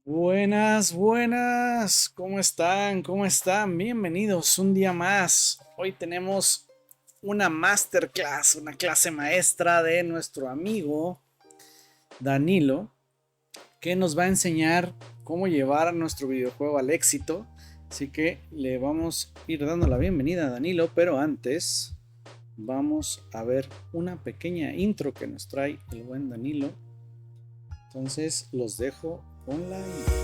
Buenas, buenas. ¿Cómo están? ¿Cómo están? Bienvenidos un día más. Hoy tenemos una masterclass, una clase maestra de nuestro amigo Danilo, que nos va a enseñar cómo llevar a nuestro videojuego al éxito. Así que le vamos a ir dando la bienvenida a Danilo, pero antes vamos a ver una pequeña intro que nos trae el buen Danilo. Entonces los dejo con la intro.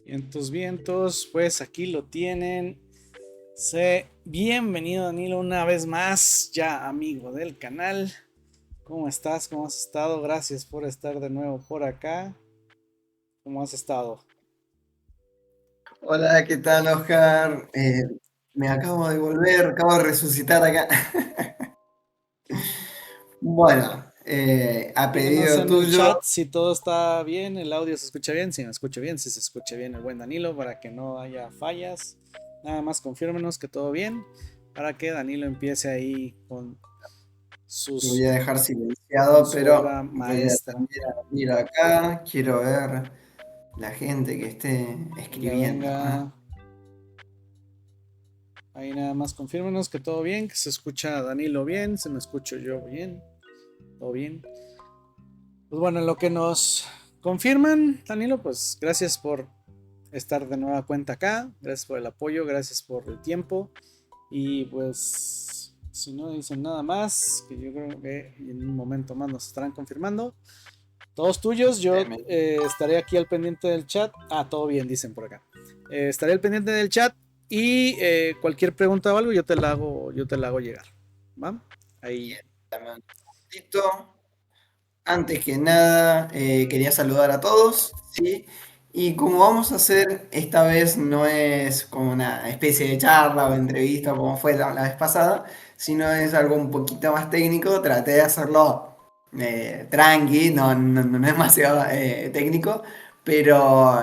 Vientos, vientos, pues aquí lo tienen. Bienvenido Danilo una vez más, ya amigo del canal. ¿Cómo estás? ¿Cómo has estado? Gracias por estar de nuevo por acá. ¿Cómo has estado? Hola, ¿qué tal, Oscar? Me acabo de volver, acabo de resucitar acá. Bueno, a Díganos pedido en el tuyo, chat si todo está bien, el audio se escucha bien, si me escucha bien, si se escucha bien el buen Danilo para que no haya fallas. Nada más confírmenos que todo bien para que Danilo empiece ahí lo voy sus, a dejar con silenciado, su obra pero voy a maestra. también abrir acá. Quiero ver la gente que esté Venga, escribiendo. venga. Ahí nada más confírmenos que todo bien, que se escucha a Danilo bien, se me escucho yo bien, todo bien. Pues bueno, en lo que nos confirman, Danilo, pues gracias por estar de nueva cuenta acá, gracias por el apoyo, gracias por el tiempo y pues si no dicen nada más, que yo creo que en un momento más nos estarán confirmando. Todos tuyos, yo Bien, bien. estaré aquí al pendiente del chat. Ah, todo bien, dicen por acá. Estaré al pendiente del chat y cualquier pregunta o algo yo te la hago llegar. ¿Va? Ahí. Dame un segundito. Antes que nada, quería saludar a todos, ¿sí? Y como vamos a hacer, esta vez no es como una especie de charla o entrevista como fue la vez pasada, sino es algo un poquito más técnico. Traté de hacerlo tranqui, no es demasiado técnico, Pero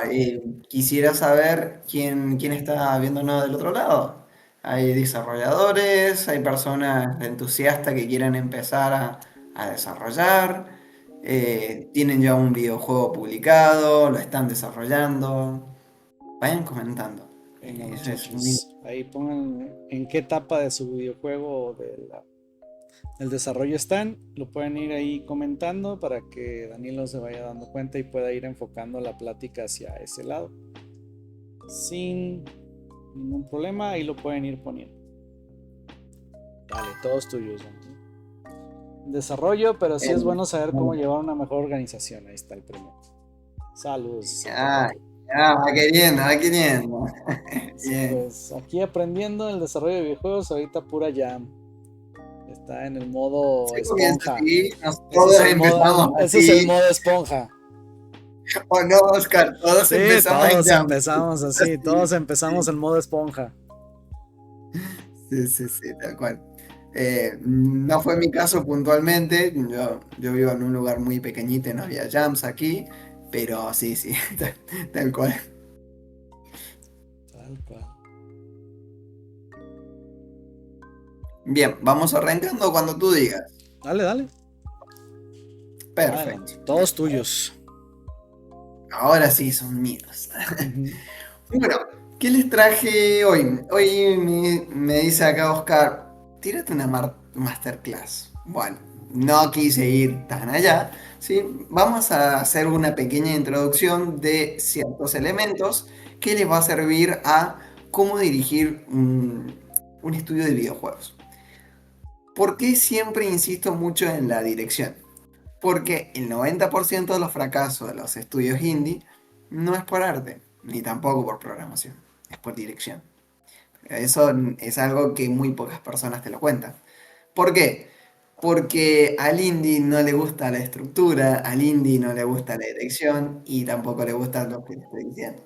quisiera saber quién está viéndonos del otro lado. Hay desarrolladores, hay personas entusiastas que quieren empezar a desarrollar, tienen ya un videojuego publicado, lo están desarrollando. Vayan comentando. Venga, Eso es muy... muchachos, ahí pongan en qué etapa de su videojuego o del desarrollo están. Lo pueden ir ahí comentando para que Danilo se vaya dando cuenta y pueda ir enfocando la plática hacia ese lado. Sin ningún problema, ahí lo pueden ir poniendo. Dale, todos tuyos. Desarrollo, pero sí es bueno saber cómo llevar una mejor organización. Ahí está el primero. Saludos. Ya, ya, va queriendo, va queriendo. Sí, Bien. pues aquí aprendiendo el desarrollo de videojuegos, ahorita pura jam. Está en el modo Se comienza esponja. así, Ese es todos el empezamos modo, ese es el así. modo esponja. O no, Oscar, todos Sí, empezamos en todos Jam. empezamos así, todos empezamos en modo esponja. Sí, sí, sí, tal cual. No fue mi caso puntualmente, yo vivo en un lugar muy pequeñito y no había jams aquí, pero sí, sí, tal cual. Tal cual. Bien, vamos arrancando cuando tú digas. Dale, dale. Perfecto. Adelante. Todos tuyos. Ahora sí son míos. Ujú. Bueno, ¿qué les traje hoy? Hoy me dice acá Oscar, tírate una masterclass. Bueno, no quise ir tan allá, ¿sí? Vamos a hacer una pequeña introducción de ciertos elementos que les va a servir a cómo dirigir un estudio de videojuegos. ¿Por qué siempre insisto mucho en la dirección? Porque el 90% de los fracasos de los estudios indie no es por arte, ni tampoco por programación, es por dirección. Eso es algo que muy pocas personas te lo cuentan. ¿Por qué? Porque al indie no le gusta la estructura, al indie no le gusta la dirección y tampoco le gusta lo que le estoy diciendo.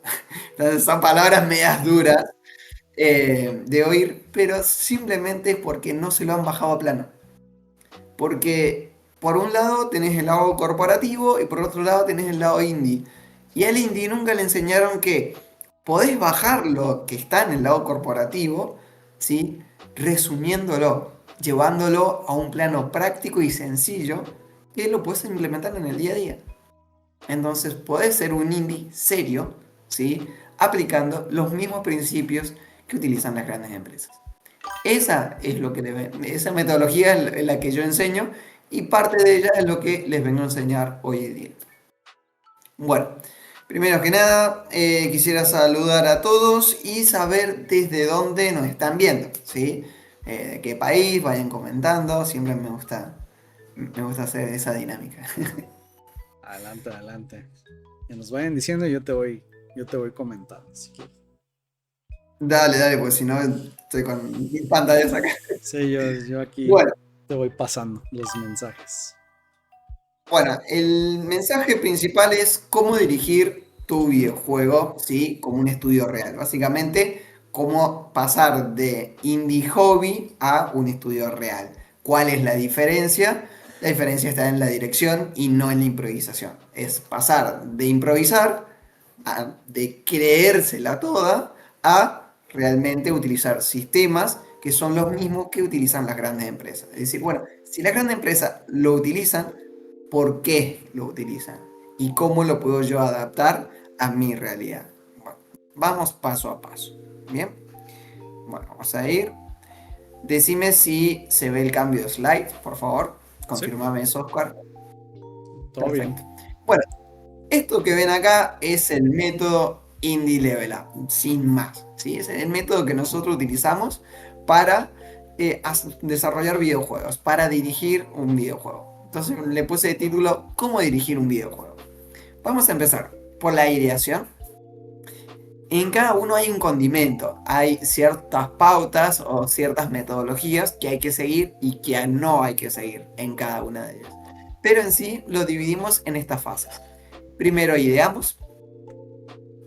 Entonces son palabras medias duras de oír, pero simplemente porque no se lo han bajado a plano. Porque por un lado tenés el lado corporativo y por otro lado tenés el lado indie. Y al indie nunca le enseñaron que podés bajar lo que está en el lado corporativo, ¿sí? Resumiéndolo, llevándolo a un plano práctico y sencillo que lo puedes implementar en el día a día. Entonces podés ser un indie serio, ¿sí? Aplicando los mismos principios que utilizan las grandes empresas. Esa es lo que esa metodología es la que yo enseño y parte de ella es lo que les vengo a enseñar hoy en día. Bueno, primero que nada, quisiera saludar a todos y saber desde dónde nos están viendo, ¿sí? De qué país, vayan comentando, siempre me gusta hacer esa dinámica. Adelante, adelante. Que nos vayan diciendo y yo te voy comentando si quieres. Dale, dale, pues si no estoy con mis pantallas acá. Sí, yo aquí Bueno, te voy pasando los mensajes. Bueno, el mensaje principal es cómo dirigir tu videojuego, ¿sí? Como un estudio real. Básicamente, cómo pasar de indie hobby a un estudio real. ¿Cuál es la diferencia? La diferencia está en la dirección y no en la improvisación. Es pasar de improvisar, de creérsela toda, a realmente utilizar sistemas que son los mismos que utilizan las grandes empresas. Es decir, bueno, si las grandes empresas lo utilizan, por qué lo utilizan y cómo lo puedo yo adaptar a mi realidad. Bueno, vamos paso a paso. Bien, bueno, vamos a ir. Decime si se ve el cambio de slide, por favor. Sí, Confirmame eso, Oscar. todo bien. Perfecto. Bueno, esto que ven acá es el método Indie Level Up, sin más. ¿Sí? Es el método que nosotros utilizamos para desarrollar videojuegos, para dirigir un videojuego. Entonces le puse de título ¿Cómo dirigir un videojuego? Vamos a empezar por la ideación. En cada uno hay un condimento, hay ciertas pautas o ciertas metodologías que hay que seguir y que no hay que seguir en cada una de ellas. Pero en sí lo dividimos en estas fases. Primero ideamos,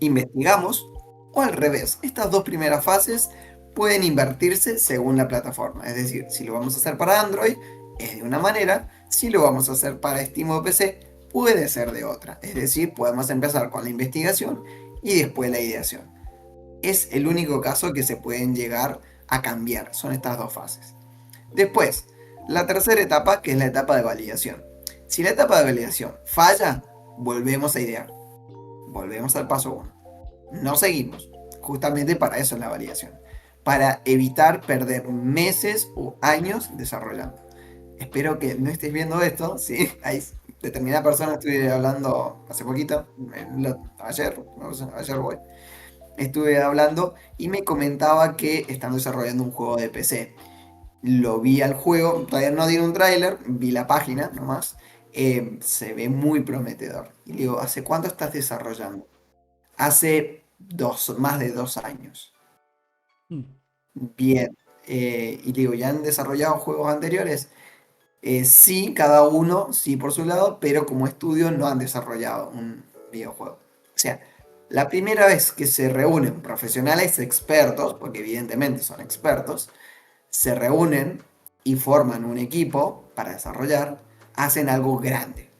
investigamos o al revés. Estas dos primeras fases pueden invertirse según la plataforma. Es decir, si lo vamos a hacer para Android es de una manera, si lo vamos a hacer para Steam o PC puede ser de otra. Es decir, podemos empezar con la investigación y después la ideación. Es el único caso que se pueden llegar a cambiar. Son estas dos fases. Después, la tercera etapa, que es la etapa de validación. Si la etapa de validación falla, volvemos a idear. Volvemos al paso 1. No seguimos. Justamente para eso es la validación. Para evitar perder meses o años desarrollando. Espero que no estés viendo esto, ¿sí? Hay determinada persona, estuve hablando hace poquito, ayer, no sé, ayer voy, estuve hablando y me comentaba que están desarrollando un juego de PC. Lo vi al juego, todavía no di un tráiler, vi la página nomás, se ve muy prometedor. Y le digo, ¿hace cuánto estás desarrollando? Hace más de 2 años. Mm. Bien. Y le digo, ¿ya han desarrollado juegos anteriores? Sí, cada uno, sí por su lado, pero como estudio no han desarrollado un videojuego. O sea, la primera vez que se reúnen profesionales expertos, porque evidentemente son expertos, se reúnen y forman un equipo para desarrollar, hacen algo grande.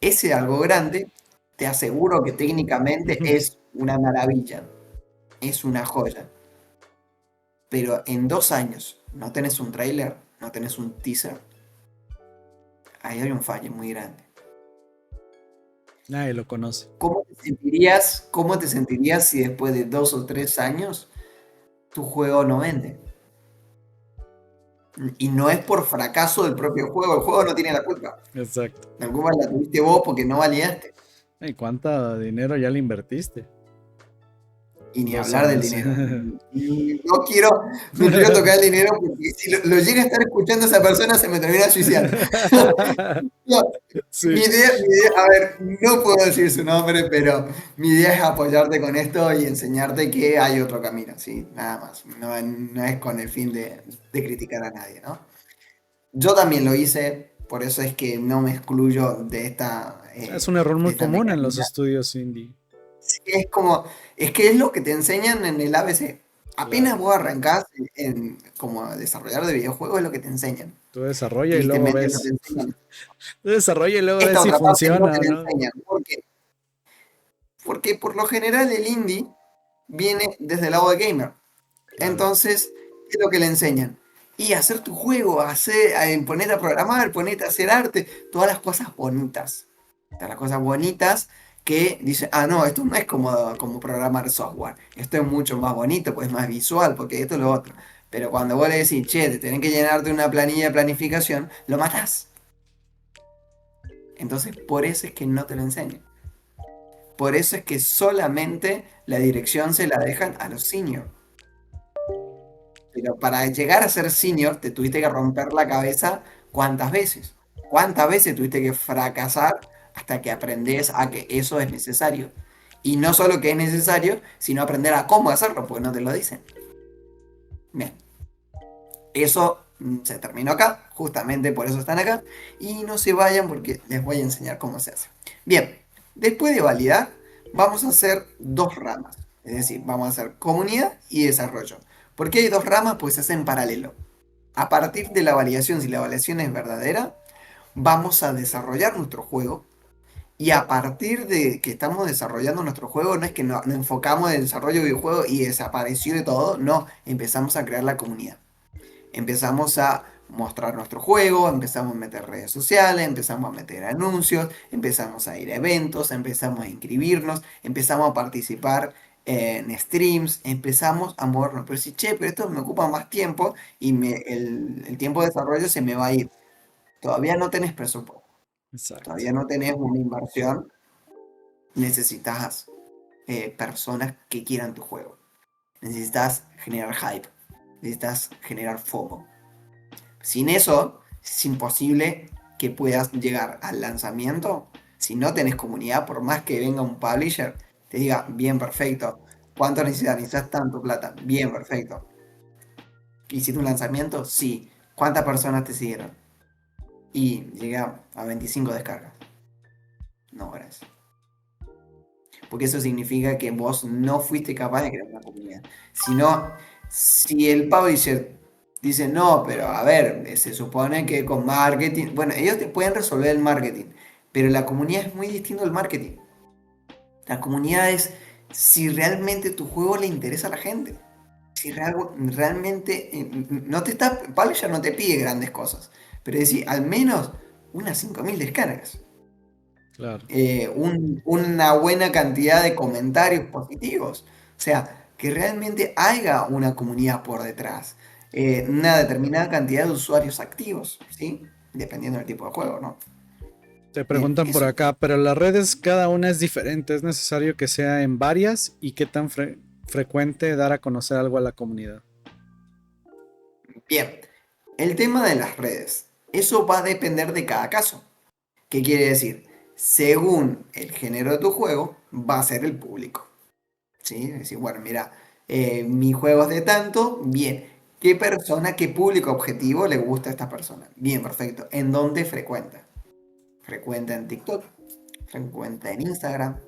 Ese algo grande, te aseguro que técnicamente es una maravilla, es una joya. Pero en 2 años no tenés un trailer, no tenés un teaser, ahí hay un fallo muy grande. Nadie lo conoce. ¿Cómo te sentirías si después de 2 o 3 años tu juego no vende? Y no es por fracaso del propio juego, el juego no tiene la culpa. Exacto. La culpa la tuviste vos porque no validaste. ¿Y cuánto dinero ya le invertiste? Y ni Dos hablar del años. dinero. No quiero tocar el dinero porque si lo llega a estar escuchando esa persona se me termina suicidando. No, Sí. mi idea, a ver, no puedo decir su nombre, pero mi idea es apoyarte con esto y enseñarte que hay otro camino, ¿sí? Nada más. No es con el fin de criticar a nadie, ¿no? Yo también lo hice, por eso es que no me excluyo de esta, Es un error de muy esta común en los mecánica. estudios indie. Sí, es que es lo que te enseñan en el ABC. Claro. Apenas vos arrancás como a desarrollar de videojuegos, es lo que te enseñan. Tú desarrolla y luego Tristemente no te ves. enseñan Tú desarrolla y luego ves esta si otra parte, no funciona te o la no. enseñan. ¿Por qué? Porque por lo general el indie viene desde el lado de gamer. Claro. Entonces, ¿qué es lo que le enseñan? Y hacer tu juego, ponerte a programar, ponerte a hacer arte, todas las cosas bonitas. Todas las cosas bonitas que dicen, ah, no, esto no es como programar software. Esto es mucho más bonito, pues más visual, porque esto es lo otro. Pero cuando vos le decís, che, te tenés que llenarte una planilla de planificación, lo matás. Entonces, por eso es que no te lo enseñan. Por eso es que solamente la dirección se la dejan a los seniors. Pero para llegar a ser senior te tuviste que romper la cabeza cuántas veces. ¿Cuántas veces tuviste que fracasar hasta que aprendes a que eso es necesario? Y no solo que es necesario, sino aprender a cómo hacerlo, porque no te lo dicen. Bien, eso se terminó acá, justamente por eso están acá. Y no se vayan porque les voy a enseñar cómo se hace. Bien, después de validar, vamos a hacer dos ramas. Es decir, vamos a hacer comunidad y desarrollo. ¿Por qué hay dos ramas? Pues se hacen en paralelo. A partir de la validación, si la validación es verdadera, vamos a desarrollar nuestro juego. Y a partir de que estamos desarrollando nuestro juego, no es que nos enfocamos en el desarrollo de videojuego y desapareció de todo, no, empezamos a crear la comunidad. Empezamos a mostrar nuestro juego, empezamos a meter redes sociales, empezamos a meter anuncios, empezamos a ir a eventos, empezamos a inscribirnos, empezamos a participar en streams, empezamos a movernos. Pero si, che, pero esto me ocupa más tiempo y el tiempo de desarrollo se me va a ir. Todavía no tenés presupuesto, Exacto. todavía no tenés una inversión, necesitas personas que quieran tu juego. Necesitas generar hype, necesitas generar FOMO. Sin eso, es imposible que puedas llegar al lanzamiento si no tenés comunidad, por más que venga un publisher, te diga, bien, perfecto. ¿Cuánto necesitas? Necesitas tanto plata. Bien, perfecto. ¿Hiciste un lanzamiento? Sí. ¿Cuántas personas te siguieron? Y llegué a 25 descargas. No, gracias. Porque eso significa que vos no fuiste capaz de crear una comunidad. Sino, si el publisher dice, no, pero a ver, se supone que con marketing, bueno, ellos te pueden resolver el marketing, Pero la comunidad es muy distinto al marketing. La comunidad es si realmente tu juego le interesa a la gente. Si realmente no te está, Publisher no te pide grandes cosas, pero es decir, al menos unas 5.000 descargas, Claro. una buena cantidad de comentarios positivos, o sea, que realmente haya una comunidad por detrás, una determinada cantidad de usuarios activos, ¿sí? Dependiendo del tipo de juego, ¿no? Te Bien, preguntan por eso. acá, pero las redes cada una es diferente. ¿Es necesario que sea en varias? ¿Y qué tan frecuente dar a conocer algo a la comunidad? Bien, el tema de las redes, eso va a depender de cada caso. ¿Qué quiere decir? Según el género de tu juego, va a ser el público. ¿Sí? Es decir, bueno, mira, mi juego es de tanto, bien. ¿Qué persona, qué público objetivo le gusta a esta persona? Bien, perfecto. ¿En dónde frecuenta? Frecuenta en TikTok, frecuenta en Instagram,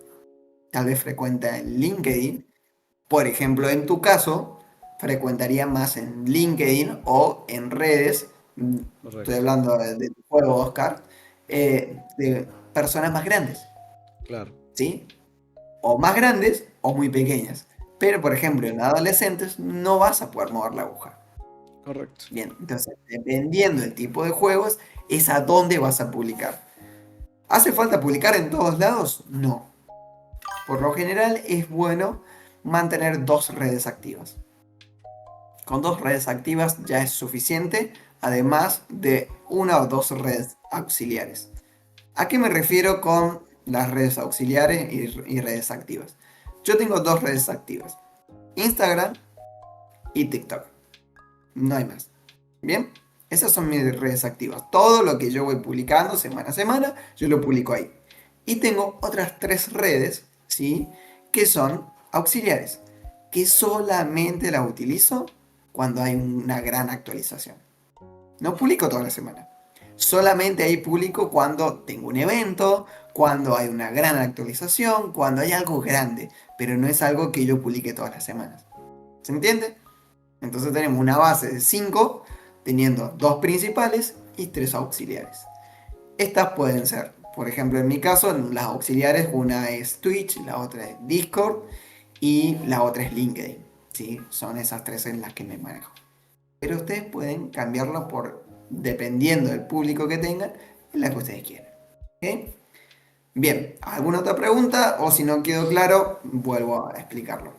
tal vez frecuenta en LinkedIn. Por ejemplo, en tu caso, frecuentaría más en LinkedIn o en redes, estoy Correcto. hablando de tu juego, Oscar, de personas más grandes, Claro. ¿sí? O más grandes o muy pequeñas. Pero, por ejemplo, en adolescentes no vas a poder mover la aguja. Correcto. Bien, entonces, dependiendo del tipo de juegos, es a dónde vas a publicar. ¿Hace falta publicar en todos lados? No. Por lo general es bueno mantener dos redes activas. Con dos redes activas ya es suficiente, además de una o dos redes auxiliares. ¿A qué me refiero con las redes auxiliares y redes activas? Yo tengo dos redes activas, Instagram y TikTok. No hay más. Bien, esas son mis redes activas. Todo lo que yo voy publicando semana a semana, yo lo publico ahí. Y tengo otras tres redes, ¿sí? Que son auxiliares, que solamente las utilizo cuando hay una gran actualización. No publico toda la semana. Solamente ahí publico cuando tengo un evento, cuando hay una gran actualización, cuando hay algo grande, pero no es algo que yo publique todas las semanas. ¿Se entiende? Entonces tenemos una base de 5, teniendo dos principales y tres auxiliares. Estas pueden ser, por ejemplo, en mi caso, las auxiliares, una es Twitch, la otra es Discord y la otra es LinkedIn. ¿Sí? Son esas tres en las que me manejo. Pero ustedes pueden cambiarlo por, dependiendo del público que tengan, en la que ustedes quieran. ¿Ok? Bien, ¿alguna otra pregunta? O si no quedó claro, vuelvo a explicarlo.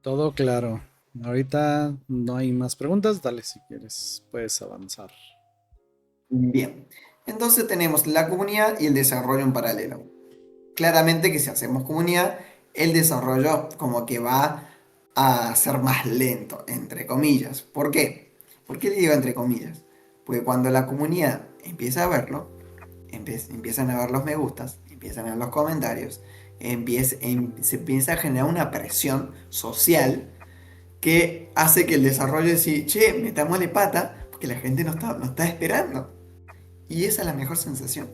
Todo claro. Ahorita no hay más preguntas. Dale si quieres. Puedes avanzar. Bien, entonces tenemos la comunidad y el desarrollo en paralelo. Claramente que si hacemos comunidad, el desarrollo como que va a ser más lento, entre comillas. ¿Por qué? ¿Por qué le digo entre comillas? Porque cuando la comunidad empieza a verlo, empiezan a ver los me gustas, empiezan a ver los comentarios, se empieza a generar una presión social que hace que el desarrollo decir, che, metámosle pata, porque la gente no está esperando. Y esa es la mejor sensación.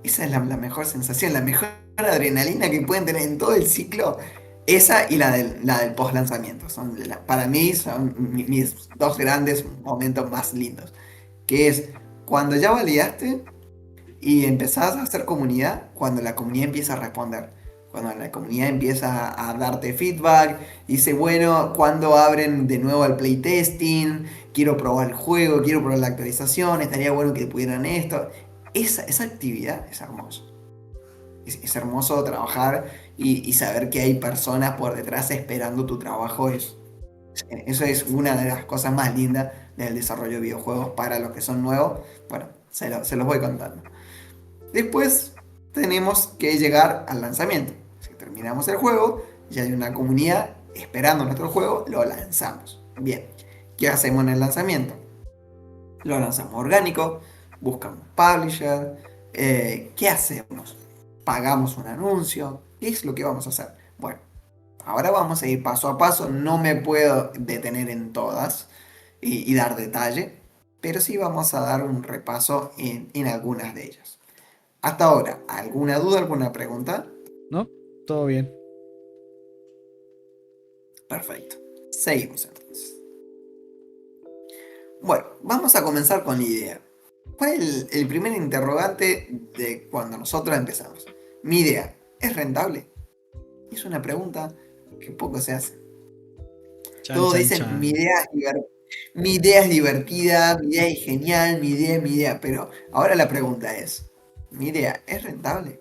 Esa es la mejor sensación, la mejor adrenalina que pueden tener en todo el ciclo. Esa y la del post lanzamiento. Para mí son mis dos grandes momentos más lindos. Que es cuando ya validaste y empezás a hacer comunidad, cuando la comunidad empieza a responder. Cuando la comunidad empieza a darte feedback, dice, bueno, ¿cuándo abren de nuevo el playtesting? Quiero probar el juego, quiero probar la actualización, estaría bueno que pudieran esto. Esa actividad es hermoso. Es hermoso trabajar y saber que hay personas por detrás esperando tu trabajo. Eso es una de las cosas más lindas del desarrollo de videojuegos para los que son nuevos. Bueno, se los voy contando. Después tenemos que llegar al lanzamiento. Si terminamos el juego, ya hay una comunidad esperando nuestro juego, lo lanzamos. Bien, ¿qué hacemos en el lanzamiento? Lo lanzamos orgánico, buscamos publisher, ¿qué hacemos? Pagamos un anuncio, ¿qué es lo que vamos a hacer? Bueno, ahora vamos a ir paso a paso, no me puedo detener en todas y dar detalle, pero sí vamos a dar un repaso en algunas de ellas. Hasta ahora, ¿alguna duda, alguna pregunta? ¿No? Todo bien. Perfecto. Seguimos entonces. Bueno, vamos a comenzar con la idea. ¿Cuál es el primer interrogante de cuando nosotros empezamos? Mi idea, ¿es rentable? Es una pregunta que poco se hace. Chan, Todos chan, dicen, chan. mi idea es divertida, mi idea es genial, mi idea. Pero ahora la pregunta es, ¿mi idea es rentable?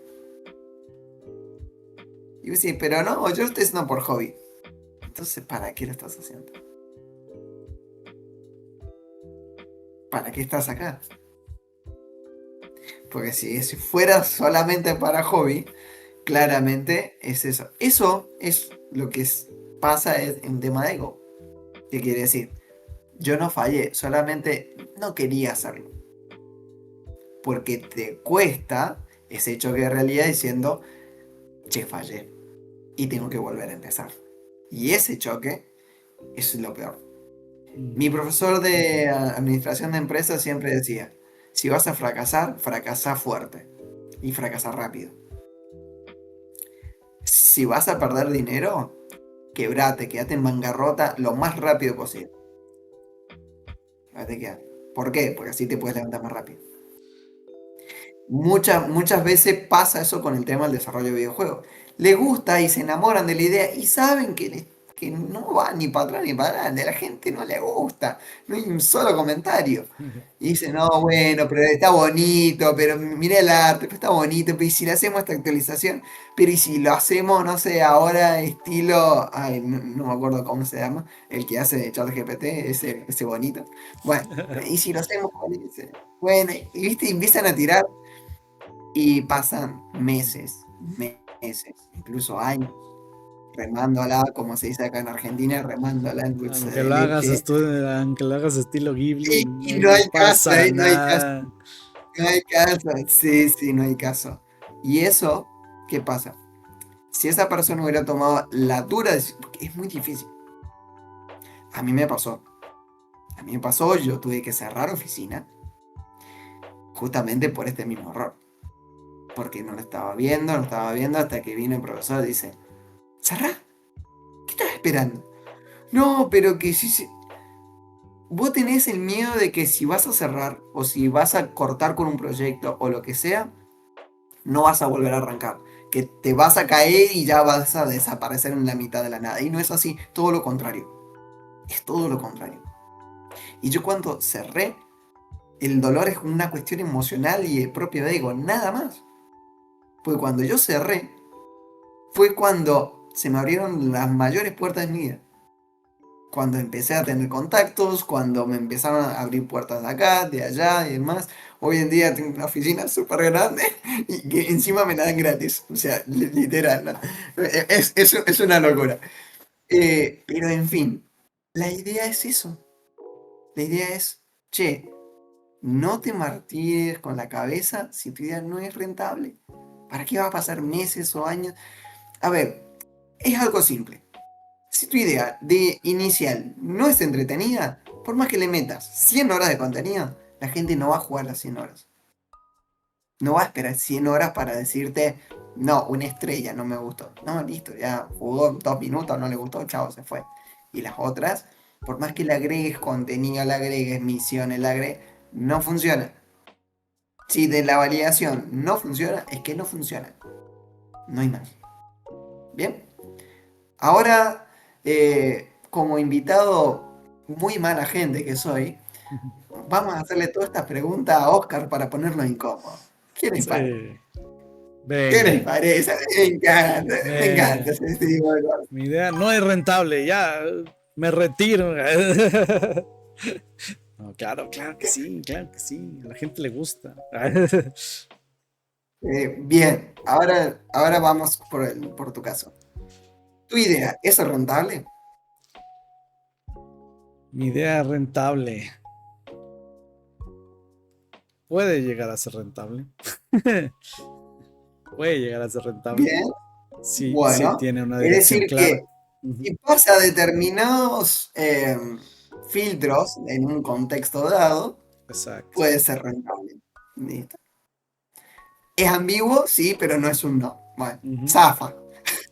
Y vos decís, pero no, yo lo estoy haciendo por hobby. Entonces, ¿para qué lo estás haciendo? ¿Para qué estás acá? Porque si fuera solamente para hobby, claramente es eso. Eso es lo que pasa en tema de ego. ¿Qué quiere decir? Yo no fallé, solamente no quería hacerlo. Porque te cuesta ese choque de realidad diciendo, che, fallé. Y tengo que volver a empezar. Y ese choque es lo peor. Mi profesor de administración de empresas siempre decía, si vas a fracasar, fracasa fuerte y fracasa rápido. Si vas a perder dinero, quédate en bancarrota lo más rápido posible. ¿Por qué? Porque así te puedes levantar más rápido. Muchas veces pasa eso con el tema del desarrollo de videojuegos. Les gusta y se enamoran de la idea y saben que no va ni para atrás ni para adelante. A la gente no le gusta. No hay un solo comentario. Y dicen, no, bueno, pero está bonito, pero mira el arte, pero está bonito, pero ¿y si le hacemos esta actualización? Pero ¿y si lo hacemos, no sé, ahora estilo, ay, no me acuerdo cómo se llama, el que hace de ChatGPT, ese bonito? Bueno, ¿y si lo hacemos con ese? Bueno, y viste, y empiezan a tirar y pasan meses, incluso años, remándola, como se dice acá en Argentina, remándola en dulce Aunque de lo hagas leche. aunque lo hagas estilo Ghibli, Y no, no no hay caso, pasa no hay caso. nada. No hay caso, sí, sí, no hay caso. Y eso, ¿qué pasa? Si esa persona hubiera tomado la dura decisión, porque es muy difícil. A mí me pasó. A mí me pasó, yo tuve que cerrar oficina justamente por este mismo error. Porque no lo estaba viendo hasta que vino el profesor y dice, cerrá, ¿qué estás esperando? No, pero que si. Vos tenés el miedo de que si vas a cerrar o si vas a cortar con un proyecto o lo que sea, no vas a volver a arrancar, que te vas a caer y ya vas a desaparecer en la mitad de la nada. Y no es así, todo lo contrario. Es todo lo contrario. Y yo cuando cerré, el dolor es una cuestión emocional y de propio ego, nada más. Porque cuando yo cerré, fue cuando se me abrieron las mayores puertas de mi vida. Cuando empecé a tener contactos, cuando me empezaron a abrir puertas de acá, de allá y demás. Hoy en día tengo una oficina súper grande y que encima me la dan gratis. O sea, literal, ¿no? Es una locura. Pero en fin, la idea es eso. La idea es, che, no te martires con la cabeza si tu idea no es rentable. ¿Para qué va a pasar meses o años? A ver, es algo simple. Si tu idea de inicial no es entretenida, por más que le metas 100 horas de contenido, la gente no va a jugar las 100 horas. No va a esperar 100 horas para decirte, no, una estrella, no me gustó. No, listo, ya jugó 2 minutos, no le gustó, chao, se fue. Y las otras, por más que le agregues contenido, le agregues misiones, le agregues, no funciona. Si de la validación no funciona, es que no funciona. No hay más. Bien. Ahora, como invitado muy mala gente que soy, vamos a hacerle todas estas preguntas a Oscar para ponerlo incómodo. ¿Qué les parece? Sí, ¿Qué les venga. parece? Me encanta Me, ese tipo de cosas. mi idea no es rentable, ya me retiro. No, claro, claro que sí. A la gente le gusta. Bien, ahora vamos por tu caso. ¿Tu idea es rentable? Mi idea es rentable. Puede llegar a ser rentable. Puede llegar a ser rentable. Bien, Sí, sí bueno, tiene una es dirección decir clara. que Ujú. si pasa determinados filtros en un contexto dado, Exacto. puede ser rentable. ¿Listo? Es ambiguo, sí, pero no es un no. Bueno, Ujú. zafa.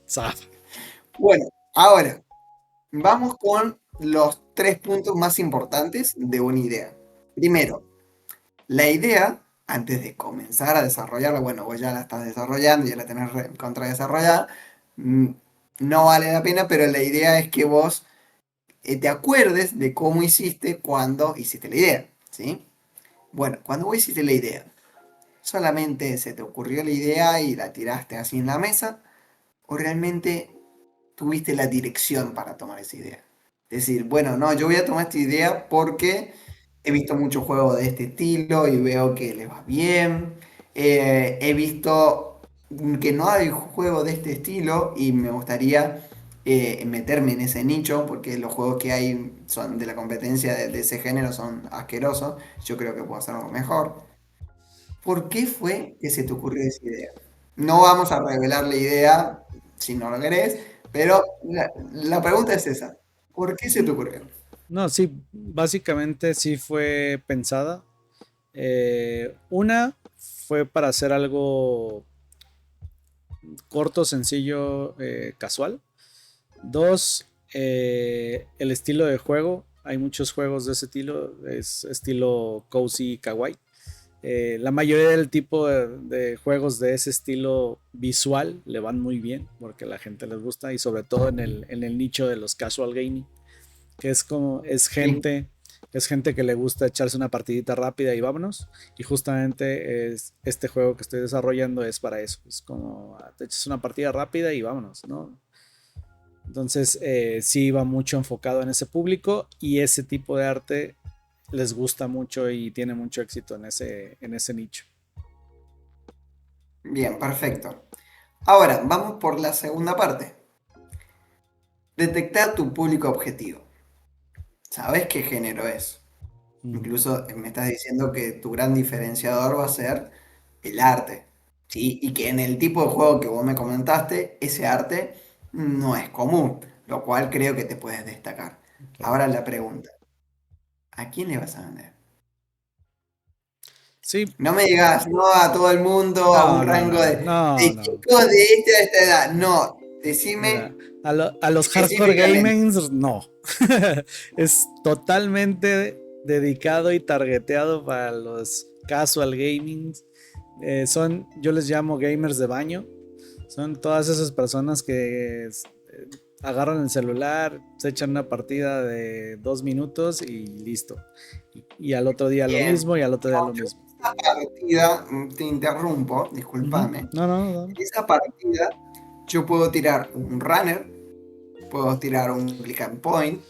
Zafa. Bueno, ahora, vamos con los 3 puntos más importantes de una idea. Primero, La idea, antes de comenzar a desarrollarla, bueno, vos ya la estás desarrollando, ya la tenés contra desarrollada, mm, no vale la pena, pero la idea es que vos te acuerdes de cómo hiciste cuando hiciste la idea, ¿sí? Bueno, cuando vos hiciste la idea, solamente se te ocurrió la idea y la tiraste así en la mesa, o realmente tuviste la dirección para tomar esa idea. Decir, bueno, no, yo voy a tomar esta idea porque he visto muchos juegos de este estilo y veo que les va bien. He visto que no hay juegos de este estilo y me gustaría meterme en ese nicho porque los juegos que hay son de la competencia de ese género son asquerosos. Yo creo que puedo hacer algo mejor. ¿Por qué fue que se te ocurrió esa idea? No vamos a revelar la idea si no lo querés, pero la pregunta es esa. ¿Por qué se te ocurrió? No, sí, básicamente sí fue pensada. Una fue para hacer algo corto, sencillo, casual. Dos, el estilo de juego. Hay muchos juegos de ese estilo, es estilo cozy kawaii. La mayoría del tipo de juegos de ese estilo visual le van muy bien porque a la gente les gusta y sobre todo en el nicho de los casual gaming, que es como Sí, es gente que le gusta echarse una partidita rápida y vámonos. Y justamente este juego que estoy desarrollando es para eso. Es como te echas una partida rápida y vámonos, ¿no? Entonces sí va mucho enfocado en ese público y ese tipo de arte les gusta mucho y tiene mucho éxito en ese nicho. bien, perfecto. Ahora, vamos por la segunda parte. Detectar tu público objetivo. ¿Sabes qué género es? Ujú. Incluso me estás diciendo que tu gran diferenciador va a ser el arte, ¿sí? Y que en el tipo de juego que vos me comentaste, ese arte no es común, lo cual creo que te puedes destacar. Claro. Ahora la pregunta, ¿a quién le vas a vender? Sí, No me digas, no a todo el mundo, a un no, no, rango no, no, de no. chicos de esta edad. No, Mira, decime a los hardcore específicamente. gamers no. Es totalmente dedicado y targeteado para los casual gaming. Yo les llamo gamers de baño. Son todas esas personas que agarran el celular, se echan una partida de 2 minutos y listo. Y al otro día lo Bien, mismo y al otro día no, lo yo mismo. en esa partida, te interrumpo, Ujú. discúlpame. No, no, no. En esa partida yo puedo tirar un runner, puedo tirar un click and point,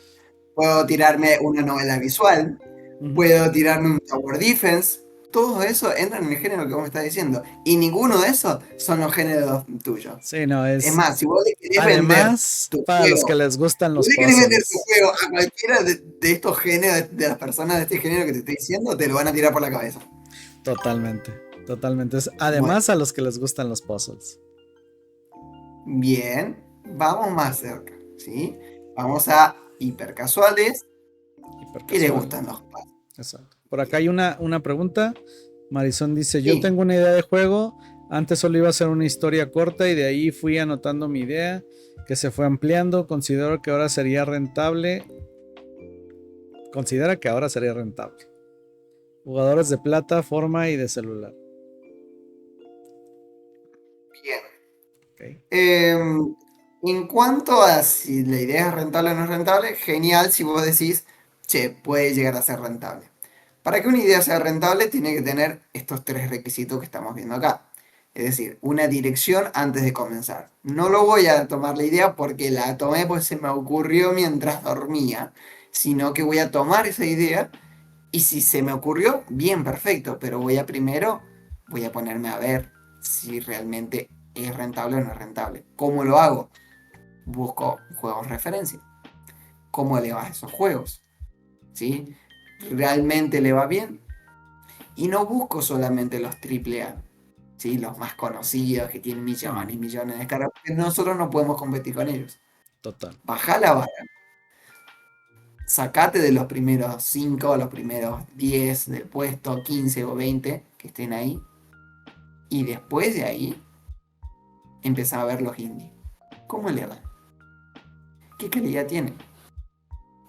puedo tirarme una novela visual, Ujú. puedo tirarme un tower defense. Todo eso entra en el género que vos me estás diciendo. Y ninguno de esos son los géneros tuyos. Sí, no, Es es más, si vos le querés vender además tu para los que juego, les gustan si vos los le querés vender tu puzzles. juego a cualquiera de estos géneros, de las personas de este género que te estoy diciendo, te lo van a tirar por la cabeza. Totalmente, totalmente. Es Bueno, además a los que les gustan los puzzles. bien, vamos más cerca, ¿sí? Vamos a hipercasuales Hiper que les casual. gustan los puzzles. Exacto. Por acá hay una pregunta. Marisol dice, yo Sí, tengo una idea de juego. Antes solo iba a ser una historia corta y de ahí fui anotando mi idea que se fue ampliando. Considero que ahora sería rentable. Considera que ahora sería rentable. Jugadores de plata, forma y de celular. bien. Okay. En cuanto a si la idea es rentable o no es rentable, genial si vos decís, che, puede llegar a ser rentable. Para que una idea sea rentable, tiene que tener estos tres requisitos que estamos viendo acá. Es decir, una dirección antes de comenzar. No lo voy a tomar la idea porque la tomé pues se me ocurrió mientras dormía, sino que voy a tomar esa idea y si se me ocurrió, bien, perfecto, pero voy a ponerme a ver si realmente es rentable o no es rentable. ¿Cómo lo hago? Busco juegos referencia. ¿Cómo le va a esos juegos? ¿Sí? ¿Realmente le va bien? Y no busco solamente los AAA, ¿sí? Los más conocidos que tienen millones y No, millones de descargas, porque nosotros no podemos competir con ellos. total. Baja la vara, sacate de los primeros 5, los primeros 10 del puesto, 15 o 20 que estén ahí, y después de ahí empezá a ver los indies. ¿Cómo le van? ¿Qué calidad tienen?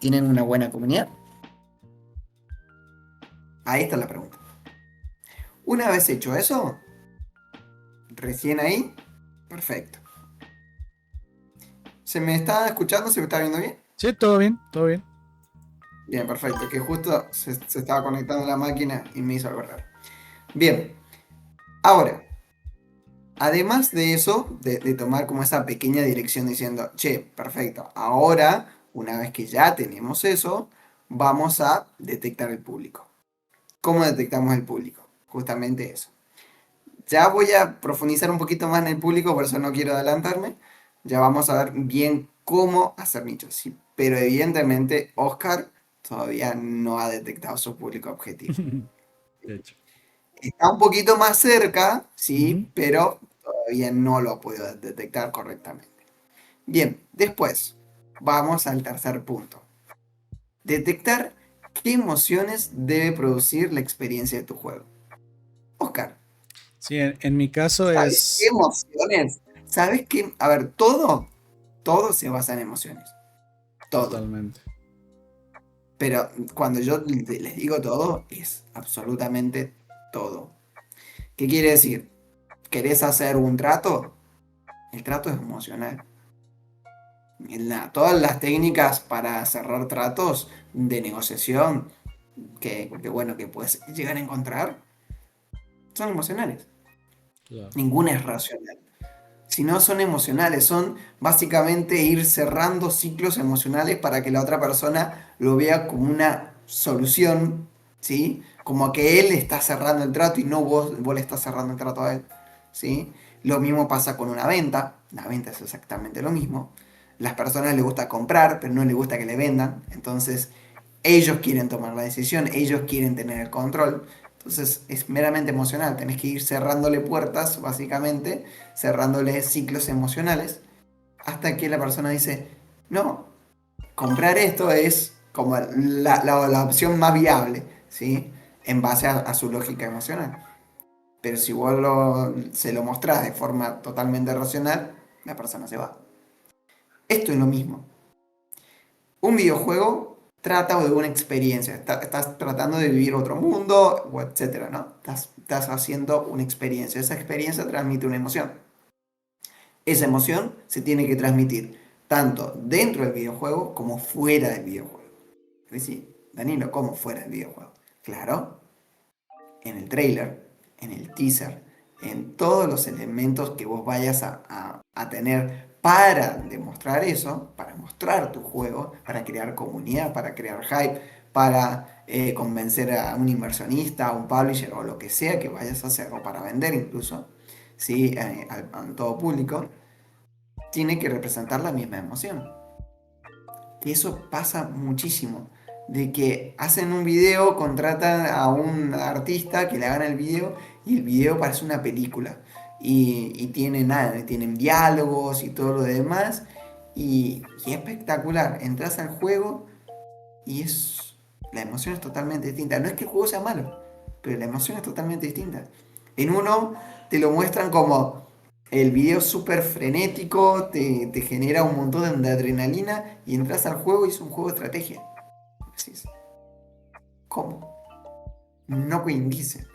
¿Tienen una buena comunidad? Ahí está la pregunta. Una vez hecho eso, recién ahí, perfecto. ¿Se me está escuchando? ¿Se me está viendo bien? Sí, todo bien, todo bien. Bien, perfecto. Que justo se estaba conectando la máquina y me hizo algo raro. Bien, ahora, además de eso, de tomar como esa pequeña dirección diciendo, che, perfecto, ahora, una vez que ya tenemos eso, vamos a detectar el público. ¿Cómo detectamos el público? Justamente eso. Ya voy a profundizar un poquito más en el público, por eso no quiero adelantarme. Ya vamos a ver bien cómo hacer nichos. Sí, pero evidentemente Oscar todavía no ha detectado su público objetivo. De hecho. Está un poquito más cerca, Ujú. sí, pero todavía no lo ha podido detectar correctamente. Bien, después vamos al tercer punto. Detectar qué emociones debe producir la experiencia de tu juego. Oscar, Sí, en mi caso ¿sabes qué es emociones? ¿Sabes qué? A ver, todo se basa en emociones. Todo. totalmente. Pero cuando yo les digo todo, es absolutamente todo. ¿Qué quiere decir? ¿Querés hacer un trato? El trato es emocional. Todas las técnicas para cerrar tratos de negociación bueno, que puedes llegar a encontrar son emocionales. Claro. Ninguna es racional. Si no son emocionales, son básicamente ir cerrando ciclos emocionales para que la otra persona lo vea como una solución, ¿sí? Como que él está cerrando el trato y no vos le estás cerrando el trato a él, ¿sí? Lo mismo pasa con una venta, la venta es exactamente lo mismo. Las personas les gusta comprar, pero no les gusta que le vendan, entonces ellos quieren tomar la decisión, ellos quieren tener el control. Entonces es meramente emocional, tenés que ir cerrándole puertas, básicamente, cerrándole ciclos emocionales, hasta que la persona dice, no, comprar esto es como la opción más viable, ¿sí? En base a su lógica emocional. Pero si vos se lo mostrás de forma totalmente racional, la persona se va. Esto es lo mismo. Un videojuego trata de una experiencia. Estás tratando de vivir otro mundo, o etcétera, ¿no? Estás haciendo una experiencia. Esa experiencia transmite una emoción. Esa emoción se tiene que transmitir tanto dentro del videojuego como fuera del videojuego. Es decir, Danilo, ¿cómo fuera del videojuego? Claro, en el trailer, en el teaser, en todos los elementos que vos vayas a tener para demostrar eso, para mostrar tu juego, para crear comunidad, para crear hype, para convencer a un inversionista, a un publisher o lo que sea que vayas a hacer, o para vender incluso, ¿sí? A todo público, tiene que representar la misma emoción. Y eso pasa muchísimo. De que hacen un video, contratan a un artista que le hagan el video y el video parece una película. Y tiene nada, tienen diálogos y todo lo demás. Y es espectacular. Entras al juego y la emoción es totalmente distinta. No es que el juego sea malo, pero la emoción es totalmente distinta. En uno te lo muestran como el video súper frenético, te genera un montón de adrenalina y entras al juego y es un juego de estrategia. Decís, ¿cómo? No coincide.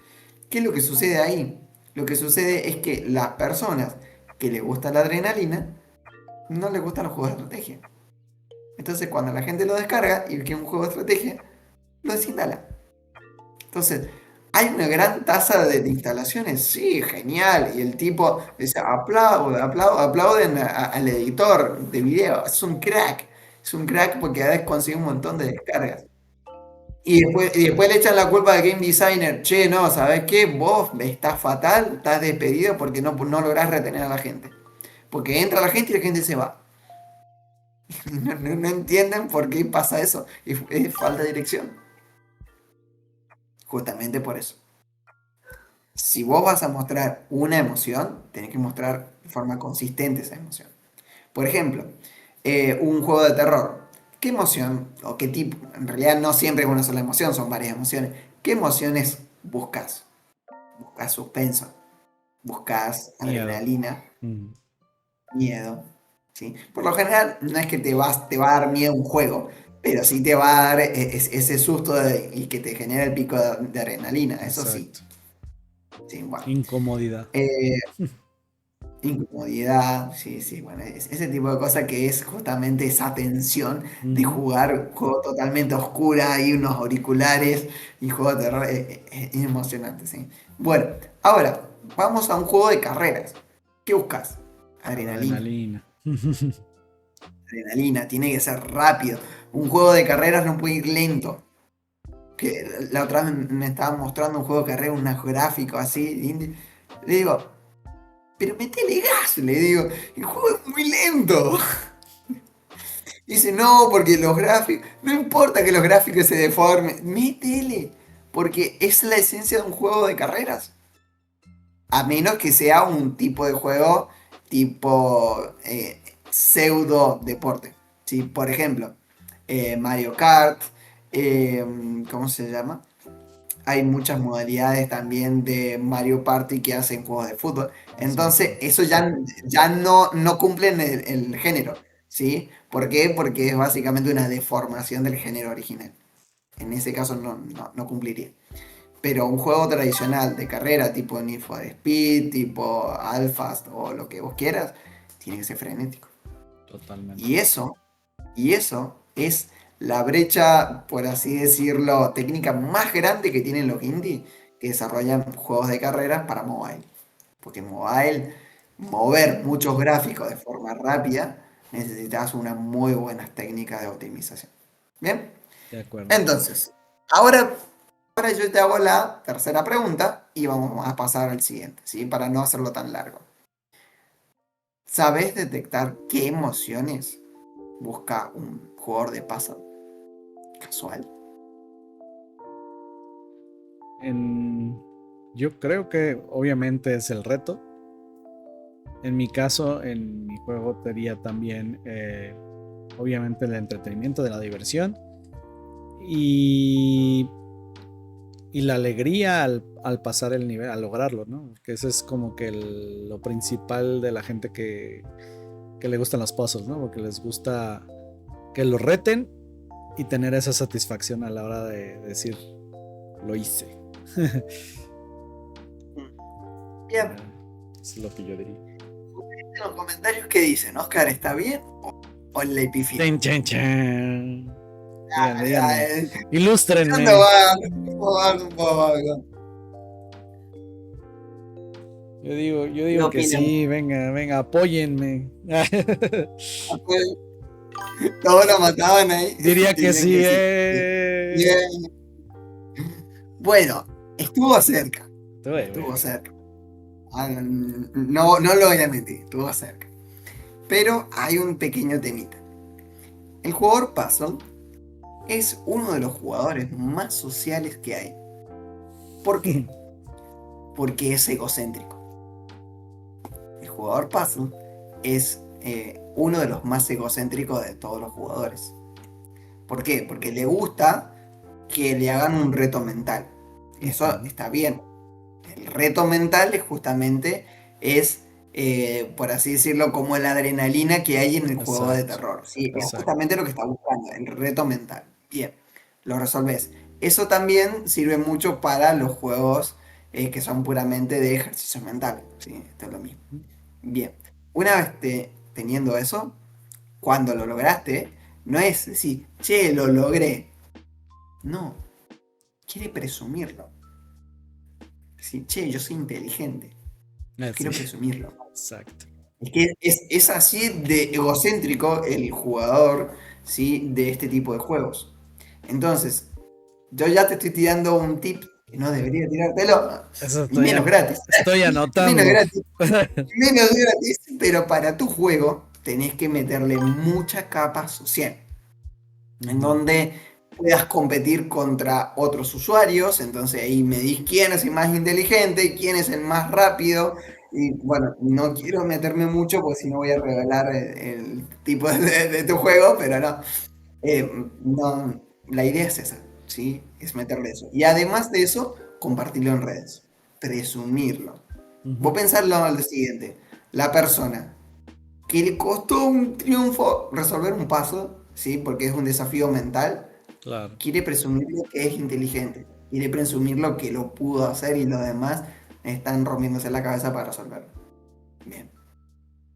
¿Qué es lo que sucede ahí? Lo que sucede es que las personas que les gusta la adrenalina no les gustan los juegos de estrategia. Entonces cuando la gente lo descarga y ve que es un juego de estrategia, lo desinstala. Entonces, ¿hay una gran tasa de instalaciones? Sí, genial. Y el tipo dice, aplauden al editor de video. Es un crack. Es un crack porque a veces consigue un montón de descargas. Y después le echan la culpa al game designer. Che, no, ¿sabes qué? Vos estás fatal, estás despedido porque no lográs retener a la gente. Porque entra la gente y la gente se va. No entienden por qué pasa eso. Es falta de dirección. Justamente por eso. Si vos vas a mostrar una emoción, tenés que mostrar de forma consistente esa emoción. Por ejemplo, un juego de terror. ¿Qué emoción o qué tipo? En realidad no siempre es una sola emoción, son varias emociones. ¿Qué emociones buscas? Buscas suspenso, buscas Miedo. adrenalina, Mm, miedo. ¿Sí? Por lo general no es que te va a dar miedo un juego, pero sí te va a dar ese susto y que te genera el pico de adrenalina, eso sí. exacto. Sí, bueno. Incomodidad. Eh, Incomodidad, sí, sí, bueno, ese tipo de cosas que es justamente esa tensión de Ujú. jugar un juego totalmente oscura y unos auriculares y juego de terror, es emocionante, sí. Bueno, ahora, vamos a un juego de carreras. ¿Qué buscas? Adrenalina. Adrenalina. Adrenalina, tiene que ser rápido. Un juego de carreras no puede ir lento. Que la otra vez me estaban mostrando un juego de carreras, unos gráficos así. Le digo, pero metele gas, le digo, el juego es muy lento. Dice, no, porque los gráficos, no importa que los gráficos se deformen, métele, porque es la esencia de un juego de carreras. A menos que sea un tipo de juego tipo pseudo deporte. ¿Sí? Por ejemplo, Mario Kart, eh, ¿cómo se llama? Hay muchas modalidades también de Mario Party que hacen juegos de fútbol. Exacto. Entonces, eso ya no cumplen el género, ¿sí? ¿Por qué? Porque es básicamente una deformación del género original. En ese caso no cumpliría. Pero un juego tradicional de carrera, tipo Need for Speed, tipo Alphast o lo que vos quieras, tiene que ser frenético. Totalmente. Y eso y eso es la brecha, por así decirlo, técnica más grande que tienen los indie que desarrollan juegos de carreras para mobile. Porque en mobile, mover muchos gráficos de forma rápida, necesitas unas muy buenas técnicas de optimización. Bien, De acuerdo. entonces, ahora, ahora yo te hago la tercera pregunta y vamos a pasar al siguiente, ¿sí? Para no hacerlo tan largo. ¿Sabes detectar qué emociones busca un jugador de puzzle casual? En... Yo creo que obviamente es el reto. En mi caso, en mi juego sería también, obviamente, el entretenimiento de la diversión y, y la alegría al pasar el nivel, al lograrlo, ¿no? Que eso es como que lo principal de la gente que le gustan los puzzles, ¿no? Porque les gusta que lo reten y tener esa satisfacción a la hora de decir, lo hice. Bien, Eso es lo que yo diría. en los comentarios qué dicen, Oscar, ¿está bien o le pifié? Chan, chan, chan. Díganme, díganme. Ay, tirando Ilústrenme. abajo, un poco abajo. Yo ¿Qué digo que opinan? sí, venga, venga, apóyenme. Todos lo mataban ahí. Diría que Dicen sí, que sí. Bien. Bueno, estuvo cerca. Estuve, Estuvo güey. cerca. No lo voy a mentir, estuvo cerca. Pero hay un pequeño temita. El jugador Puzzle es uno de los jugadores más sociales que hay. ¿Por qué? Porque es egocéntrico. El jugador Puzzle es uno de los más egocéntricos de todos los jugadores. ¿Por qué? Porque le gusta que le hagan un reto mental. Eso Ujú. está bien. El reto mental es justamente es, por así decirlo, como la adrenalina que hay en el juego de Exacto, terror. ¿Sí? Es exacto. justamente lo que está buscando, el reto mental. Bien, lo resolves. Eso también sirve mucho para los juegos que son puramente de ejercicio mental. ¿Sí? Esto es lo mismo. Bien, una vez teniendo eso, cuando lo lograste, no es decir, che, lo logré. No, quiere presumirlo. Decir, che, yo soy inteligente. Yo Así, quiero presumirlo. exacto. Es que es así de egocéntrico el jugador, ¿sí? De este tipo de juegos. Entonces, yo ya te estoy tirando un tip que no debería tirártelo, Eso y menos gratis. estoy Menos anotando. gratis. Menos gratis, pero para tu juego tenés que meterle mucha capa social. En Ujú. donde puedas competir contra otros usuarios, entonces ahí medís quién es el más inteligente, quién es el más rápido, y bueno, no quiero meterme mucho porque si no voy a revelar el tipo de tu juego, pero no, no, la idea es esa, ¿sí? Es meterle eso. Y además de eso, compartirlo en redes, presumirlo. Vos Ujú. pensarlo lo siguiente, la persona que le costó un triunfo resolver un paso, ¿sí? Porque es un desafío mental, Claro. quiere presumir lo que es inteligente, quiere presumir lo que lo pudo hacer y lo demás. están rompiéndose la cabeza para resolverlo. Bien.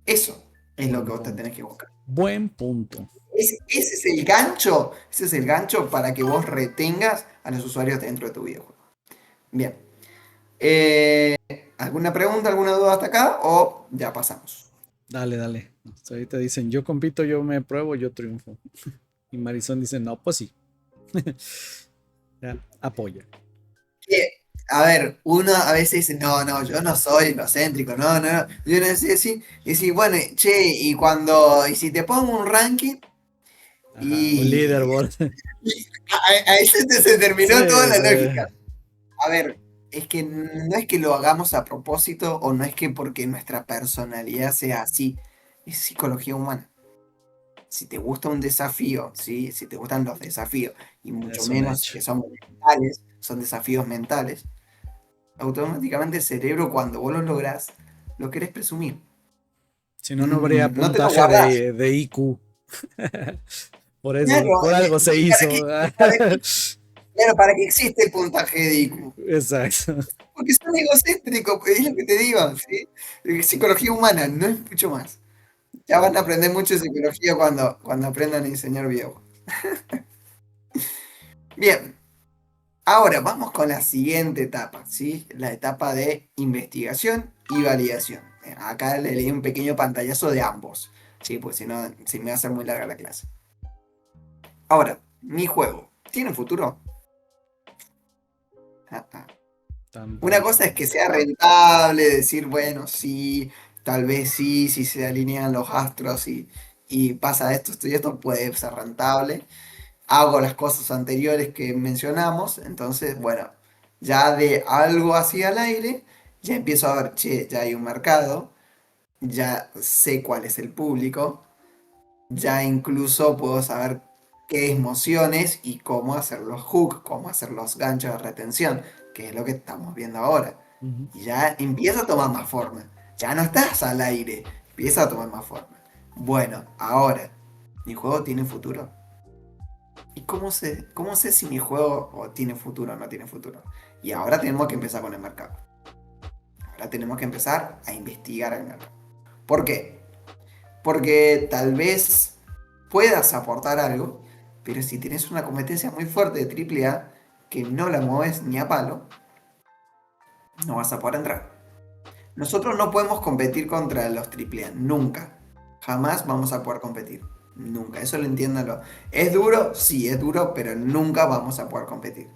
Eso es lo Buen que vos te punto. tenés que buscar. Buen punto. Ese es el gancho para que vos retengas a los usuarios dentro de tu videojuego. Bien. Eh, ¿Alguna pregunta, alguna duda hasta acá? O ya pasamos. Dale, dale. Hasta ahorita dicen, yo compito, yo me pruebo, yo triunfo. Y Marisol dice, no, pues sí. Ya, apoya. A ver, uno a veces dice, no, no, yo no soy egocéntrico, no, no, no. Yo no sé si, y si, bueno, che, y si te pongo un ranking, Ajá, un y leaderboard. ahí se terminó toda Sí, la sí. lógica. A ver, es que no es que lo hagamos a propósito o no es que porque nuestra personalidad sea así, es psicología humana. Si te gusta un desafío, ¿sí? Si te gustan los desafíos, y mucho Es un menos hecho. que son mentales, son desafíos mentales, automáticamente el cerebro cuando vos lo lográs, lo querés presumir. Si no, no habría No te lo puntaje guardás. de IQ. Por eso, Claro, por algo se hizo. para qué- claro, para que existe el puntaje de IQ. Exacto. Porque son egocéntricos, pues, es lo que te digo, ¿sí? Psicología humana, no es mucho más. Ya van a aprender mucho de psicología cuando aprendan a enseñar videojuegos. Bien, ahora vamos con la siguiente etapa, ¿sí? La etapa de investigación y validación. Acá le leí un pequeño pantallazo de ambos, ¿sí? Pues si no, se me va a hacer muy larga la clase. Ahora, mi juego, ¿tiene futuro? Ah, ah. Tan, Una tan, cosa es tan. que sea rentable, decir, bueno, sí, tal vez sí, si se alinean los astros y pasa esto y esto, puede ser rentable. Hago las cosas anteriores que mencionamos, entonces, bueno, ya de algo así al aire, ya empiezo a ver, che, ya hay un mercado, ya sé cuál es el público, ya incluso puedo saber qué emociones y cómo hacer los hooks, cómo hacer los ganchos de retención, que es lo que estamos viendo ahora. Ujú. Y ya empieza a tomar más forma. Ya no estás al aire, empieza a tomar más forma. Bueno, ahora, ¿mi juego tiene futuro? ¿Y cómo sé si mi juego tiene futuro o no tiene futuro? Y ahora tenemos que empezar con el mercado. Ahora tenemos que empezar a investigar el mercado. ¿Por qué? Porque tal vez puedas aportar algo, pero si tienes una competencia muy fuerte de triple A que no la mueves ni a palo, no vas a poder entrar. Nosotros no podemos competir contra los triple A, nunca. Jamás vamos a poder competir. Nunca, eso lo entiéndalo. ¿Es duro? Sí, es duro, pero nunca vamos a poder competir.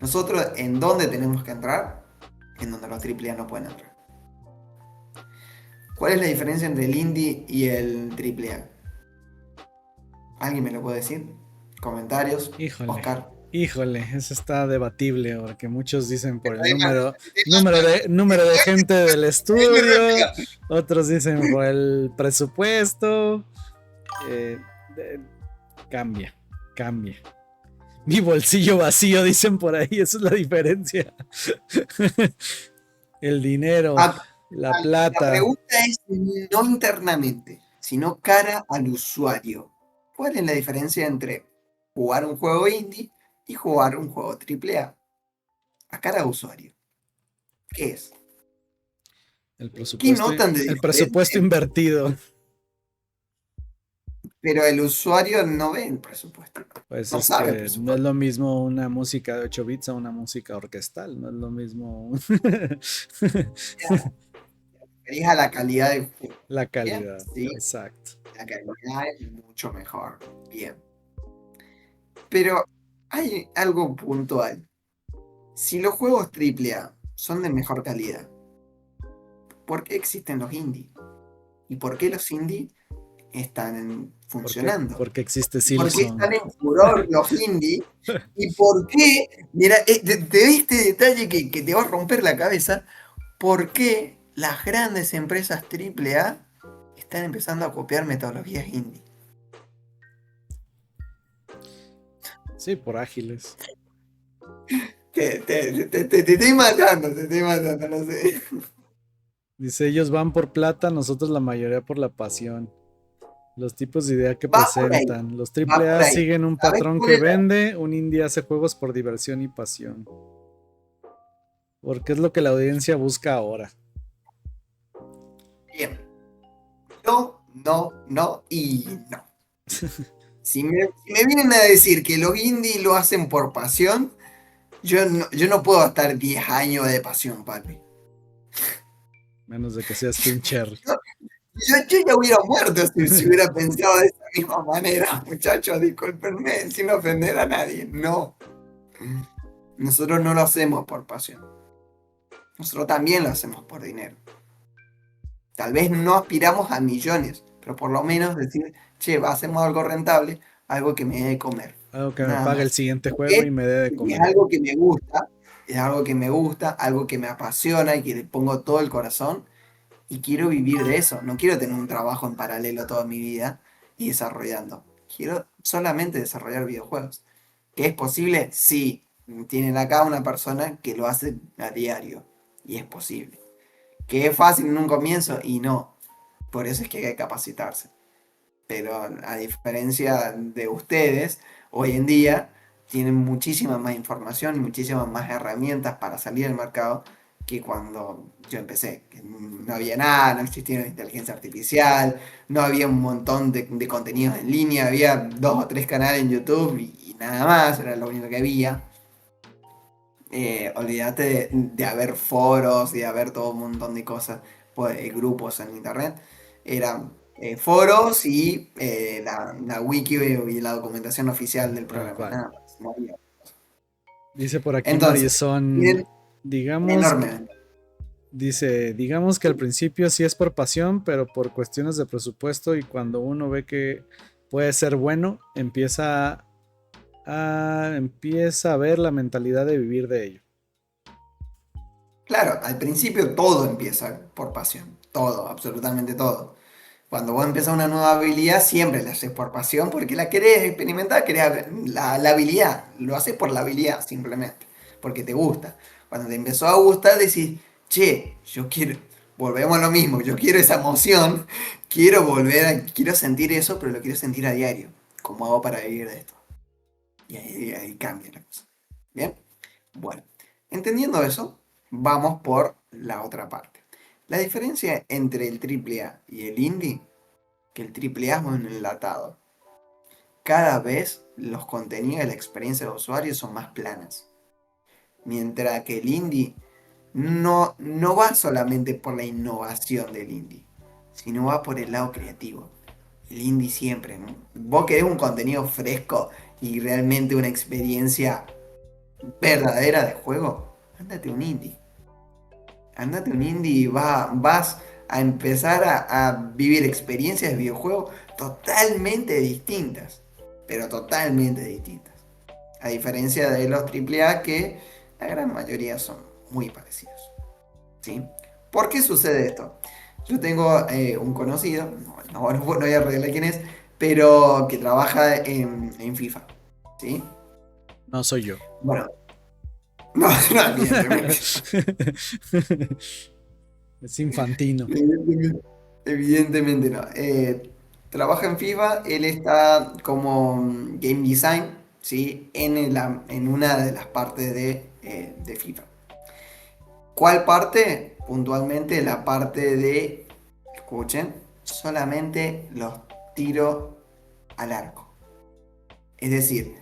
Nosotros, ¿en dónde tenemos que entrar? En donde los triple A no pueden entrar. ¿Cuál es la diferencia entre el indie y el triple A? ¿Alguien me lo puede decir? Comentarios. Híjole, Oscar. híjole, eso está debatible, porque muchos dicen por el número de gente del estudio, otros dicen por el presupuesto. eh, de- cambia, cambia. Mi bolsillo vacío, dicen por ahí, esa es la diferencia. El dinero, Acá, la la plata. pregunta es no internamente, sino cara al usuario. ¿Cuál es la diferencia entre jugar un juego indie y jugar un juego triple a cara al usuario? ¿Qué es? El ¿Qué presupuesto, notan de el presupuesto diferente? invertido. Pero el usuario no ve el presupuesto, Pues no es sabe el que no es presupuesto. lo mismo una música de 8 bits a una música orquestal, no es lo mismo Elija la calidad del juego. la Bien, calidad. sí, Exacto. la calidad es mucho mejor. Bien. Pero hay algo puntual. Si los juegos triple A son de mejor calidad, ¿por qué existen los indie? ¿Y por qué los indie están funcionando? Porque existe ¿Por qué Silson. están en furor los indie? ¿Y por qué? Mira, te vi este detalle que te va a romper la cabeza. ¿Por qué las grandes empresas triple A están empezando a copiar metodologías indie? Sí, por ágiles. Te estoy matando, no sé. Dice, ellos van por plata, nosotros la mayoría por la pasión. Los tipos de idea que Va por ahí, presentan. Los va triple por A ahí. siguen un ¿Sabes patrón cuál que es vende, un indie hace juegos por diversión y pasión. Porque es lo que la audiencia busca ahora. Bien. No, no, no y no. Si me vienen a decir que los indie lo hacen por pasión, yo no puedo estar 10 años de pasión, papi. Menos de que seas Team Cherry. Yo ya hubiera muerto si hubiera pensado de esa misma manera, muchachos, discúlpenme, sin ofender a nadie. No, nosotros no lo hacemos por pasión. Nosotros también lo hacemos por dinero. Tal vez no aspiramos a millones, pero por lo menos decir, che, hacemos algo rentable, algo que me dé de comer. Algo que me Nada pague el más. siguiente ¿Por juego y qué? me dé de Porque es comer. algo que me gusta, es algo que me gusta, algo que me apasiona y que le pongo todo el corazón y quiero vivir de eso. No quiero tener un trabajo en paralelo toda mi vida y desarrollando. Quiero solamente desarrollar videojuegos. ¿Que es posible? Sí. Tienen acá una persona que lo hace a diario y es posible. ¿Que es fácil en un comienzo? Y no. Por eso es que hay que capacitarse. Pero a diferencia de ustedes, hoy en día tienen muchísima más información y muchísimas más herramientas para salir al mercado que cuando yo empecé. Que no había nada, no existía la inteligencia artificial, no había un montón de contenidos en línea, había 2 o 3 canales en YouTube y nada más, era lo único que había. Olvídate de haber foros, de haber todo un montón de cosas, pues, grupos en internet. Eran foros y la wiki y la documentación oficial del Tal programa, cual. nada más. No había. Dice por aquí Entonces, Marisol, miren, digamos, enormemente. digamos que al principio sí es por pasión, pero por cuestiones de presupuesto y cuando uno ve que puede ser bueno, empieza a ver la mentalidad de vivir de ello. Claro, al principio todo empieza por pasión, todo, absolutamente todo. Cuando vos empezás una nueva habilidad, siempre la haces por pasión, porque la querés experimentar, querés la habilidad, lo haces por la habilidad simplemente, porque te gusta. Cuando te empezó a gustar, decís, che, yo quiero, volvemos a lo mismo, yo quiero esa emoción, quiero sentir eso, pero lo quiero sentir a diario. ¿Cómo hago para vivir de esto? Y ahí cambia la cosa. ¿Bien? Bueno, entendiendo eso, vamos por la otra parte. La diferencia entre el AAA y el indie, que el AAA es un enlatado. Cada vez los contenidos y la experiencia de usuario son más planas. Mientras que el indie no va solamente por la innovación del indie, sino va por el lado creativo. El indie siempre, ¿no? Vos querés un contenido fresco y realmente una experiencia verdadera de juego, ándate un indie. Andate un indie y vas a empezar a vivir experiencias de videojuego totalmente distintas. Pero totalmente distintas. A diferencia de los AAA que la gran mayoría son muy parecidos. ¿Sí? ¿Por qué sucede esto? Yo tengo un conocido, no voy a revelar quién es, pero que trabaja en FIFA. ¿Sí? No soy yo. Bueno, no, no, evidentemente. Es infantino. Evidentemente, evidentemente no. Trabaja en FIFA, él está como game design, ¿sí? En una de las partes de FIFA. ¿Cuál parte? Puntualmente la parte de, escuchen, solamente los tiros al arco. Es decir,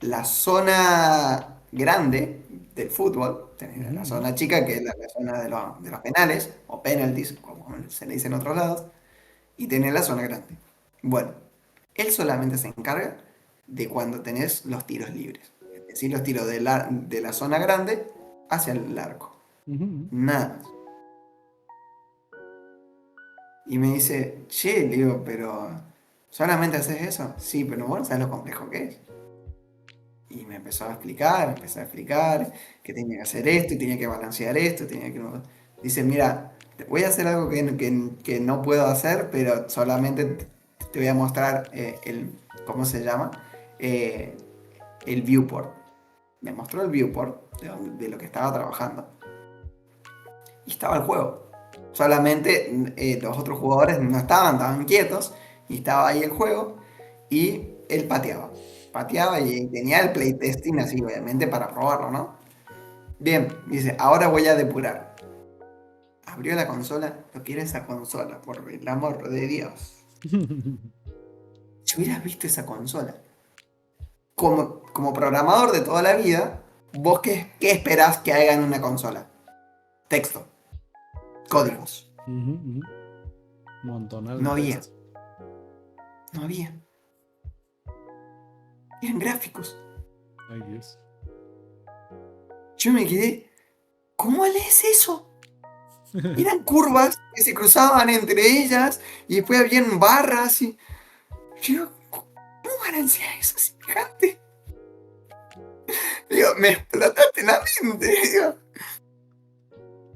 la zona grande del fútbol, tenés Ujú, la ujú. zona chica, que es la zona de los penales, o penalties, como se le dice en otros lados, y tenés la zona grande. Bueno, él solamente se encarga de cuando tenés los tiros libres. Es decir, los tiros de la zona grande hacia el arco. Ujú, ujú. Nada más. Y me dice, che, le digo, pero ¿solamente haces eso? Sí, pero bueno, ¿sabes lo complejo que es? Y me empezó a explicar que tenía que hacer esto y tenía que balancear esto, tenía que... Dice, mira, voy a hacer algo que no puedo hacer, pero solamente te voy a mostrar ¿cómo se llama? Eh, el viewport. Me mostró el viewport de lo que estaba trabajando. Y estaba el juego. Solamente los otros jugadores no estaban quietos y estaba ahí el juego y él pateaba. Pateaba y tenía el playtesting así, obviamente, para probarlo, ¿no? Bien, dice, ahora voy a depurar. Abrió la consola, lo quiere esa consola, por el amor de Dios. Si hubieras visto esa consola, como programador de toda la vida, ¿vos qué esperás que haga en una consola? Texto, códigos. Ujú, ujú. Montonal de No había, texto. no había. Eran gráficos. Ay, Dios. Yo me quedé, ¿cómo lees eso? Eran curvas que se cruzaban entre ellas y después habían barras y... Yo, ¿cómo balanceas eso semejante? Digo, me explotaste la mente. Digo.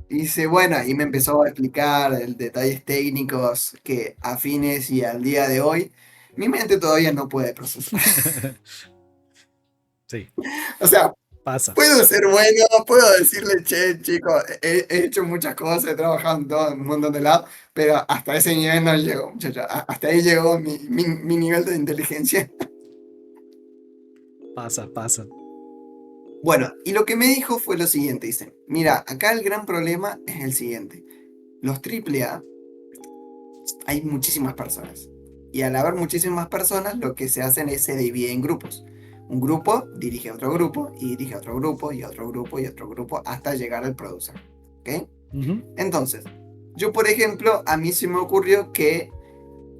Y dice, bueno, y me empezó a explicar detalles técnicos que afines y al día de hoy, mi mente todavía no puede procesar. Sí, O sea, pasa. puedo ser bueno, puedo decirle, che, chico, he hecho muchas cosas, he trabajado en todo un montón de lados, pero hasta ese nivel no llego, muchacho. Hasta ahí llegó mi nivel de inteligencia. Pasa, pasa. Bueno, y lo que me dijo fue lo siguiente, dice, mira, acá el gran problema es el siguiente. Los AAA hay muchísimas personas. Y al haber muchísimas personas, lo que se hacen es se divide en grupos. Un grupo dirige a otro grupo, y dirige a otro grupo, y a otro grupo, y a otro grupo, hasta llegar al producer. ¿Ok? Ujú. Entonces, yo por ejemplo, a mí se me ocurrió que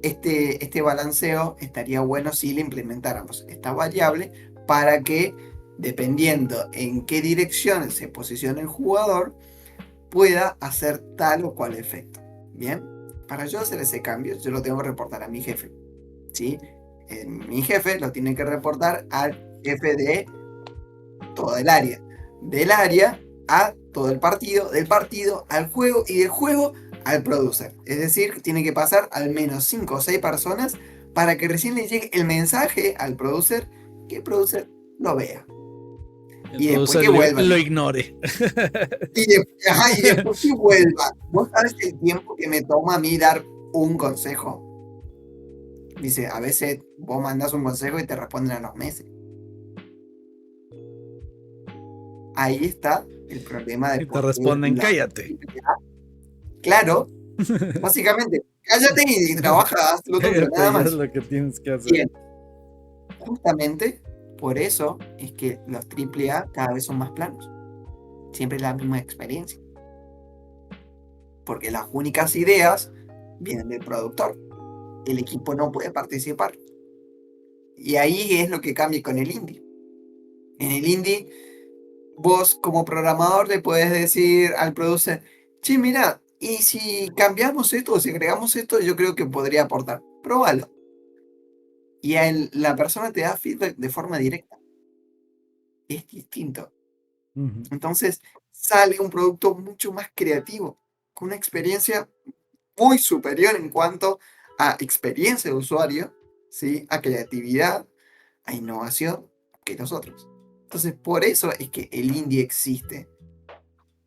este balanceo estaría bueno si le implementáramos esta variable para que, dependiendo en qué dirección se posicione el jugador, pueda hacer tal o cual efecto. Bien, para yo hacer ese cambio, yo lo tengo que reportar a mi jefe. ¿Sí? Mi jefe lo tiene que reportar al jefe de todo el área. Del área a todo el partido, del partido al juego y del juego al producer. Es decir, tiene que pasar al menos 5 o 6 personas para que recién le llegue el mensaje al producer, que el producer lo vea. El Y después producer que vuelva. lo ignore. Y después que vuelva. ¿Vos sabés el tiempo que me toma a mí dar un consejo? Dice, a veces vos mandás un consejo y te responden a los meses. Ahí está el problema de Y te por qué responden, cállate. Claro, básicamente, cállate y trabaja, haz lo tuyo, Cállate nada y haz más. lo que tienes que hacer. Bien, justamente por eso es que los AAA cada vez son más planos. Siempre es la misma experiencia. Porque las únicas ideas vienen del productor. El equipo no puede participar. Y ahí es lo que cambia con el indie. En el indie, vos como programador le puedes decir al producer, che, mira, y si cambiamos esto o si agregamos esto, yo creo que podría aportar. Próbalo. Y la persona te da feedback de forma directa. Es distinto. Ujú. Entonces sale un producto mucho más creativo, con una experiencia muy superior en cuanto a experiencia de usuario, ¿sí? A creatividad, a innovación que los otros. Entonces, por eso es que el indie existe.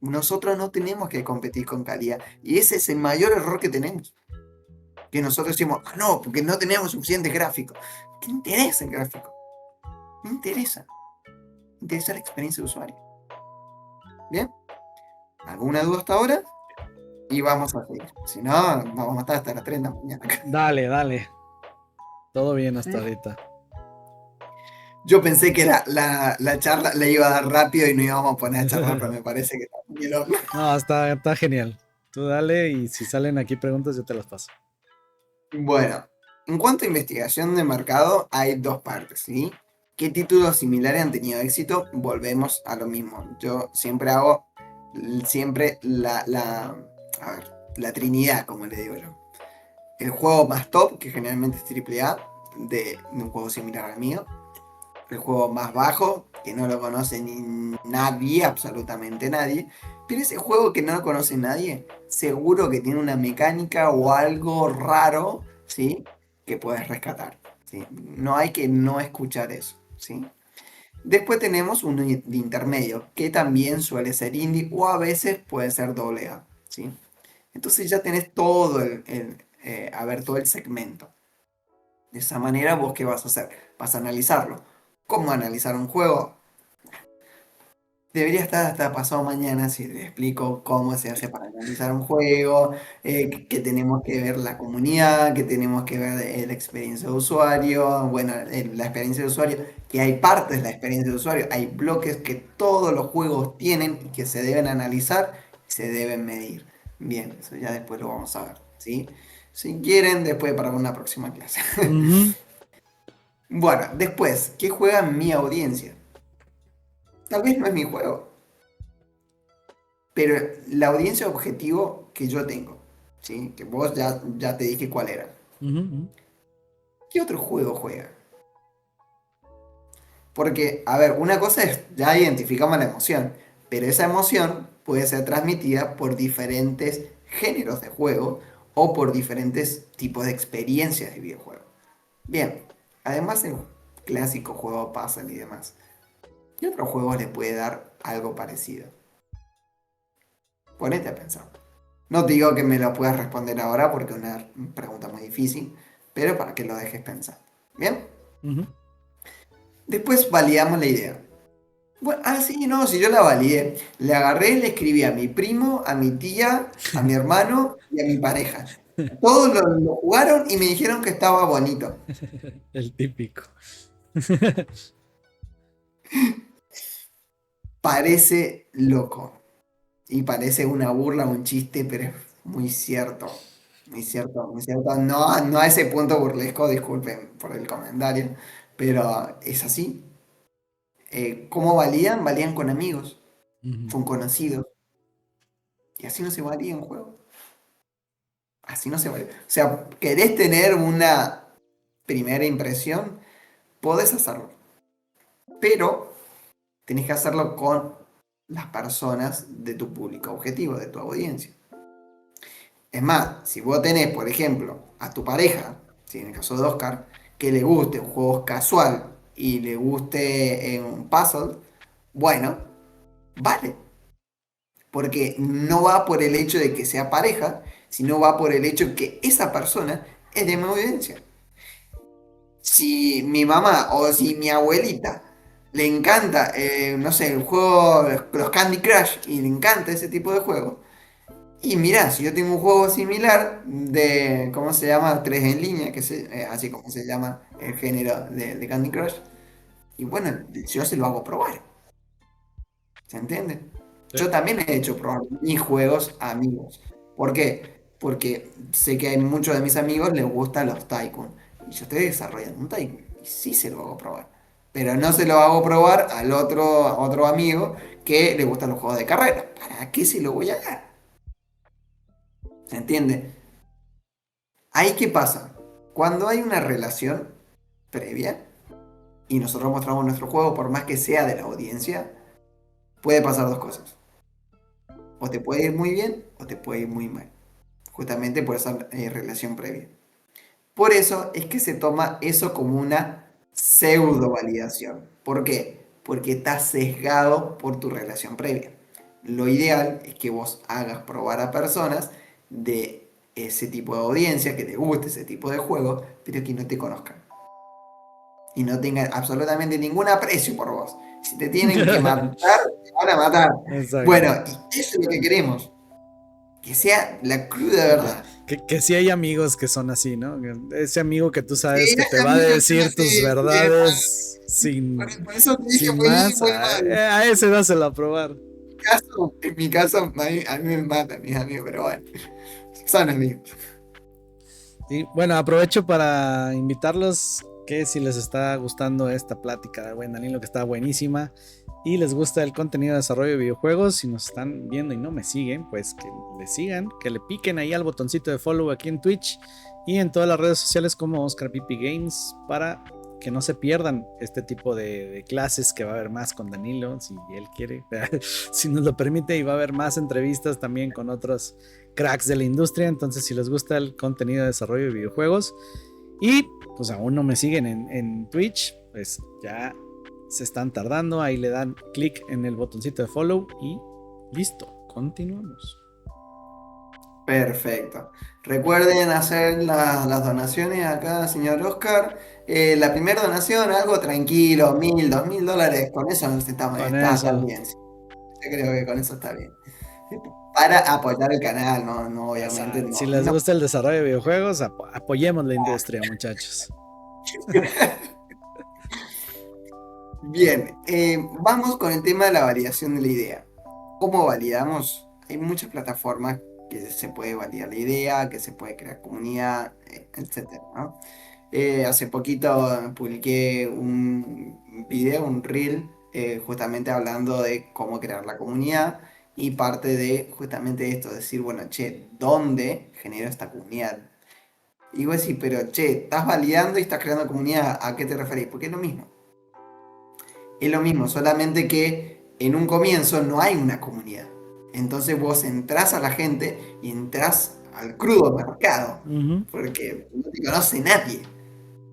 Nosotros no tenemos que competir con calidad. Y ese es el mayor error que tenemos. Que nosotros decimos, ah, no, porque no tenemos suficiente gráfico. ¿Qué interesa el gráfico? No interesa. Interesa la experiencia de usuario. ¿Bien? ¿Alguna duda hasta ahora? Y vamos a seguir. Si no, vamos a estar hasta las 3 de la mañana acá. Dale, dale. Todo bien hasta ¿Sí? ahorita. Yo pensé que la charla la iba a dar rápido y no íbamos a poner a charlar, pero me parece que está muy el horno. No, está genial. Tú dale y si salen aquí preguntas yo te las paso. Bueno, en cuanto a investigación de mercado, hay dos partes, ¿sí? ¿Qué títulos similares han tenido éxito? Volvemos a lo mismo. Yo siempre hago siempre a ver, la trinidad, como le digo yo. El juego más top, que generalmente es AAA, de un juego similar al mío. El juego más bajo, que no lo conoce ni nadie, absolutamente nadie. Pero ese juego que no lo conoce nadie, seguro que tiene una mecánica o algo raro, ¿sí? Que puedes rescatar, ¿sí? No hay que no escuchar eso, ¿sí? Después tenemos uno de intermedio, que también suele ser indie o a veces puede ser doble A, ¿sí? Entonces ya tenés todo a ver, todo el segmento. De esa manera, ¿vos qué vas a hacer? Vas a analizarlo. ¿Cómo analizar un juego? Debería estar hasta pasado mañana si le explico cómo se hace para analizar un juego, que tenemos que ver la comunidad, que tenemos que ver la experiencia de usuario, bueno, la experiencia de usuario, que hay partes de la experiencia de usuario, hay bloques que todos los juegos tienen y que se deben analizar y se deben medir. Bien, eso ya después lo vamos a ver, ¿sí? Si quieren, después para una próxima clase. Ujú, Bueno, después, ¿qué juega mi audiencia? Tal vez no es mi juego. Pero la audiencia objetivo que yo tengo, ¿sí? Que vos ya te dije cuál era. ujú, ujú. ¿Qué otro juego juega? Porque, a ver, una cosa es, ya identificamos la emoción, pero esa emoción puede ser transmitida por diferentes géneros de juego o por diferentes tipos de experiencias de videojuego. Bien, además del clásico juego puzzle y demás, ¿qué otro juego le puede dar algo parecido? Ponete a pensar. No te digo que me lo puedas responder ahora porque es una pregunta muy difícil, pero para que lo dejes pensar. ¿Bien? Ujú. Después validamos la idea. Bueno, sí, no, si yo la validé. Le agarré, le escribí a mi primo, a mi tía, a mi hermano y a mi pareja. Todos lo jugaron y me dijeron que estaba bonito. El típico. Parece loco. Y parece una burla, un chiste, pero es muy cierto. Muy cierto, muy cierto. No, no a ese punto burlesco, disculpen por el comentario, pero es así. ¿Cómo valían? Valían con amigos, Ujú, con conocidos. Y así no se valía un juego. Así no se valía. O sea, ¿querés tener una primera impresión? Podés hacerlo. Pero tenés que hacerlo con las personas de tu público objetivo, de tu audiencia. Es más, si vos tenés, por ejemplo, a tu pareja, si en el caso de Oscar, que le guste un juego casual y le guste un puzzle, bueno, vale. Porque no va por el hecho de que sea pareja, sino va por el hecho de que esa persona es de mi audiencia. Si mi mamá o si mi abuelita le encanta, no sé, el juego, los Candy Crush, y le encanta ese tipo de juego, y mirá, si yo tengo un juego similar de, ¿cómo se llama? 3 en línea, así como se llama el género de Candy Crush, y bueno, yo se lo hago probar, ¿se entiende? sí. Yo también he hecho probar mis juegos a amigos. ¿Por qué? Porque sé que a muchos de mis amigos les gustan los Tycoon, y yo estoy desarrollando un Tycoon, y sí se lo hago probar. Pero no se lo hago probar a otro amigo que le gustan los juegos de carrera. ¿Para qué se lo voy a dar? ¿Se entiende? Ahí qué pasa. Cuando hay una relación previa y nosotros mostramos nuestro juego, por más que sea de la audiencia, puede pasar dos cosas. O te puede ir muy bien o te puede ir muy mal. Justamente por esa relación previa. Por eso es que se toma eso como una pseudo validación. ¿Por qué? Porque está sesgado por tu relación previa. Lo ideal es que vos hagas probar a personas de ese tipo de audiencia, que te guste ese tipo de juego, pero que no te conozcan. Y no tengan absolutamente ningún aprecio por vos. Si te tienen que matar, te van a matar. Exacto. Bueno, y eso es lo que queremos. Que sea la cruda verdad. Que sí hay amigos que son así, ¿no? Ese amigo que tú sabes Sí, que te va a amigos son decir así, tus sí, hermano. verdades Por eso te dije sin muy, más, muy mal. a ese dáselo a probar. En mi caso, a mí me matan mis amigos, pero bueno, son amigos. Sí, bueno, aprovecho para invitarlos que si les está gustando esta plática de buen Danilo, que está buenísima, y les gusta el contenido de desarrollo de videojuegos, si nos están viendo y no me siguen, pues que le sigan, que le piquen ahí al botoncito de follow aquí en Twitch y en todas las redes sociales como Oscar Pipi Games para que no se pierdan este tipo de clases que va a haber más con Danilo, si él quiere, si nos lo permite, y va a haber más entrevistas también con otros cracks de la industria. Entonces, si les gusta el contenido de desarrollo de videojuegos y pues aún no me siguen en Twitch, pues ya se están tardando. Ahí le dan clic en el botoncito de follow y listo, continuamos. Perfecto. Recuerden hacer las donaciones acá, señor Oscar. La primera donación, algo tranquilo, $1000, $2000. Con eso nos Con está eso, bien. Yo creo que con eso está bien. Para apoyar el canal, no, no, Ya obviamente saben, si no, les no. gusta el desarrollo de videojuegos, apoyemos la industria, muchachos. Bien, vamos con el tema de la validación de la idea. ¿Cómo validamos? Hay muchas plataformas que se puede validar la idea, que se puede crear comunidad, etcétera, ¿no? Hace poquito publiqué un video, un reel, justamente hablando de cómo crear la comunidad y parte de justamente esto, decir, bueno, che, ¿dónde genero esta comunidad? Y vos decís, pero che, estás validando y estás creando comunidad, ¿a qué te referís? Porque es lo mismo. Es lo mismo, solamente que en un comienzo no hay una comunidad. Entonces vos entrás a la gente y entrás al crudo mercado, Ujú. porque no te conoce nadie.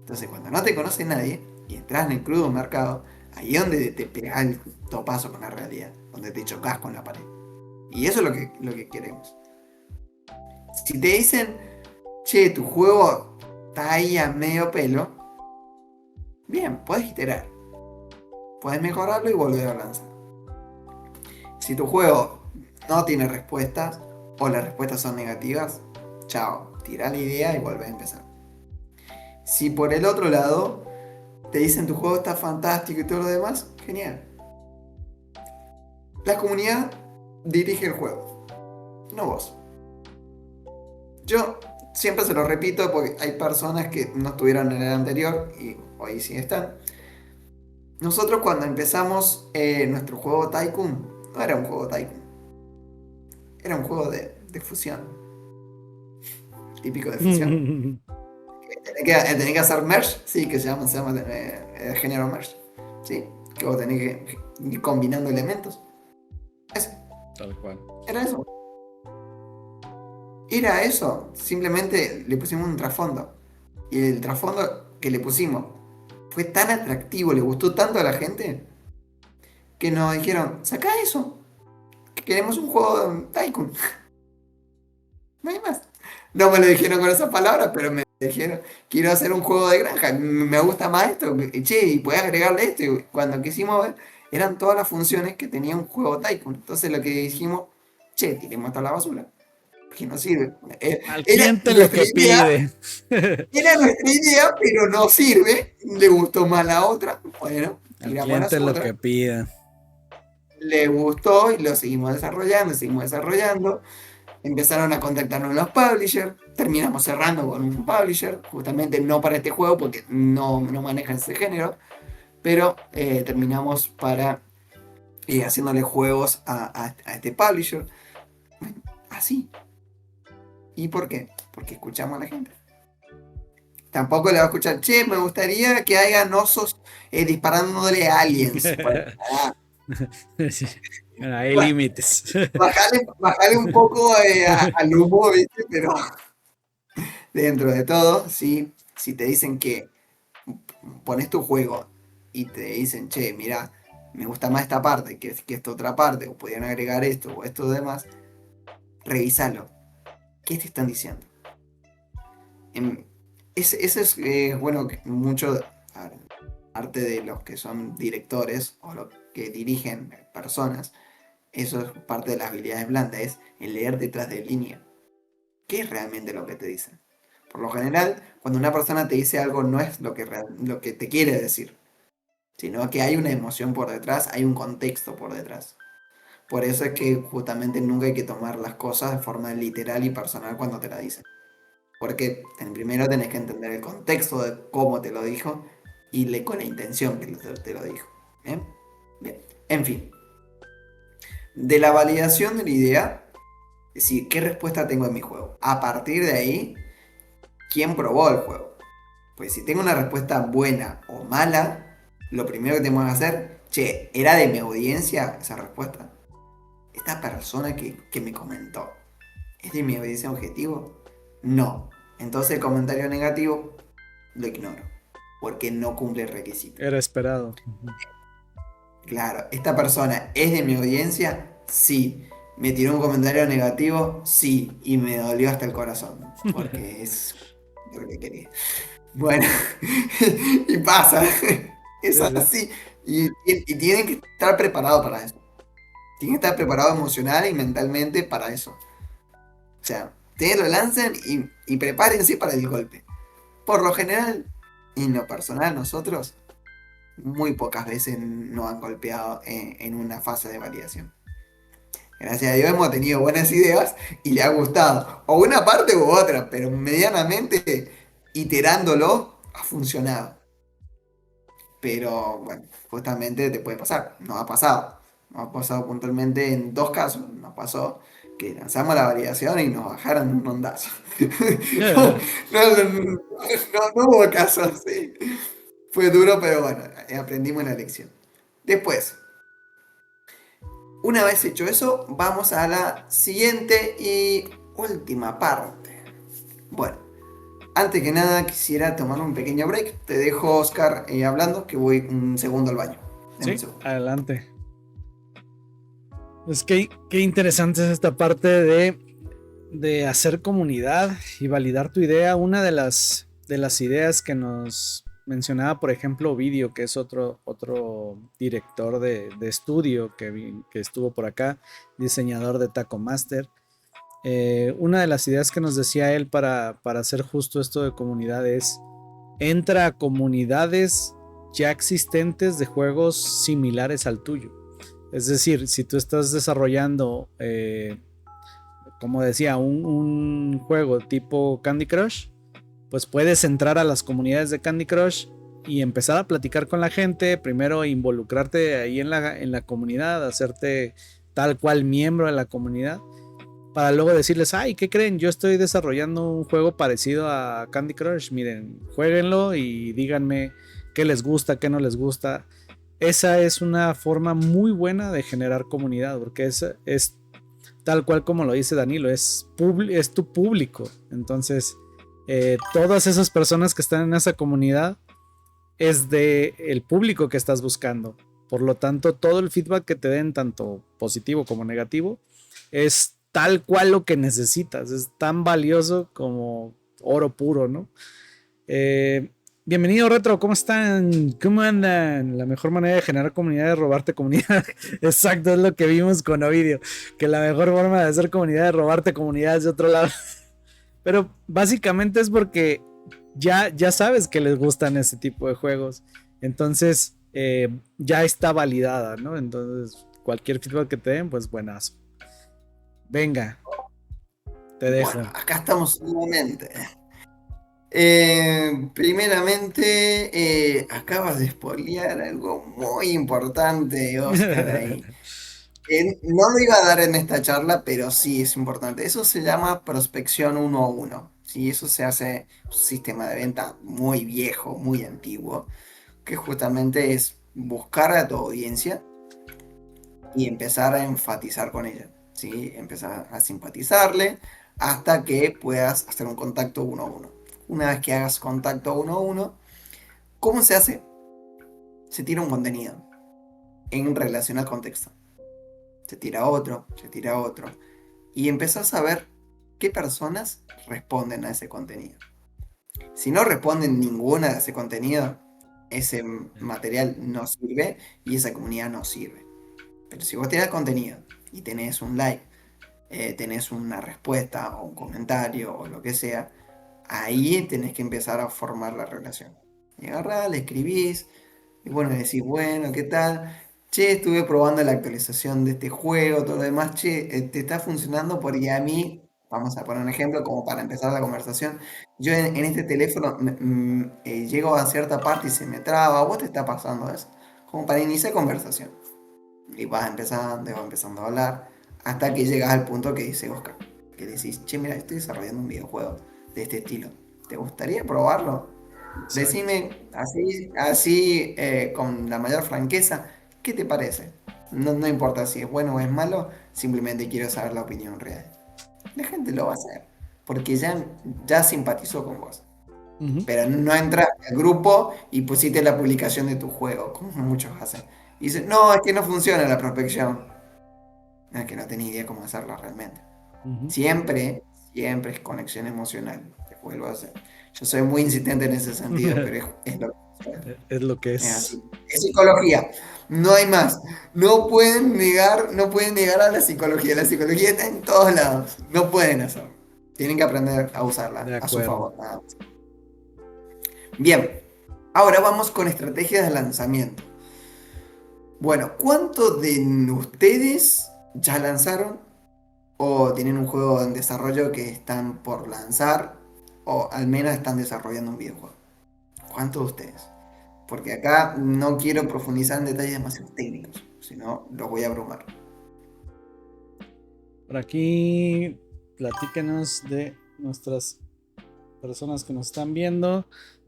Entonces cuando no te conoce nadie y entras en el crudo mercado, ahí es donde te pegás el topazo con la realidad, donde te chocas con la pared. Y eso es lo que queremos. Si te dicen, che, tu juego está ahí a medio pelo, bien, puedes iterar. Puedes mejorarlo y volver a lanzar. Si tu juego no tiene respuestas o las respuestas son negativas, chao, tira la idea y vuelve a empezar. Si por el otro lado te dicen tu juego está fantástico y todo lo demás, genial. La comunidad dirige el juego, no vos. Yo siempre se lo repito porque hay personas que no estuvieron en el anterior y hoy sí están. Nosotros cuando empezamos nuestro juego Tycoon, no era un juego Tycoon, era un juego de fusión, típico de fusión. Tenés que hacer merge, sí, que se llama género merge, sí, que vos tenés que ir combinando elementos. Eso, Tal cual. era eso. Era eso, simplemente le pusimos un trasfondo. Y el trasfondo que le pusimos fue tan atractivo, le gustó tanto a la gente, que nos dijeron, sacá eso, que queremos un juego de Tycoon. No hay más. No me lo dijeron con esas palabras, pero me dijeron, quiero hacer un juego de granja, me gusta más esto, che, y puedes agregarle esto. Y cuando quisimos ver, eran todas las funciones que tenía un juego Tycoon. Entonces lo que dijimos, che, tiremos toda la basura, que no sirve. Al Era cliente lo nuestra que idea, pide. era nuestra idea, pero no sirve. Le gustó más la otra. Bueno, Al tiramos las cliente lo que otras. pide. Le gustó y lo seguimos desarrollando, seguimos desarrollando. Empezaron a contactarnos los publishers, terminamos cerrando con un publisher, justamente no para este juego porque no manejan ese género, pero terminamos para haciéndole juegos a este publisher. Así. ¿Y por qué? Porque escuchamos a la gente. Tampoco le va a escuchar, che, me gustaría que hayan osos disparándole a aliens. Bueno, Sí. Bueno, hay bueno, límites. bajale un poco al humo, ¿viste? Pero dentro de todo, sí, si te dicen que pones tu juego y te dicen, che, mira, me gusta más esta parte que esta otra parte, o podrían agregar esto o esto demás, revísalo. ¿Qué te están diciendo? Eso es, bueno, que mucho, parte de los que son directores o los que dirigen personas, eso es parte de las habilidades blandas, es el leer detrás de línea. ¿Qué es realmente lo que te dicen? Por lo general, cuando una persona te dice algo no es lo que te quiere decir, sino que hay una emoción por detrás, hay un contexto por detrás. Por eso es que justamente nunca hay que tomar las cosas de forma literal y personal cuando te la dicen. Porque primero tenés que entender el contexto de cómo te lo dijo y con la intención que te lo dijo. ¿Bien? Bien. En fin. De la validación de la idea, es decir, ¿qué respuesta tengo en mi juego? A partir de ahí, ¿quién probó el juego? Pues si tengo una respuesta buena o mala, lo primero que tengo que hacer, che, ¿era de mi audiencia esa respuesta? Esta persona que me comentó, ¿es de mi audiencia objetivo? No. Entonces el comentario negativo lo ignoro, porque no cumple el requisito. Era esperado. Claro, ¿esta persona es de mi audiencia? Sí. ¿Me tiró un comentario negativo? Sí. Y me dolió hasta el corazón, porque es lo que quería. Bueno, y pasa, es Sí, sí. así. Y tienen que estar preparados para eso. Tienen que estar preparados emocional y mentalmente para eso. O sea, ustedes lo lanzan y prepárense para el golpe. Por lo general, y en lo personal, nosotros muy pocas veces nos han golpeado en una fase de validación. Gracias a Dios hemos tenido buenas ideas y le ha gustado. O una parte u otra, pero medianamente iterándolo ha funcionado. Pero bueno, justamente te puede pasar. Nos ha pasado. Nos ha pasado puntualmente en dos casos. Nos pasó que lanzamos la variación y nos bajaron un rondazo. No, no hubo caso así. Fue duro, pero bueno, aprendimos la lección. Después, una vez hecho eso, vamos a la siguiente y última parte. Bueno, antes que nada quisiera tomar un pequeño break. Te dejo, Oscar, hablando, que voy un segundo al baño. Dame un Sí, segundo. adelante. Es que qué interesante es esta parte de hacer comunidad y validar tu idea. Una de las ideas que nos mencionaba, por ejemplo, Ovidio, que es otro director de estudio que estuvo por acá, diseñador de Taco Master. Una de las ideas que nos decía él para hacer justo esto de comunidad es: entra a comunidades ya existentes de juegos similares al tuyo. Es decir, si tú estás desarrollando, como decía, un juego tipo Candy Crush, pues puedes entrar a las comunidades de Candy Crush y empezar a platicar con la gente. Primero involucrarte ahí en la comunidad, hacerte tal cual miembro de la comunidad, para luego decirles: ay, ¿qué creen? Yo estoy desarrollando un juego parecido a Candy Crush, miren, jueguenlo y díganme qué les gusta, qué no les gusta. Esa es una forma muy buena de generar comunidad, porque es tal cual como lo dice Danilo, es tu público. Entonces, todas esas personas que están en esa comunidad es de el público que estás buscando. Por lo tanto, todo el feedback que te den, tanto positivo como negativo, es tal cual lo que necesitas. Es tan valioso como oro puro, ¿no? Bienvenido, Retro, ¿cómo están? ¿Cómo andan? La mejor manera de generar comunidad es robarte comunidad. Exacto, es lo que vimos con Ovidio, que la mejor forma de hacer comunidad es robarte comunidades de otro lado. Pero básicamente es porque ya sabes que les gustan ese tipo de juegos. Entonces, ya está validada, ¿no? Entonces, cualquier feedback que te den, pues buenazo. Venga, te Bueno, dejo. acá estamos nuevamente. Primeramente, acabas de spoilear algo muy importante, Oscar, ahí. No lo iba a dar en esta charla, pero sí es importante. Eso se llama prospección 1-1. Sí, eso se hace un sistema de venta muy viejo, muy antiguo, que justamente es buscar a tu audiencia y empezar a enfatizar con ella. ¿Sí? Empezar a simpatizarle hasta que puedas hacer un contacto 1-1. Una vez que hagas contacto 1-1, ¿cómo se hace? Se tira un contenido en relación al contexto. Se tira otro. Y empezás a ver qué personas responden a ese contenido. Si no responden ninguna de ese contenido, ese material no sirve y esa comunidad no sirve. Pero si vos tenés contenido y tenés un like, tenés una respuesta o un comentario o lo que sea, ahí tenés que empezar a formar la relación. Y agarrás, le escribís, y bueno, le decís, bueno, ¿qué tal? Che, estuve probando la actualización de este juego, todo lo demás, che, te está funcionando porque a mí, vamos a poner un ejemplo como para empezar la conversación, yo en este teléfono llego a cierta parte y se me traba, ¿a vos te está pasando eso? Como para iniciar conversación. Y vas empezando a hablar, hasta que llegas al punto que dice Oscar, que decís, che, mira, estoy desarrollando un videojuego de este estilo, ¿te gustaría probarlo? Exacto. Decime así con la mayor franqueza, ¿qué te parece? No importa si es bueno o es malo, simplemente quiero saber la opinión real. La gente lo va a hacer, porque ya simpatizó con vos. Ujú. Pero no entras al grupo y pusiste la publicación de tu juego, como muchos hacen. Y dicen, no, es que no funciona la prospección. No, es que no tenía idea cómo hacerlo realmente. Ujú. Siempre, siempre es conexión emocional. Te vuelvo a hacer. Yo soy muy insistente en ese sentido, pero es lo que Es lo que Es es. así. Es psicología. No hay más. No pueden negar a la psicología. La psicología está en todos lados. No pueden hacerlo. Tienen que aprender a De usarla a su acuerdo. favor. Nada más. Bien. Ahora vamos con estrategias de lanzamiento. Bueno, ¿cuántos de ustedes ya lanzaron o tienen un juego en desarrollo que están por lanzar o al menos están desarrollando un videojuego? ¿Cuántos de ustedes? Porque acá no quiero profundizar en detalles demasiado técnicos, si no los voy a abrumar. Por aquí, platícanos de nuestras personas que nos están viendo.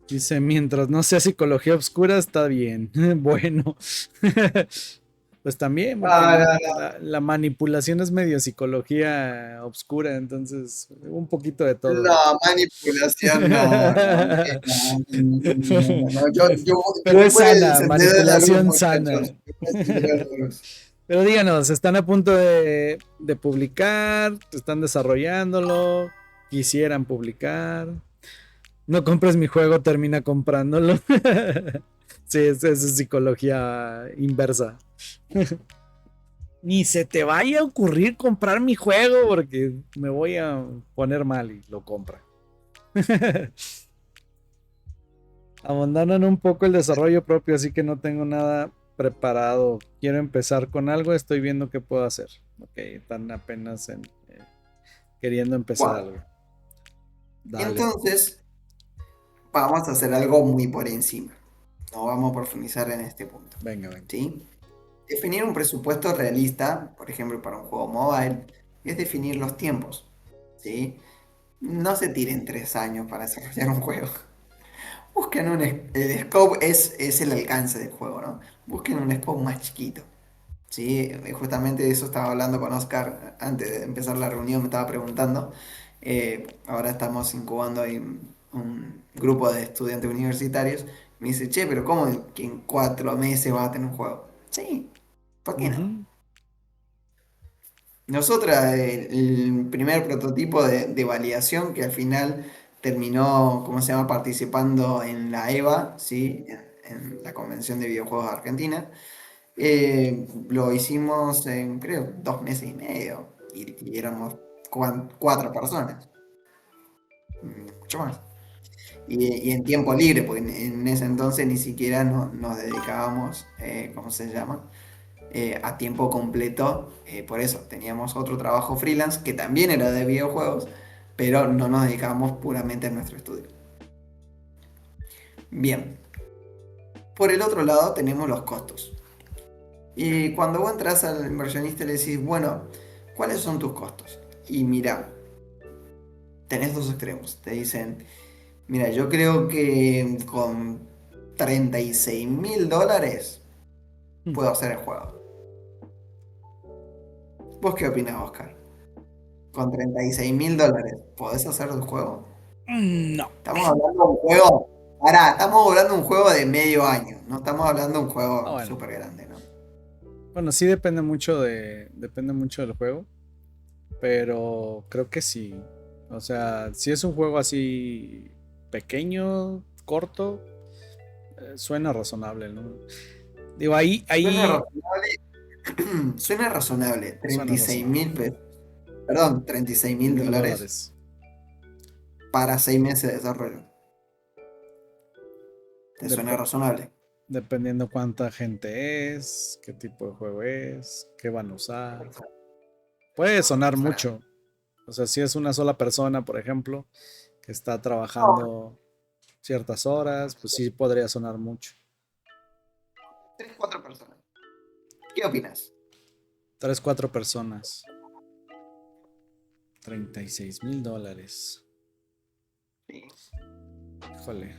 Dice, mientras no sea psicología oscura, está bien. Bueno, pues también, porque No, no, la manipulación es medio psicología oscura, entonces un poquito de todo. no, manipulación, no, no, no, no, yo Pero voy es por el sana, sendero de la luz, manipulación muchachos. sana. Yo voy por el sendero de la luz. Pero díganos, ¿están a punto de publicar? ¿Están desarrollándolo? ¿Quisieran publicar? No compres mi juego, termina comprándolo. Sí, es psicología inversa. Ni se te vaya a ocurrir comprar mi juego porque me voy a poner mal y lo compra. Abandonan un poco el desarrollo propio, así que no tengo nada preparado. Quiero empezar con algo, estoy viendo qué puedo hacer. Ok, están apenas queriendo empezar Bueno, algo. Dale, entonces vamos a hacer algo muy por encima. No vamos a profundizar en este punto. venga, venga. ¿Sí? Definir un presupuesto realista, por ejemplo, para un juego mobile, es definir los tiempos. ¿Sí? No se tiren 3 años para desarrollar un juego. Busquen el scope es el alcance del juego, ¿no? Busquen un scope más chiquito. Sí, justamente de eso estaba hablando con Oscar antes de empezar la reunión, me estaba preguntando. Ahora estamos incubando ahí un grupo de estudiantes universitarios. Me dice, che, pero ¿cómo que en 4 meses vas a tener un juego? Sí, ¿por qué no? Ujú, Nosotras, el primer prototipo de validación que al final terminó, ¿cómo se llama?, participando en la EVA, ¿sí? En la Convención de Videojuegos de Argentina. Lo hicimos en, creo, 2 meses y medio. Y éramos 4 personas. Mucho más. Y en tiempo libre, porque en ese entonces ni siquiera nos dedicábamos, ¿cómo se llama? A tiempo completo. Por eso teníamos otro trabajo freelance que también era de videojuegos, pero no nos dedicábamos puramente a nuestro estudio. Bien, por el otro lado tenemos los costos. Y cuando vos entras al inversionista y le decís, bueno, ¿cuáles son tus costos? Y mira, tenés dos extremos. Te dicen, mira, yo creo que con $36.000 ujú. puedo hacer el juego. ¿Vos qué opinás, Oscar? Con $36.000, ¿podés hacer el juego? No. Estamos hablando de un juego. Pará, estamos hablando de un juego de medio año. No estamos hablando de un Ah, juego bueno. súper grande, ¿no? Bueno, sí depende mucho del juego, pero creo que sí. O sea, si es un juego así pequeño, corto, suena razonable, ¿no? Digo, Suena ahí razonable. Suena razonable. suena 36 razonable. mil pesos. Perdón, 36.000 dólares $1,000 para 6 meses de desarrollo. ¿Te suena Dep- razonable? dependiendo cuánta gente es, qué tipo de juego es, qué van a usar. Puede sonar Suena. mucho. O sea, si es una sola persona, por ejemplo, que está No, trabajando ciertas horas, pues sí podría sonar mucho. 3, 4 personas. ¿Qué opinas? 3 4 personas. $36,000. Sí. Híjole.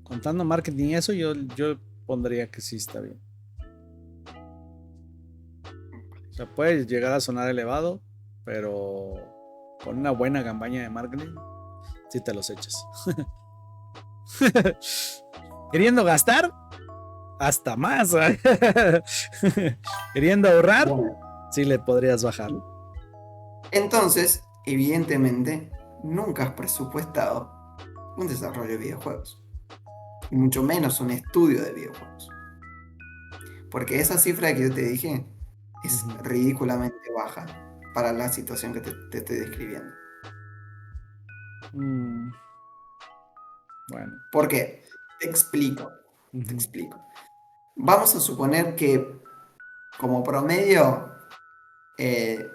Contando marketing y eso, yo pondría que sí está bien. O sea, puede llegar a sonar elevado, pero con una buena campaña de marketing, sí te los echas. Queriendo gastar, hasta más. Queriendo ahorrar, Bueno, sí le podrías bajar. entonces, evidentemente, nunca has presupuestado un desarrollo de videojuegos. y mucho menos un estudio de videojuegos. Porque esa cifra que yo te dije es Ujú. ridículamente baja para la situación que te estoy describiendo. Mm, bueno. ¿Por qué? Te explico, te Ujú. explico. Vamos a suponer que como promedio eh,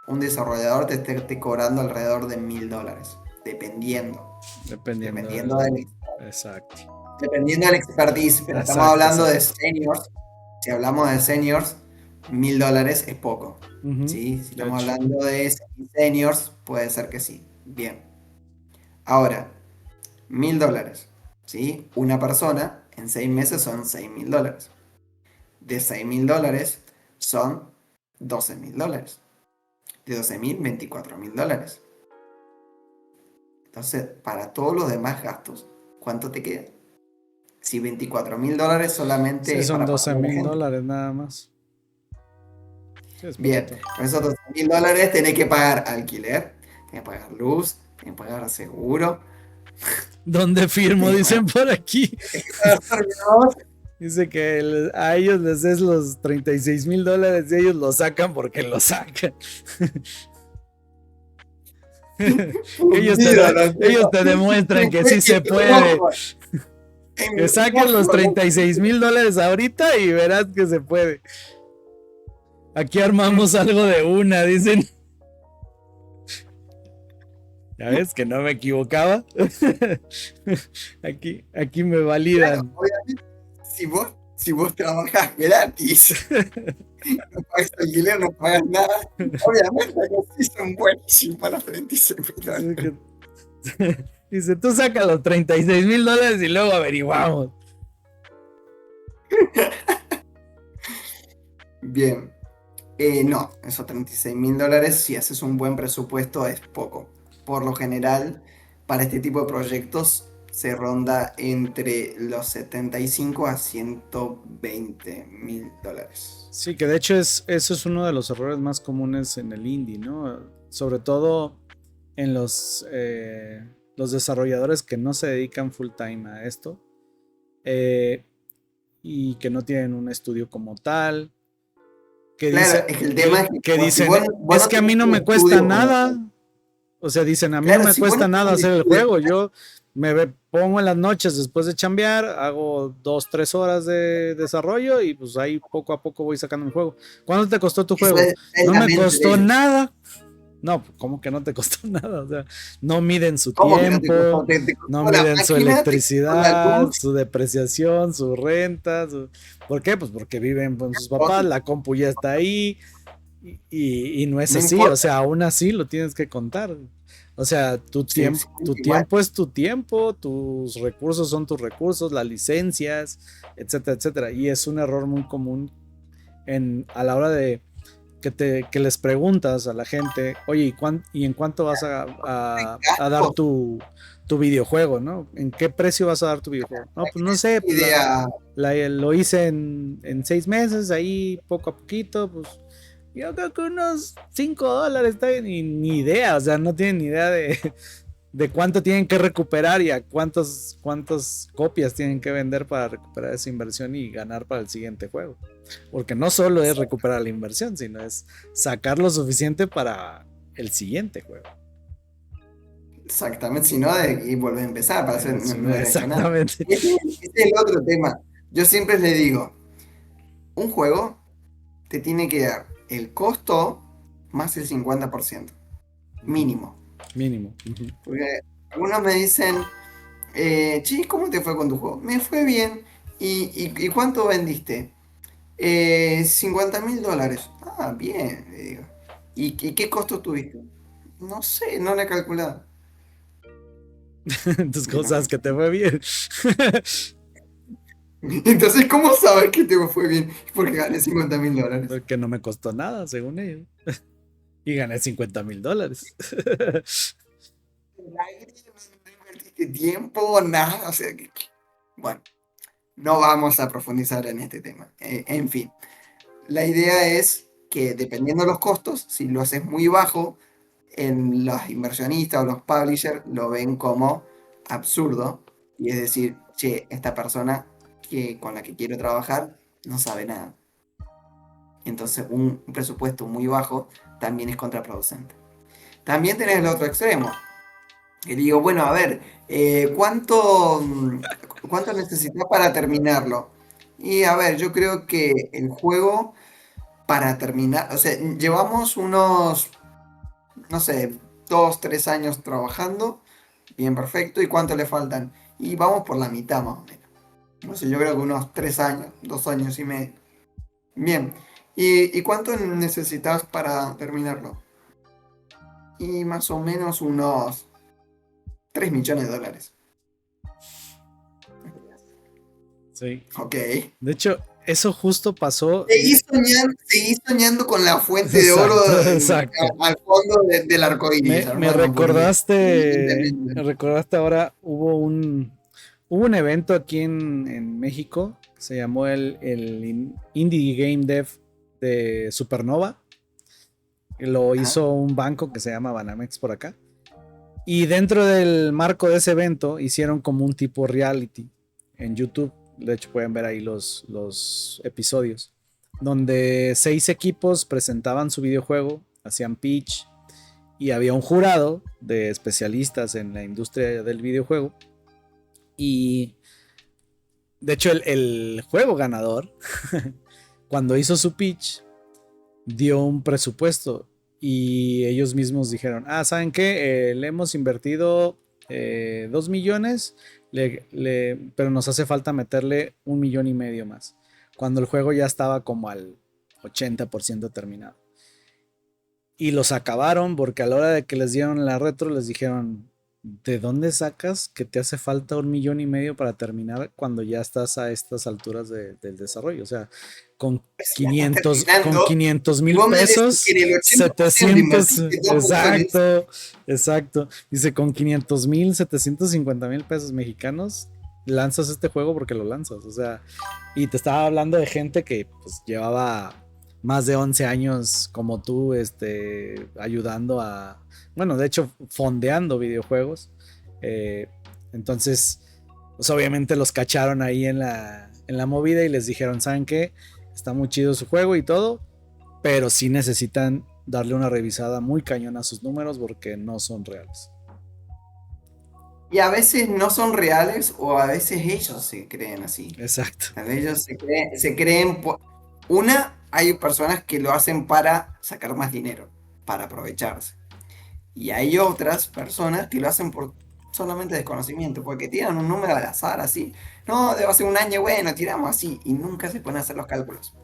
un desarrollador te esté cobrando alrededor de $1000, dependiendo, Dependiendo dependiendo del... del, Exacto. dependiendo del expertise, pero estamos Exacto, hablando de exacto. seniors. Si hablamos de seniors, $1000 es poco. Ujú. ¿Sí? Si De estamos hecho. hablando de seniors, puede ser que sí. Bien. Ahora, $1000. ¿Sí? Una persona en 6 meses son $6000. De $6000 son $12000. De 12.000, $24.000. Entonces, para todos los demás gastos, ¿cuánto te queda? Si $24.000 solamente Sí, es son para doce pagarle a la mil gente. dólares nada más. Sí, es Bien, poquito. con esos $12.000 tenés que pagar alquiler, tenés que pagar luz, tenés que pagar seguro, ¿Dónde firmo? tenés que pagar, Dicen por aquí. tenés que pagar servidor. Dice que a ellos les des los $36,000 y ellos lo sacan porque lo sacan. ellos, te, Fundido, lo tengo. ellos te demuestran Te que fue sí se en puede. rojo, en Que saques los rojo, $36,000 ahorita y verás que se puede. Aquí armamos algo de una, dicen. Ya ves que no me equivocaba. aquí me claro, validan. obviamente, si vos trabajás gratis, no pagas alquiler, no pagas nada, obviamente que sí son buenísimos para Dice, $36.000. que- dice, tú saca los $36,000 y luego averiguamos. Bien, no, esos $36.000, si haces un buen presupuesto, es poco. Por lo general, para este tipo de proyectos se ronda entre los 75 a $120.000. Sí, que de hecho eso es uno de los errores más comunes en el indie, ¿no? Sobre todo en los desarrolladores que no se dedican full time a esto eh, y que no tienen un estudio como tal, que, Claro, dice, es que el tema es que que si dicen, vos es no que a mí tenés no un me cuesta estudio como nada. tal, O sea, dicen, a mí no claro, me si vos no cuesta nada tenés hacer un el estudio, juego. Yo pongo en las noches después de chambear, hago 2, 3 horas de desarrollo y pues ahí poco a poco voy sacando mi juego. ¿Cuánto te costó tu eso juego? es No la me mente de costó ellos. nada. No, ¿cómo que no te costó nada? O sea, no miden su ¿Cómo que no te costó? tiempo, Te no costó la miden su máquina, te costó la electricidad, luz, su depreciación, su renta. ¿Por qué? Pues porque viven con sus papás, la compu ya está ahí y no es no así. O importa, sea, aún así lo tienes que contar. O sea, se tu siente igual. tiempo es tu tiempo, tus recursos son tus recursos, las licencias, etcétera, etcétera. Y es un error muy común a la hora de que les preguntas a la gente, oye, ¿y en cuánto vas a dar Gastos, tu videojuego, ¿no? ¿En qué precio vas a dar tu videojuego? No, pues no sé, pues idea, lo hice en 6 meses, ahí poco a poquito, pues yo creo que unos $5 está bien, ni idea, o sea, no tienen ni idea de cuánto tienen que recuperar y a cuántas copias tienen que vender para recuperar esa inversión y ganar para el siguiente juego. Porque no solo es recuperar la inversión, sino es sacar lo suficiente para el siguiente juego. exactamente, si no, y volver a empezar, para hacer, no, Si no no, hubiera hecho nada. exactamente. Ese es el otro tema. Yo siempre le digo, un juego te tiene que dar el costo más el 50% mínimo. Mínimo. Uh-huh. Porque algunos me dicen, che, ¿cómo te fue con tu juego? Me fue bien. ¿Y cuánto vendiste? $50.000. Ah, bien, le digo. ¿Y qué costo tuviste? No sé, no le he calculado. Tus Bueno, cosas que te fue bien. entonces, ¿cómo sabes que te fue bien? Porque gané $50.000. Porque no me costó nada, según ellos. Y gané $50,000. El aire, no invertiste tiempo, nada. O sea, bueno, no vamos a profundizar en este tema. En fin, la idea es que dependiendo de los costos, si lo haces muy bajo, en los inversionistas o los publishers lo ven como absurdo. Y es decir, che, esta persona con la que quiero trabajar no sabe nada. Entonces un presupuesto muy bajo también es contraproducente. También tenés el otro extremo. Y digo, bueno, a ver, ¿cuánto necesitas para terminarlo? Y a ver, yo creo que el juego para terminar, o sea, llevamos unos, no sé, 2, 3 años trabajando, bien perfecto, ¿y cuánto le faltan? Y vamos por la mitad más o menos. No sé, yo creo que unos 3 años, 2 años y medio. Bien, ¿y cuánto necesitas para terminarlo? Y más o menos unos 3 millones de dólares. Sí. Ok. De hecho, eso justo pasó. Seguí soñando con la fuente de oro Exacto, exacto. al fondo del arco iris, Me hermano, porque recordaste, evidentemente. me recordaste ahora, hubo un evento aquí en México, se llamó el Indie Game Dev de Supernova. Lo Ajá. hizo un banco que se llama Banamex por acá. Y dentro del marco de ese evento hicieron como un tipo reality en YouTube. De hecho, pueden ver ahí los episodios. Donde 6 equipos presentaban su videojuego, hacían pitch y había un jurado de especialistas en la industria del videojuego. Y de hecho, el juego ganador, cuando hizo su pitch, dio un presupuesto y ellos mismos dijeron, ¿saben qué? Le hemos invertido 2 millones, pero nos hace falta meterle 1,5 millones más, cuando el juego ya estaba como al 80% terminado. Y los acabaron porque a la hora de que les dieron la retro les dijeron, ¿de dónde sacas que te hace falta 1,5 millones para terminar cuando ya estás a estas alturas del desarrollo? O sea, con Pues si ya estás 500, con terminando 500 y mil vos me decís que pesos, en el 80% 700, invertiste 2 millones. exacto, exacto. Dice, con 500,000, 750,000 pesos mexicanos, lanzas este juego porque lo lanzas. O sea, y te estaba hablando de gente que pues llevaba más de 11 años como tú, ayudando a, bueno, de hecho, fondeando videojuegos. Eh, entonces, pues obviamente los cacharon ahí en la movida y les dijeron, ¿saben qué? Está muy chido su juego y todo, pero sí necesitan darle una revisada muy cañona a sus números porque no son reales. Y a veces no son reales o a veces ellos se creen así. Exacto. A veces ellos se creen. Hay personas que lo hacen para sacar más dinero, para aprovecharse. Y hay otras personas que lo hacen por solamente desconocimiento, porque tiran un número al azar así. No, debe ser un año, bueno, tiramos así. Y nunca se ponen a hacer los cálculos.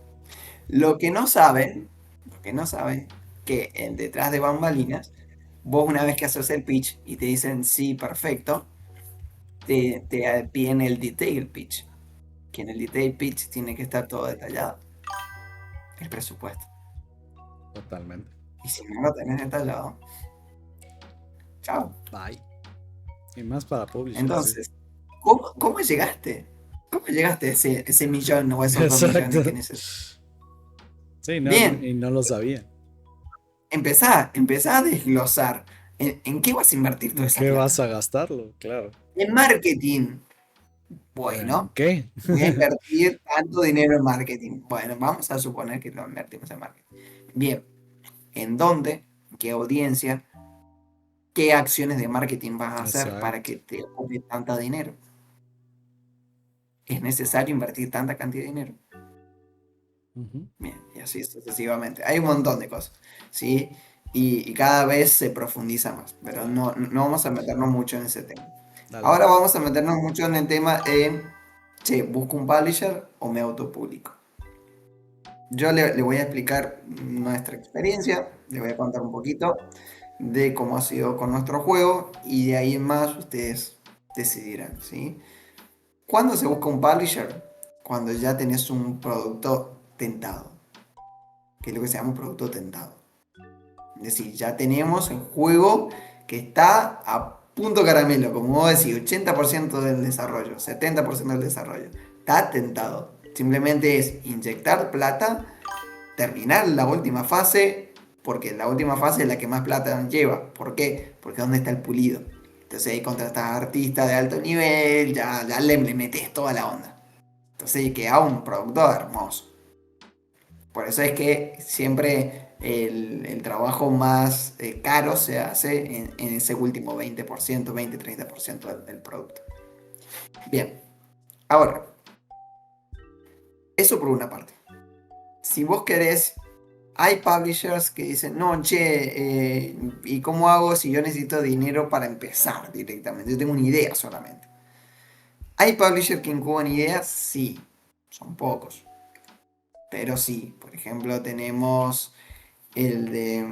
Lo que no saben, lo que no saben, que detrás de bambalinas, vos una vez que haces el pitch y te dicen sí, perfecto, te piden el detail pitch. Que en el detail pitch tiene que estar todo detallado. El presupuesto. Totalmente. Y si no lo tenés detallado, chao. Bye. Y más para publishers, sí. Entonces, ¿cómo llegaste? ¿Cómo llegaste a ese millón o esos 2 millones que Exacto. necesitas? Sí, no, Bien, y no lo sabía. empezá a desglosar. ¿En qué vas a invertir toda ¿En esa qué vas plata? a gastarlo? Claro. En marketing. ¿En Bueno, qué? voy a invertir tanto dinero en marketing. Bueno, vamos a suponer que lo invertimos en marketing. Bien, ¿en dónde? ¿Qué audiencia? ¿Qué acciones de marketing vas a hacer para Exacto. que te ocupe tanta dinero? ¿Es necesario invertir tanta cantidad de dinero? Ujú. Bien, y así sucesivamente. Hay un montón de cosas, ¿sí? Y cada vez se profundiza más, pero no vamos a meternos mucho en ese tema. Dale, Ahora dale. vamos a meternos mucho en el tema de, che, ¿busco un publisher o me autopublico? Yo le voy a explicar nuestra experiencia, le voy a contar un poquito de cómo ha sido con nuestro juego y de ahí en más ustedes decidirán, ¿sí? ¿Cuándo se busca un publisher? Cuando ya tenés un producto tentado, que es lo que se llama un producto tentado. Es decir, ya tenemos el juego que está a punto caramelo, como vos decís, 80% del desarrollo, 70% del desarrollo. Está tentado. Simplemente es inyectar plata, terminar la última fase, porque la última fase es la que más plata lleva. ¿Por qué? Porque ¿dónde está el pulido? Entonces ahí contratas artistas de alto nivel, ya le metes toda la onda. Entonces ahí queda un producto hermoso. Por eso es que siempre el trabajo más caro se hace en ese último 20%, 20-30% del producto. Bien, ahora, eso por una parte. Si vos querés, hay publishers que dicen, no, che, ¿y cómo hago si yo necesito dinero para empezar directamente? Yo tengo una idea solamente. ¿Hay publishers que incuban ideas? Sí, son pocos. Pero sí, por ejemplo, tenemos el de...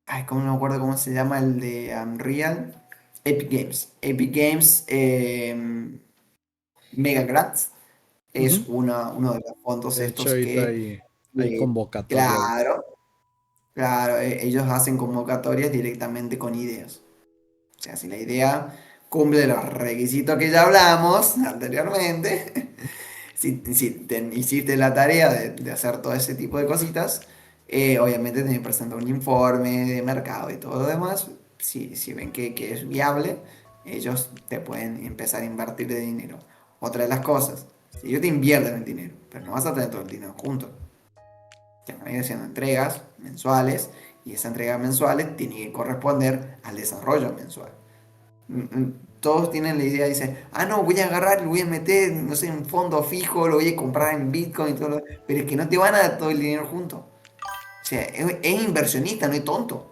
Ay, ¿cómo no me acuerdo cómo se llama? El de Unreal. Epic Games. Epic Games Mega Grants es Ujú. uno de los fondos De hecho, estos ahorita que... hay convocatoria ahí. claro, claro, ellos hacen convocatorias directamente con ideas. O sea, si la idea cumple los requisitos que ya hablamos anteriormente, si hiciste la tarea de hacer todo ese tipo de cositas, obviamente tenés que presentar un informe de mercado y todo lo demás. Si ven que es viable, ellos te pueden empezar a invertir de dinero. Otra de las cosas, si ellos te invierten el dinero, pero no vas a tener todo el dinero junto. Te van a ir haciendo entregas mensuales y esas entregas mensuales tienen que corresponder al desarrollo mensual. Todos tienen la idea, dicen, ah, no, voy a agarrar, lo voy a meter, no sé, en un fondo fijo, lo voy a comprar en Bitcoin y todo lo... Pero es que no te van a dar todo el dinero junto. O sea, es inversionista, no es tonto.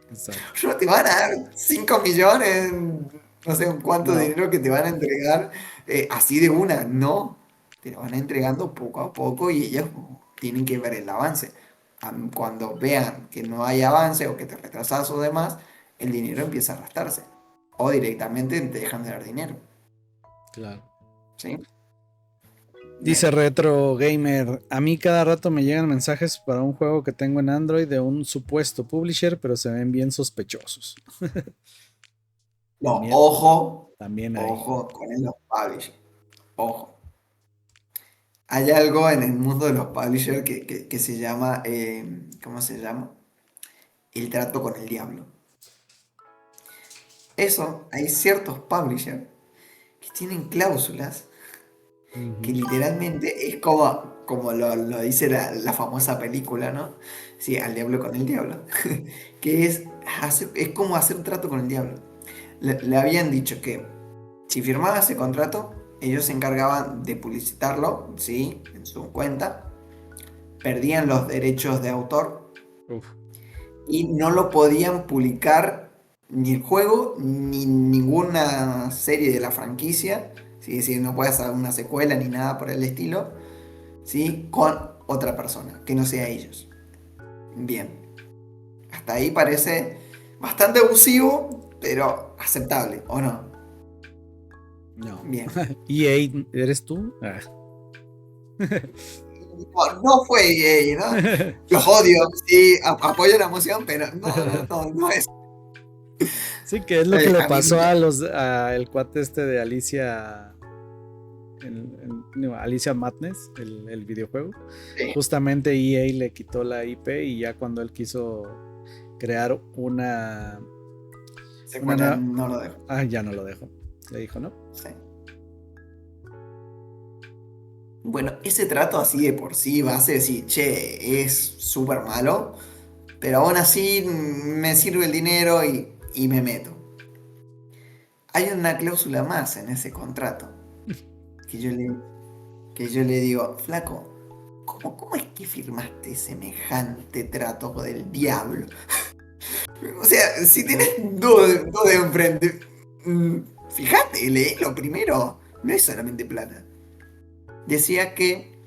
Exacto. No te van a dar 5 millones, no sé cuánto No, dinero que te van a entregar así de una. No, te lo van entregando poco a poco y ellos tienen que ver el avance. Cuando vean que no hay avance o que te retrasas o demás, el dinero empieza a gastarse. O directamente te dejan de dar dinero. claro. ¿Sí? Dice Bien. Retro Gamer, a mí cada rato me llegan mensajes para un juego que tengo en Android de un supuesto publisher, pero se ven bien sospechosos. No, También, ojo, también hay. ojo con los publishers. Ojo. Hay algo en el mundo de los publishers que se llama, ¿cómo se llama? El trato con el diablo. Eso, hay ciertos publishers que tienen cláusulas que Ujú. literalmente es como lo dice la famosa película, ¿no? Sí, al diablo con el diablo. Que es como hacer un trato con el diablo. Le habían dicho que si firmaba ese contrato, ellos se encargaban de publicitarlo, ¿sí? En su cuenta. Perdían los derechos de autor Uf, y no lo podían publicar ni el juego ni ninguna serie de la franquicia, ¿sí? Es decir, no puedes hacer una secuela ni nada por el estilo, ¿sí? Con otra persona, que no sea ellos. Bien, hasta ahí parece bastante abusivo, pero aceptable, ¿o no? no. Bien. EA, ¿eres tú? Ah. No, no fue gay, ¿no? Los odio, sí, apoyo la emoción, pero no es. Sí, que es lo que le A mí pasó a el cuate este de Alicia, no, Alicia Madness, el videojuego. sí, Justamente EA le quitó la IP y ya cuando él quiso crear una secuela nueva, no lo dejo. ya no lo dejó. Le dijo, no. Sí. Bueno, ese trato así de por sí va a ser decir, che, es súper malo, pero aún así me sirve el dinero y me meto. Hay una cláusula más en ese contrato que yo le digo, flaco, ¿cómo es que firmaste semejante trato del diablo? O sea, si tenés dos de enfrente, mm, fíjate, léelo primero, no es solamente plata. Decía que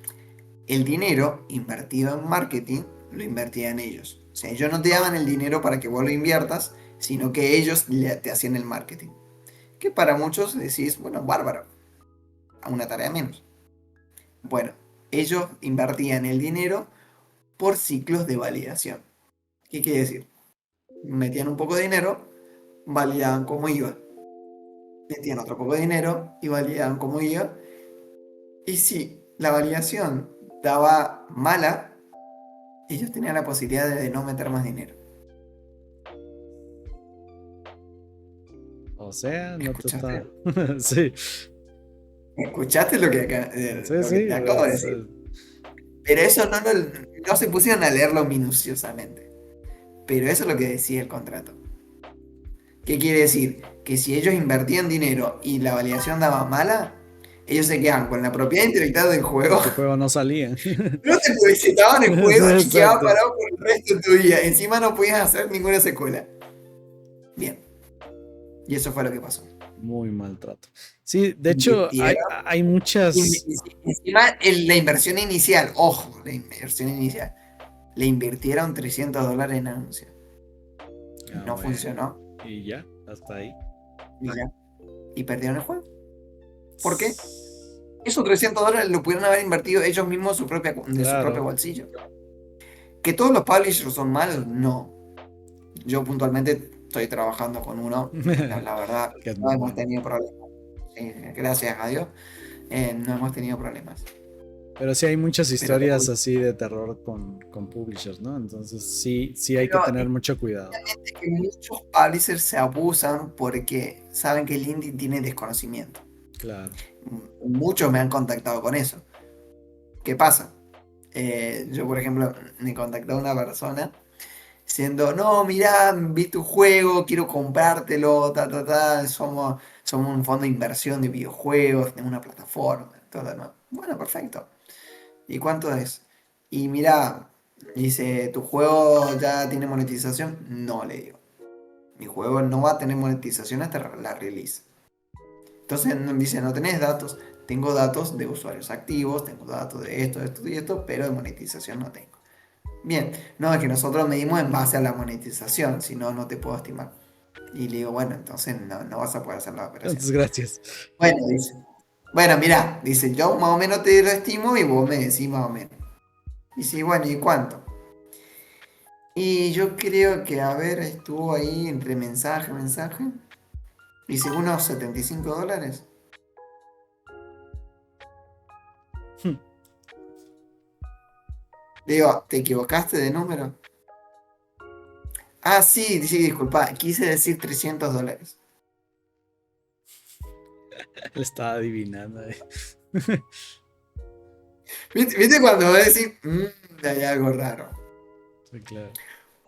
el dinero invertido en marketing lo invertían ellos. O sea, ellos no te daban el dinero para que vos lo inviertas, sino que ellos te hacían el marketing. Que para muchos decís, bueno, bárbaro, a una tarea menos. Bueno, ellos invertían el dinero por ciclos de validación. ¿Qué quiere decir? Metían un poco de dinero, validaban cómo iba. Metían otro poco de dinero y validaban cómo iba. Y si la validación daba mala, ellos tenían la posibilidad de no meter más dinero. O sea, no te ¿Escuchaste? está. Sí, ¿Escuchaste sí, lo que sí. te acabo de decir? Pero eso no se pusieron a leerlo minuciosamente. Pero eso es lo que decía el contrato. ¿Qué quiere decir? Que si ellos invertían dinero y la validación daba mala, ellos se quedaban con la propiedad intelectual del juego, Y tu juego no salía. no te publicitaban el Sí, juego y quedaba exacto. parado por el resto de tu vida. Encima no podías hacer ninguna secuela. Bien, y eso fue lo que pasó. Muy maltrato. Sí, de hecho, Invirtieron. hay muchas. Encima, la inversión inicial, ojo, la inversión inicial, le invirtieron $300 en anuncios. Ah, No bueno. funcionó. Y ya, hasta ahí. Y ya. Y perdieron el juego. ¿Por qué? Esos $300 lo pudieron haber invertido ellos mismos de su propio Claro. bolsillo. ¿Que todos los publishers son malos? No. Yo puntualmente estoy trabajando con uno. La verdad, Que es no muy hemos bueno. tenido problemas. Gracias a Dios, no hemos tenido problemas. Pero sí hay muchas Pero, historias así de terror con publishers, ¿no? Entonces sí, sí hay que pero tener mucho cuidado. obviamente que muchos publishers se abusan porque saben que el indie tiene desconocimiento. Claro. Muchos me han contactado con eso. ¿Qué pasa? Yo, por ejemplo, me contactó una persona diciendo, no, mirá, vi tu juego, quiero comprártelo, somos un fondo de inversión de videojuegos, tenemos una plataforma, todo lo demás. Bueno, perfecto. ¿Y cuánto es? Y mirá, dice, ¿tu juego ya tiene monetización? No, le digo. Mi juego no va a tener monetización hasta la release. Entonces dice, no tenés datos. Tengo datos de usuarios activos, tengo datos de esto y esto, pero de monetización no tengo. Bien, no, es que nosotros medimos en base a la monetización, si no, no te puedo estimar. Y le digo, bueno, entonces no vas a poder hacer la operación. Entonces, gracias. Bueno, dice, bueno, mira, dice, yo más o menos te lo estimo y vos me decís más o menos. Y sí, bueno, ¿y cuánto? Y yo creo que, a ver, estuvo ahí entre mensaje. Dice, unos $75. Digo, ¿te equivocaste de número? Ah, sí, sí, disculpa, quise decir $300. Le estaba adivinando. ¿Viste cuando vos decís, hay algo raro? Sí, claro.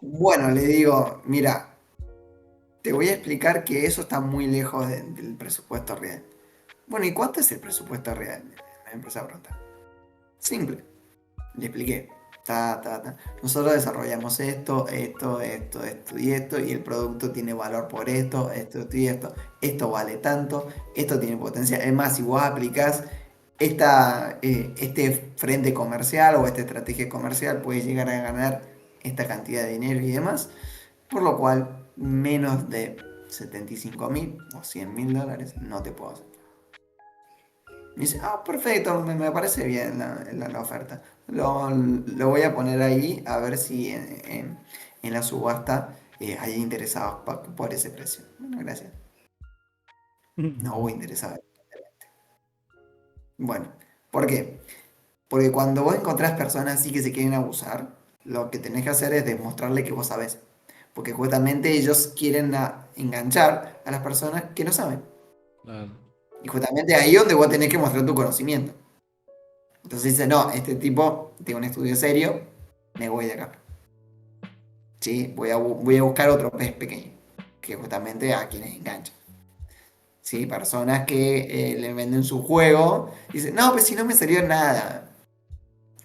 Bueno, le digo, mira, te voy a explicar que eso está muy lejos del presupuesto real. Bueno, ¿y cuánto es el presupuesto real? Me empezó a preguntar. Simple. Le expliqué. Ta. Nosotros desarrollamos esto y el producto tiene valor por esto y esto. Esto vale tanto, esto tiene potencial. Es más, si vos aplicás este frente comercial o esta estrategia comercial, puedes llegar a ganar esta cantidad de dinero y demás. Por lo cual, menos de 75.000 o $100.000 no te puedo hacer. Me dice, ah, perfecto, me parece bien la oferta. Lo voy a poner ahí a ver si en la subasta hay interesados por ese precio. Bueno, gracias. No hubo interesados. Bueno, ¿por qué? Porque cuando vos encontrás personas así que se quieren abusar, lo que tenés que hacer es demostrarle que vos sabés. Porque justamente ellos quieren enganchar a las personas que no saben. Claro. Y justamente ahí es donde vos tenés que mostrar tu conocimiento. Entonces dice, no, este tipo tiene un estudio serio, me voy de acá. ¿Sí? Voy a buscar otro pez pequeño, que justamente a quienes enganchan. ¿Sí? Personas que le venden su juego y dicen, no, pues si no me salió nada.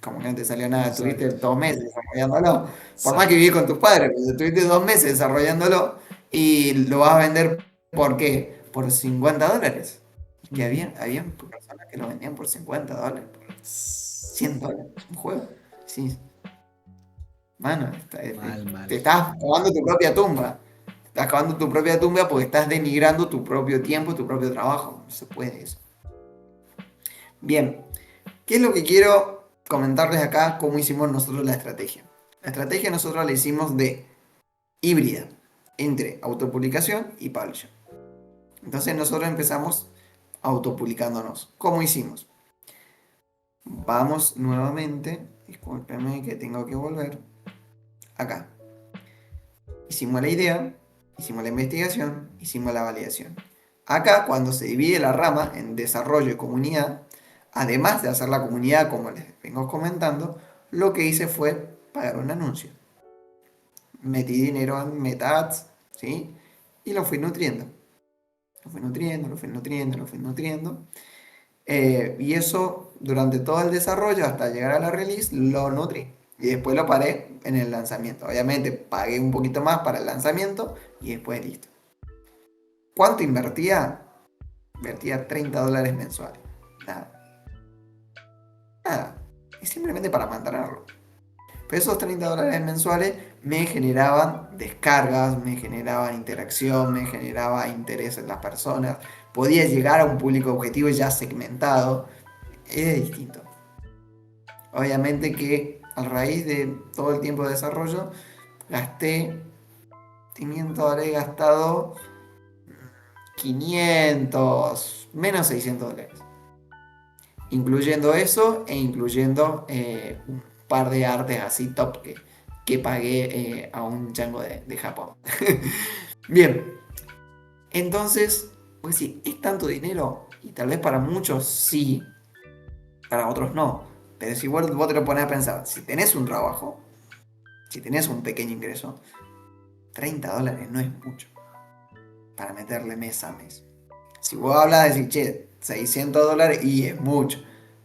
Como que no te salió nada, estuviste Exacto. 2 meses desarrollándolo. Por más que Exacto. vivís con tus padres, pero estuviste 2 meses desarrollándolo y lo vas a vender, ¿por qué? Por $50. Que Ujú. había personas que lo vendían por $50, por $100, un juego. Sí, mano, Mal, mal. te estás cavando tu propia tumba. Estás cavando tu propia tumba porque estás denigrando tu propio tiempo, tu propio trabajo. No se puede eso. Bien, ¿qué es lo que quiero comentarles acá? ¿Cómo hicimos nosotros la estrategia? La estrategia nosotros la hicimos de híbrida entre autopublicación y publisher. Entonces nosotros empezamos autopublicándonos. ¿Cómo hicimos? Vamos nuevamente, discúlpeme que tengo que volver acá. Hicimos la idea, hicimos la investigación, hicimos la validación. Acá, cuando se divide la rama en desarrollo y comunidad, además de hacer la comunidad, como les vengo comentando, lo que hice fue pagar un anuncio. Metí dinero en MetaAds, ¿sí? Y lo fui nutriendo. Lo fui nutriendo, lo fui nutriendo, lo fui nutriendo. Y eso durante todo el desarrollo hasta llegar a la release lo nutrí. Y después lo paré en el lanzamiento. Obviamente pagué un poquito más para el lanzamiento y después listo. ¿Cuánto invertía? Invertía $30 mensuales. Nada, nada. Es simplemente para mantenerlo. Pero esos $30 mensuales me generaban descargas, me generaban interacción, me generaba interés en las personas. Podía llegar a un público objetivo ya segmentado. Es distinto. Obviamente que a raíz de todo el tiempo de desarrollo, gasté, teniendo habré gastado 500, menos $600. Incluyendo eso e incluyendo un par de artes así top que pagué a un chango de Japón. Bien, entonces, pues sí, ¿es tanto dinero? Y tal vez para muchos sí, para otros no. Pero si vos te lo pones a pensar, si tenés un trabajo, si tenés un pequeño ingreso, $30 no es mucho para meterle mes a mes. Si vos hablas de decir, che, $600 y es mucho,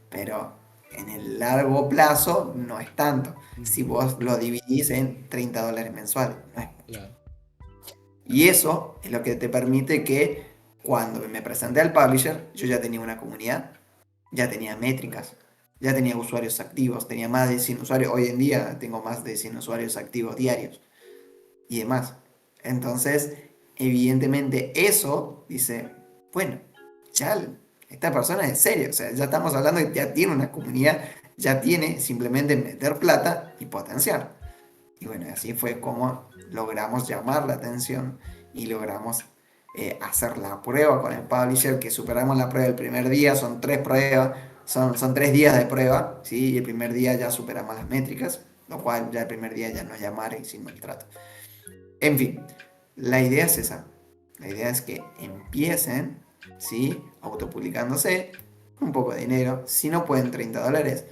pero en el largo plazo no es tanto. Si Ujú. vos lo dividís en $30 mensuales, no es mucho. Claro. Y eso es lo que te permite que cuando me presenté al publisher, yo ya tenía una comunidad, ya tenía métricas, ya tenía usuarios activos, tenía más de 100 usuarios. Hoy en día tengo más de 100 usuarios activos diarios y demás. Entonces, evidentemente eso dice, bueno, ya esta persona es serio, o sea, ya estamos hablando de que ya tiene una comunidad, ya tiene simplemente meter plata y potenciar. Y bueno, así fue como logramos llamar la atención y logramos hacer la prueba con el publisher, que superamos la prueba el primer día, son 3 pruebas, son 3 días de prueba, ¿sí? Y el primer día ya superamos las métricas, lo cual ya el primer día ya no llamar y sin maltrato. En fin, la idea es esa. La idea es que empiecen, ¿sí? Autopublicándose, un poco de dinero. Si no pueden $30,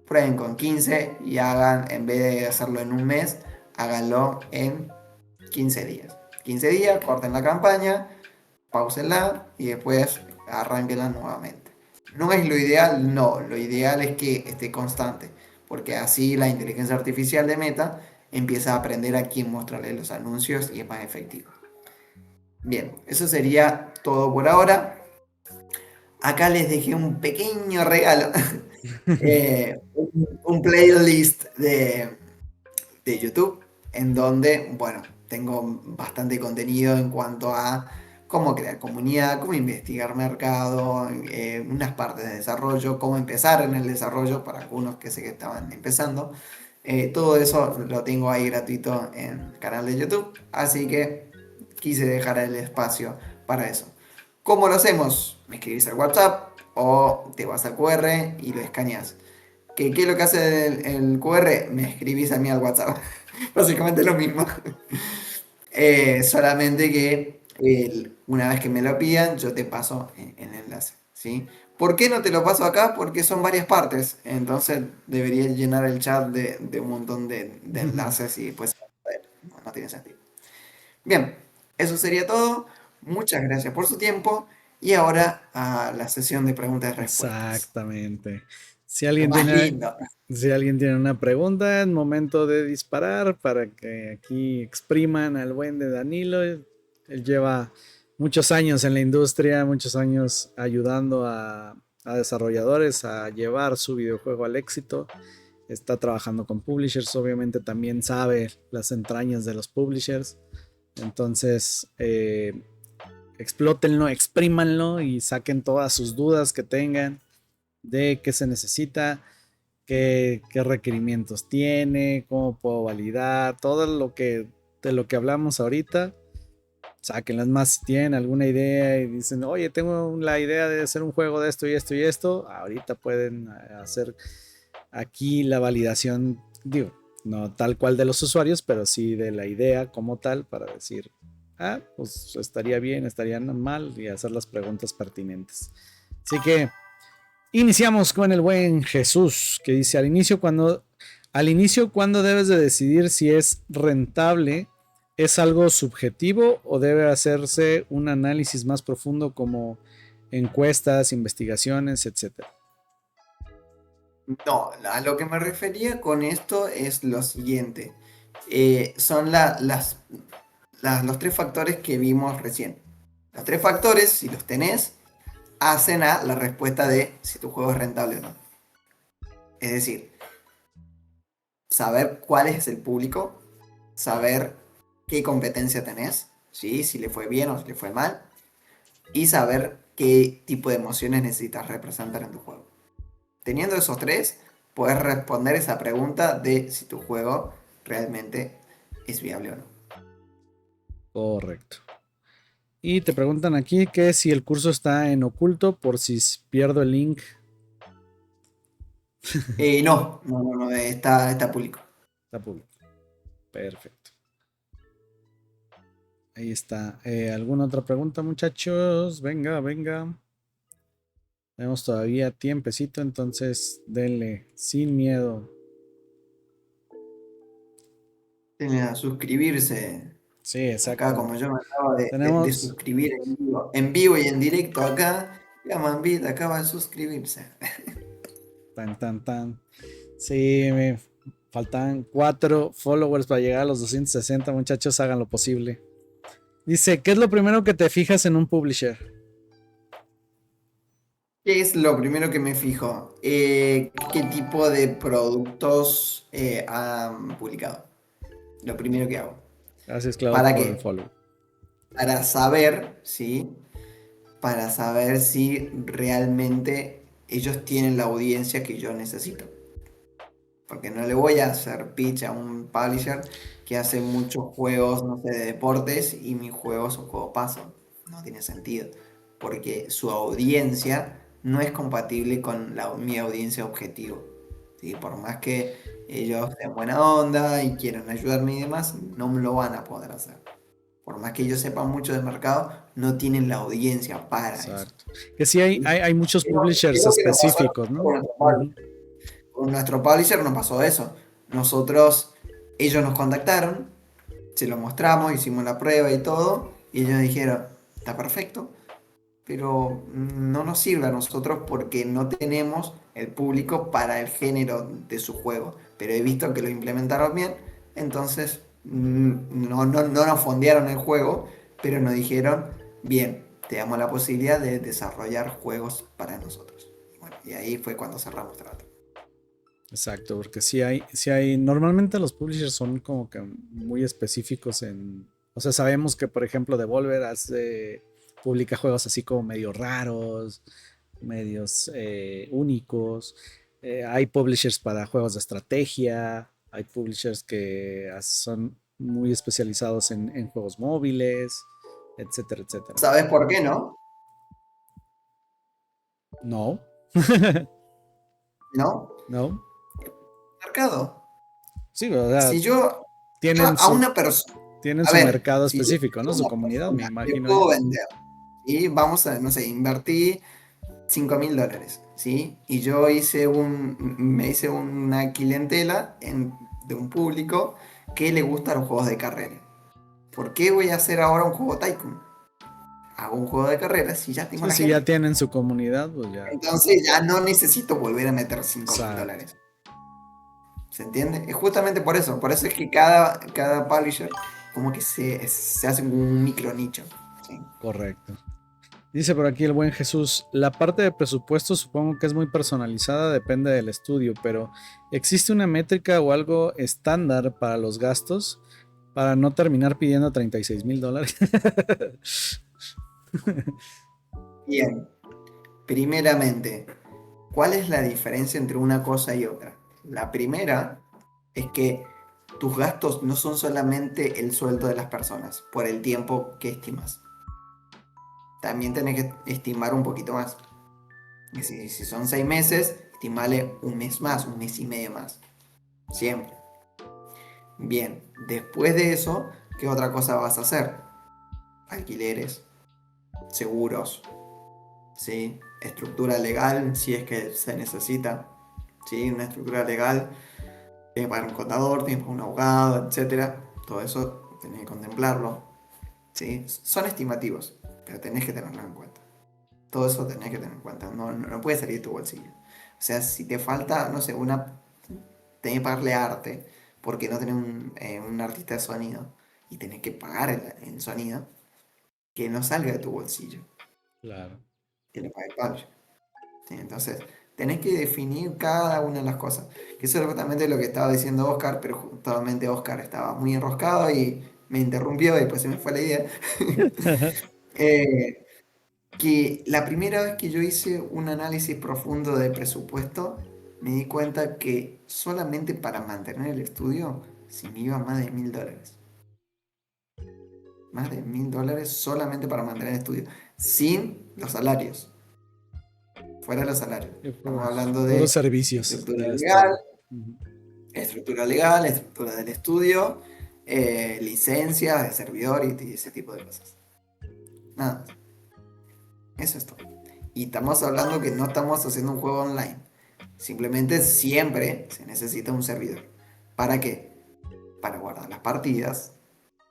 prueben con 15 y hagan, en vez de hacerlo en un mes, háganlo en 15 días. 15 días, corten la campaña, pausenla y después arranquenla nuevamente. ¿No es lo ideal? No, lo ideal es que esté constante, porque así la inteligencia artificial de Meta empieza a aprender a quién mostrarle los anuncios y es más efectivo. Bien, eso sería todo por ahora. Acá les dejé un pequeño regalo, un playlist de YouTube, en donde, bueno, tengo bastante contenido en cuanto a cómo crear comunidad, cómo investigar mercado, unas partes de desarrollo, cómo empezar en el desarrollo para algunos que sé que estaban empezando. Todo eso lo tengo ahí gratuito en el canal de YouTube, así que quise dejar el espacio para eso. ¿Cómo lo hacemos? Me escribís al WhatsApp o te vas al QR y lo escaneas. ¿Qué es lo que hace el QR? Me escribís a mí al WhatsApp. Básicamente lo mismo. Solamente que una vez que me lo pidan, yo te paso el enlace. ¿Sí? ¿Por qué no te lo paso acá? Porque son varias partes. Entonces debería llenar el chat de un montón de enlaces y pues no tiene sentido. Bien, eso sería todo. Muchas gracias por su tiempo. Y ahora a la sesión de preguntas y respuestas. Exactamente. Si Lo alguien más tiene, lindo. si alguien tiene una pregunta, es momento de disparar para que aquí expriman al buen de Danilo. Él lleva muchos años en la industria, muchos años ayudando a desarrolladores a llevar su videojuego al éxito. Está trabajando con publishers, obviamente también sabe las entrañas de los publishers. Entonces, explótenlo, exprímanlo y saquen todas sus dudas que tengan de qué se necesita, qué requerimientos tiene, cómo puedo validar, todo lo que de lo que hablamos ahorita. Sáquenlas más si tienen alguna idea y dicen, oye, tengo la idea de hacer un juego de esto y esto y esto. Ahorita pueden hacer aquí la validación, digo, no tal cual de los usuarios, pero sí de la idea como tal para decir, pues estaría bien, estarían mal y hacer las preguntas pertinentes. Así que iniciamos con el buen Jesús, que dice al inicio cuando debes de decidir si es rentable, ¿es algo subjetivo o debe hacerse un análisis más profundo como encuestas, investigaciones, etcétera? No, a lo que me refería con esto es lo siguiente. Son los tres factores que vimos recién. Los tres factores, si los tenés, hacen a la respuesta de si tu juego es rentable o no. Es decir, saber cuál es el público, saber qué competencia tenés, ¿sí? Si le fue bien o si le fue mal, y saber qué tipo de emociones necesitas representar en tu juego. Teniendo esos tres, puedes responder esa pregunta de si tu juego realmente es viable o no. Correcto. Y te preguntan aquí que si el curso está en oculto por si pierdo el link. No, está público. Está público. Perfecto. Ahí está. ¿Alguna otra pregunta, muchachos? Venga, venga. Tenemos todavía tiempecito, entonces denle sin miedo. Tienen a suscribirse. Sí, Acá, exacto. como yo me acabo de Tenemos suscribir en vivo y en directo acá, la Mambita acaba de suscribirse. tan, tan, tan. Sí, me faltan 4 followers para llegar a los 260, muchachos, hagan lo posible. Dice, ¿qué es lo primero que te fijas en un publisher? ¿Qué es lo primero que me fijo? ¿Qué tipo de productos han publicado? Lo primero que hago. Gracias, Cloud, ¿Para por el qué? follow. Para saber, ¿sí? Para saber si realmente ellos tienen la audiencia que yo necesito. Porque no le voy a hacer pitch a un publisher que hace muchos juegos, no sé, de deportes y mis juegos son juego paso. No tiene sentido. Porque su audiencia no es compatible con mi audiencia objetivo. ¿Sí? Por más que ellos sean buena onda y quieran ayudarme y demás, no me lo van a poder hacer. Por más que ellos sepan mucho del mercado, no tienen la audiencia para eso. Exacto. Que sí hay muchos publishers Creo que nos pasó a específicos, nosotros ¿no? con nuestro Ujú. publisher. Con nuestro publisher nos pasó eso. Ellos nos contactaron, se lo mostramos, hicimos la prueba y todo, y ellos dijeron, está perfecto, pero no nos sirve a nosotros porque no tenemos el público para el género de su juego. Pero he visto que lo implementaron bien, entonces no nos fondearon el juego, pero nos dijeron, bien, te damos la posibilidad de desarrollar juegos para nosotros. Bueno, y ahí fue cuando cerramos trato. Exacto, porque sí hay, normalmente los publishers son como que muy específicos o sea, sabemos que por ejemplo Devolver publica juegos así como medio raros, medios únicos. Hay publishers para juegos de estrategia, hay publishers que son muy especializados en juegos móviles, etcétera, etcétera. ¿Sabes por qué no? No, ¿No? no, Mercado. sí, o sea, Si yo tienen a su, una persona, tienen a su ver, mercado si yo específico, ¿no? a Su una comunidad, me persona le imagino yo. puedo vender y vamos a, no sé, invertí $5.000, ¿sí? Y yo me hice una clientela de un público que le gustan los juegos de carrera. ¿Por qué voy a hacer ahora un juego Tycoon? Hago un juego de carrera si ya tengo Sí, la si ya gente. tienen su comunidad, pues ya. Entonces ya no necesito volver a meter cinco mil Exacto, dólares. ¿Se entiende? Es justamente por eso es que cada publisher como que se hace un micro nicho. ¿Sí? correcto. Dice por aquí el buen Jesús, la parte de presupuesto supongo que es muy personalizada, depende del estudio, pero ¿existe una métrica o algo estándar para los gastos para no terminar pidiendo $36,000? Bien, primeramente, ¿cuál es la diferencia entre una cosa y otra? La primera es que tus gastos no son solamente el sueldo de las personas por el tiempo que estimas. También tenés que estimar un poquito más. Y si son 6 meses, estimale un mes más, un mes y medio más. Siempre. Bien, después de eso, ¿qué otra cosa vas a hacer? alquileres, seguros, ¿sí? Estructura legal, si es que se necesita, ¿sí? Una estructura legal, tiene que pagar un contador, tiene que pagar un abogado, etcétera. Todo eso tenés que contemplarlo, ¿sí? Son estimativos, pero tenés que tenerlo en cuenta. Todo eso tenés que tener en cuenta, no puede salir de tu bolsillo. O sea, si te falta, no sé, tenés que pagarle arte porque no tenés un artista de sonido y tenés que pagar el sonido, que no salga de tu bolsillo, Claro. que lo pague el Pablo. ¿Sí? Entonces, tenés que definir cada una de las cosas. Que eso es justamente lo que estaba diciendo Oscar, pero justamente Oscar estaba muy enroscado y me interrumpió y después se me fue la idea. Eh, que la primera vez que yo hice un análisis profundo de presupuesto, me di cuenta que solamente para mantener el estudio se me iba más de $1000. Más de $1000 solamente para mantener el estudio, sin los salarios, fuera de los salarios. Y Estamos puros, hablando puros de servicios estructura del legal, estudio. Ujú. estructura del estudio, licencias de servidor y ese tipo de cosas. Nada, eso es todo. Y estamos hablando que no estamos haciendo un juego online. Simplemente siempre se necesita un servidor. ¿Para qué? Para guardar las partidas,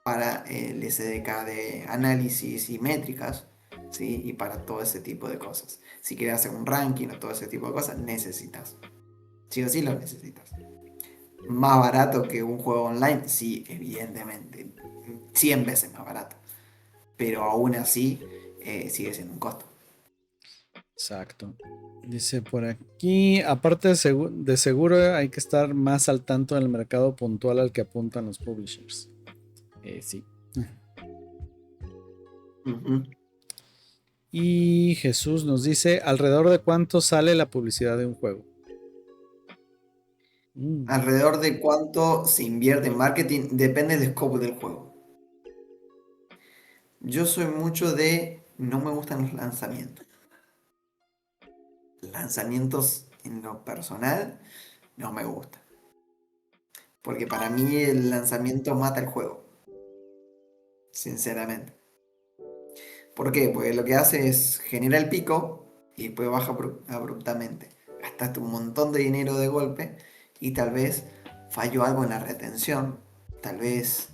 para el SDK de análisis y métricas, ¿sí? Y para todo ese tipo de cosas. Si quieres hacer un ranking o todo ese tipo de cosas, necesitas. Sí o sí lo necesitas. Más barato que un juego online, sí, evidentemente. 100 veces más barato. Pero aún así sigue siendo un costo. Exacto. Dice por aquí, aparte de seguro, hay que estar más al tanto del mercado puntual al que apuntan los publishers. Sí. Ujú. Y Jesús nos dice, ¿alrededor de cuánto sale la publicidad de un juego? Mm, Alrededor de cuánto se invierte en marketing depende del scope del juego. Yo soy mucho de, no me gustan los lanzamientos. Lanzamientos en lo personal no me gusta. Porque para mí el lanzamiento mata el juego, sinceramente. ¿Por qué? Porque lo que hace es genera el pico y después baja abruptamente. Gastaste un montón de dinero de golpe y tal vez falló algo en la retención, tal vez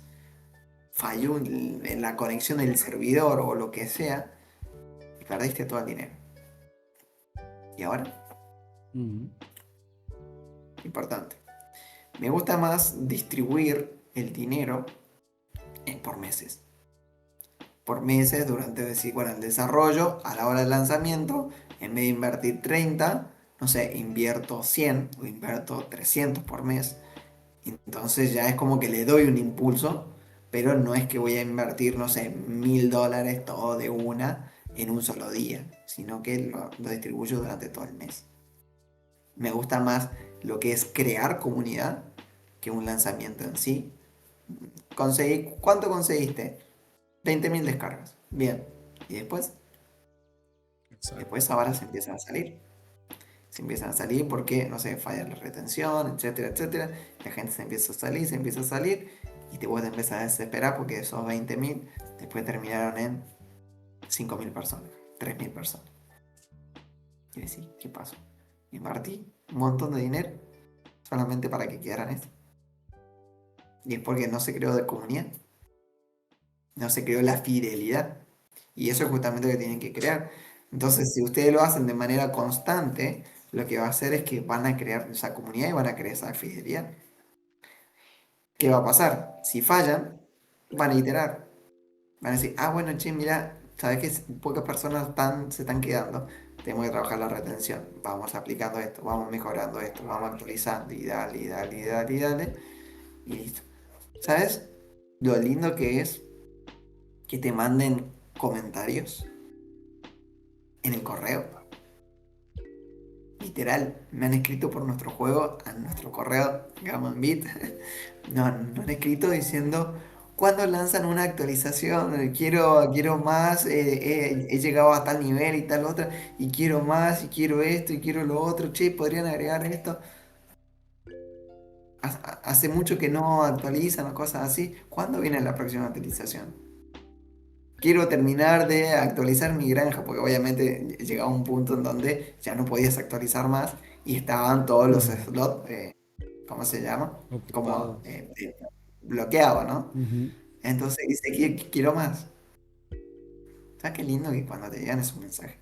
falló en la conexión del servidor o lo que sea y perdiste todo el dinero. ¿Y ahora? mm, Importante. Me gusta más distribuir el dinero por meses. Por meses durante decir, bueno, el desarrollo, a la hora del lanzamiento, en vez de invertir 30, no sé, invierto 100 o invierto 300 por mes. Entonces ya es como que le doy un impulso, pero no es que voy a invertir, no sé, $1000 todo de una en un solo día, sino que lo distribuyo durante todo el mes. Me gusta más lo que es crear comunidad que un lanzamiento en sí. ¿Cuánto conseguiste? 20.000 descargas. Bien. ¿Y después? exacto. Después ahora se empiezan a salir. Se empiezan a salir porque, no sé, falla la retención, etcétera, etcétera. La gente se empieza a salir. Y te puedes empezar a desesperar porque esos 20.000 después terminaron en 5.000 personas, 3.000 personas. Y decís, ¿qué pasó? Invertí un montón de dinero solamente para que quedaran esto. Y es porque no se creó de comunidad. No se creó la fidelidad. Y eso es justamente lo que tienen que crear. Entonces, si ustedes lo hacen de manera constante, lo que va a hacer es que van a crear esa comunidad y van a crear esa fidelidad. ¿Qué va a pasar? Si fallan, van a iterar. Van a decir, ah, bueno, che, mira, sabes que pocas personas se están quedando. Tenemos que trabajar la retención. Vamos aplicando esto, vamos mejorando esto, vamos actualizando y dale, y dale, y dale, y dale. Y listo. ¿Sabes lo lindo que es que te manden comentarios en el correo? Literal, me han escrito por nuestro juego, a nuestro correo Gamonbit. No han escrito diciendo cuándo lanzan una actualización, quiero más, he llegado a tal nivel y tal otra, y quiero más, y quiero esto, y quiero lo otro, che, podrían agregar esto. Hace mucho que no actualizan o cosas así. ¿Cuándo viene la próxima actualización? quiero terminar de actualizar mi granja, porque obviamente llegaba un punto en donde ya no podías actualizar más y estaban todos los slots, ¿cómo se llama? Como Ocupados. bloqueados, ¿no? Ujú. Entonces dice, quiero más. ¿Sabes qué lindo que cuando te llegan esos mensajes?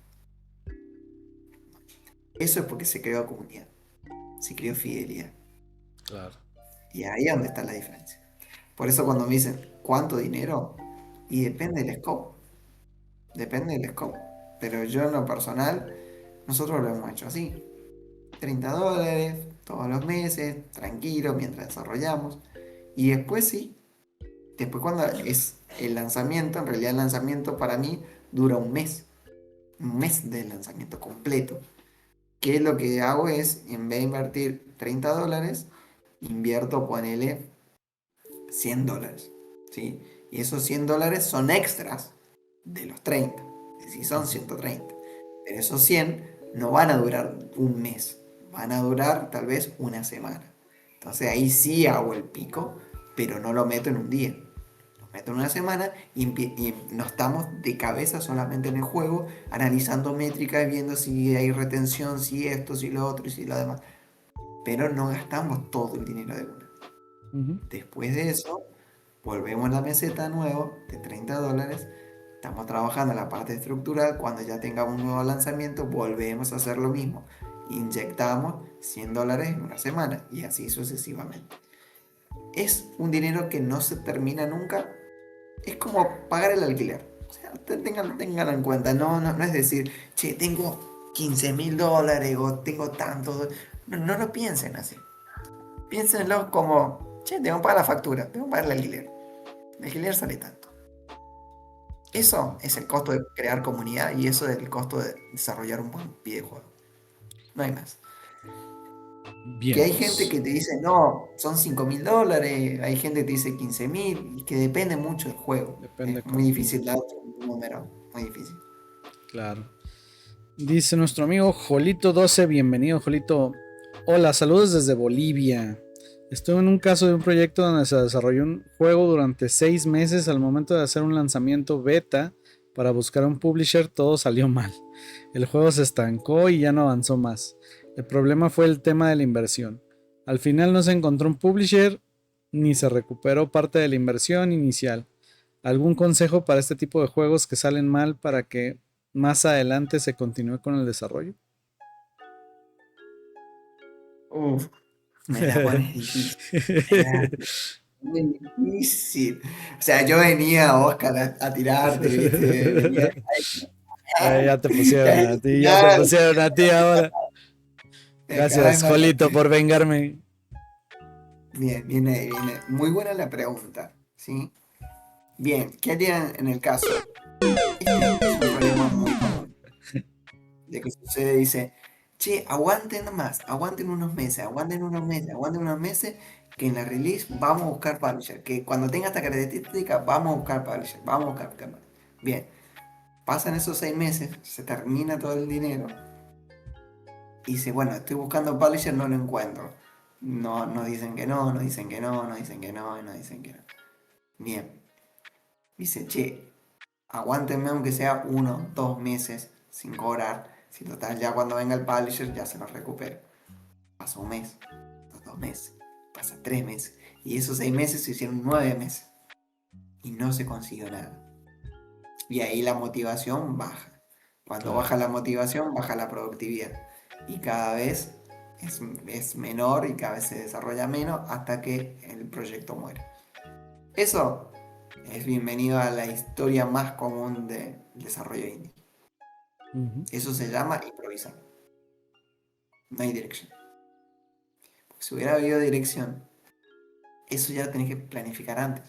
Eso es porque se creó comunidad, se creó fidelidad. Claro. Y ahí es donde está la diferencia. Por eso cuando me dicen, ¿cuánto dinero? Y depende del scope, depende del scope. Pero yo en lo personal, nosotros lo hemos hecho así. $30 todos los meses, tranquilo, mientras desarrollamos. Y después sí, después cuando es el lanzamiento, en realidad el lanzamiento para mí dura un mes de lanzamiento completo. Que lo que hago es, en vez de invertir $30, invierto, ponele $100, ¿sí? Y esos $100 son extras de los 30, es decir, son Ujú. 130. Pero esos 100 no van a durar un mes, van a durar tal vez una semana. Entonces ahí sí hago el pico, pero no lo meto en un día. Lo meto en una semana y no estamos de cabeza solamente en el juego, analizando métricas, viendo si hay retención, si esto, si lo otro y si lo demás. Pero no gastamos todo el dinero de una. Ujú. Después de eso, volvemos a la meseta nuevo de $30. Estamos trabajando en la parte estructural. Cuando ya tengamos un nuevo lanzamiento, volvemos a hacer lo mismo. Inyectamos $100 en una semana y así sucesivamente. Es un dinero que no se termina nunca. Es como pagar el alquiler. O sea, tengan en cuenta. No es decir, che, tengo $15.000 o tengo tanto. No lo piensen así. Piénsenlo como, che, tengo que pagar la factura, tengo que pagar el alquiler. El alquiler sale tanto. Tal Eso cual. es el costo de crear comunidad y eso es el costo de desarrollar un buen videojuego. No hay más. Que hay gente Vientos. que te dice, no, son $5.000, hay gente que te dice 15.000, y que depende mucho del juego. Depende Es muy cómo. difícil dar un número, muy difícil. Claro. Dice nuestro amigo Jolito12, bienvenido Jolito. Hola, saludos desde Bolivia. Estuve en un caso de un proyecto donde se desarrolló un juego durante 6 meses. Al momento de hacer un lanzamiento beta para buscar un publisher, todo salió mal. El juego se estancó y ya no avanzó más. El problema fue el tema de la inversión. Al final no se encontró un publisher ni se recuperó parte de la inversión inicial. ¿Algún consejo para este tipo de juegos que salen mal para que más adelante se continúe con el desarrollo? Uf, me la pones difícil. Me la pones difícil. O sea, yo venía, Oscar, a tirarte, ¿viste? Venía. Ya te pusieron Ya a al ti, ya te final, pusieron a ti ahora. me cae Gracias, mal. Jolito, por vengarme. Bien, viene. Muy buena la pregunta, ¿sí? Bien, ¿qué harían en el caso? Este es un problema muy común. De que sucede, dice, che, aguanten nomás, aguanten unos meses, que en la release vamos a buscar publisher. Que cuando tenga esta característica, vamos a buscar publisher, vamos a buscar publisher. Bien, pasan esos 6 meses, se termina todo el dinero. Y dice, bueno, estoy buscando publisher, no lo encuentro. No, nos dicen que no, nos dicen que no, nos dicen que no, y nos dicen que no. Bien. Dice, che, aguántenme aunque sea 1, 2 meses sin cobrar. Si total, ya cuando venga el publisher ya se los recupero. Pasa un mes, pasa 2 meses, pasa 3 meses. Y esos 6 meses se hicieron 9 meses. Y no se consiguió nada. Y ahí la motivación baja. Cuando Claro, baja la motivación, baja la productividad. Y cada vez es menor y cada vez se desarrolla menos hasta que el proyecto muere. Eso es bienvenido a la historia más común del desarrollo indie. ujú, Eso se llama improvisar. No hay dirección. Porque si hubiera habido dirección, eso ya lo tenés que planificar antes.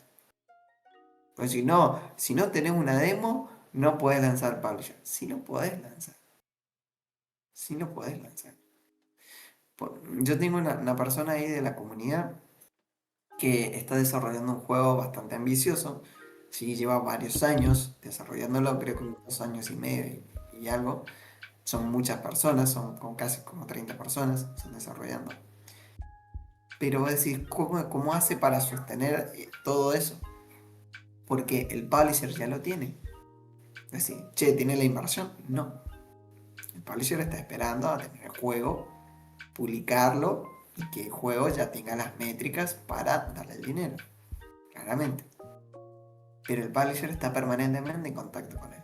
Porque si no tenés una demo, no podés lanzar publisher. Si no podés lanzar. Si no podés lanzar. Yo tengo una persona ahí de la comunidad que está desarrollando un juego bastante ambicioso. Sí, lleva varios años desarrollándolo, creo que 2 años y medio y algo. Son muchas personas, son casi como 30 personas, están desarrollando. Pero vos decís, ¿cómo hace para sostener todo eso? Porque el publisher ya lo tiene. Decir, che, ¿tiene la inversión? No. El publisher está esperando a tener el juego, publicarlo y que el juego ya tenga las métricas para darle el dinero, claramente. Pero el publisher está permanentemente en contacto con él.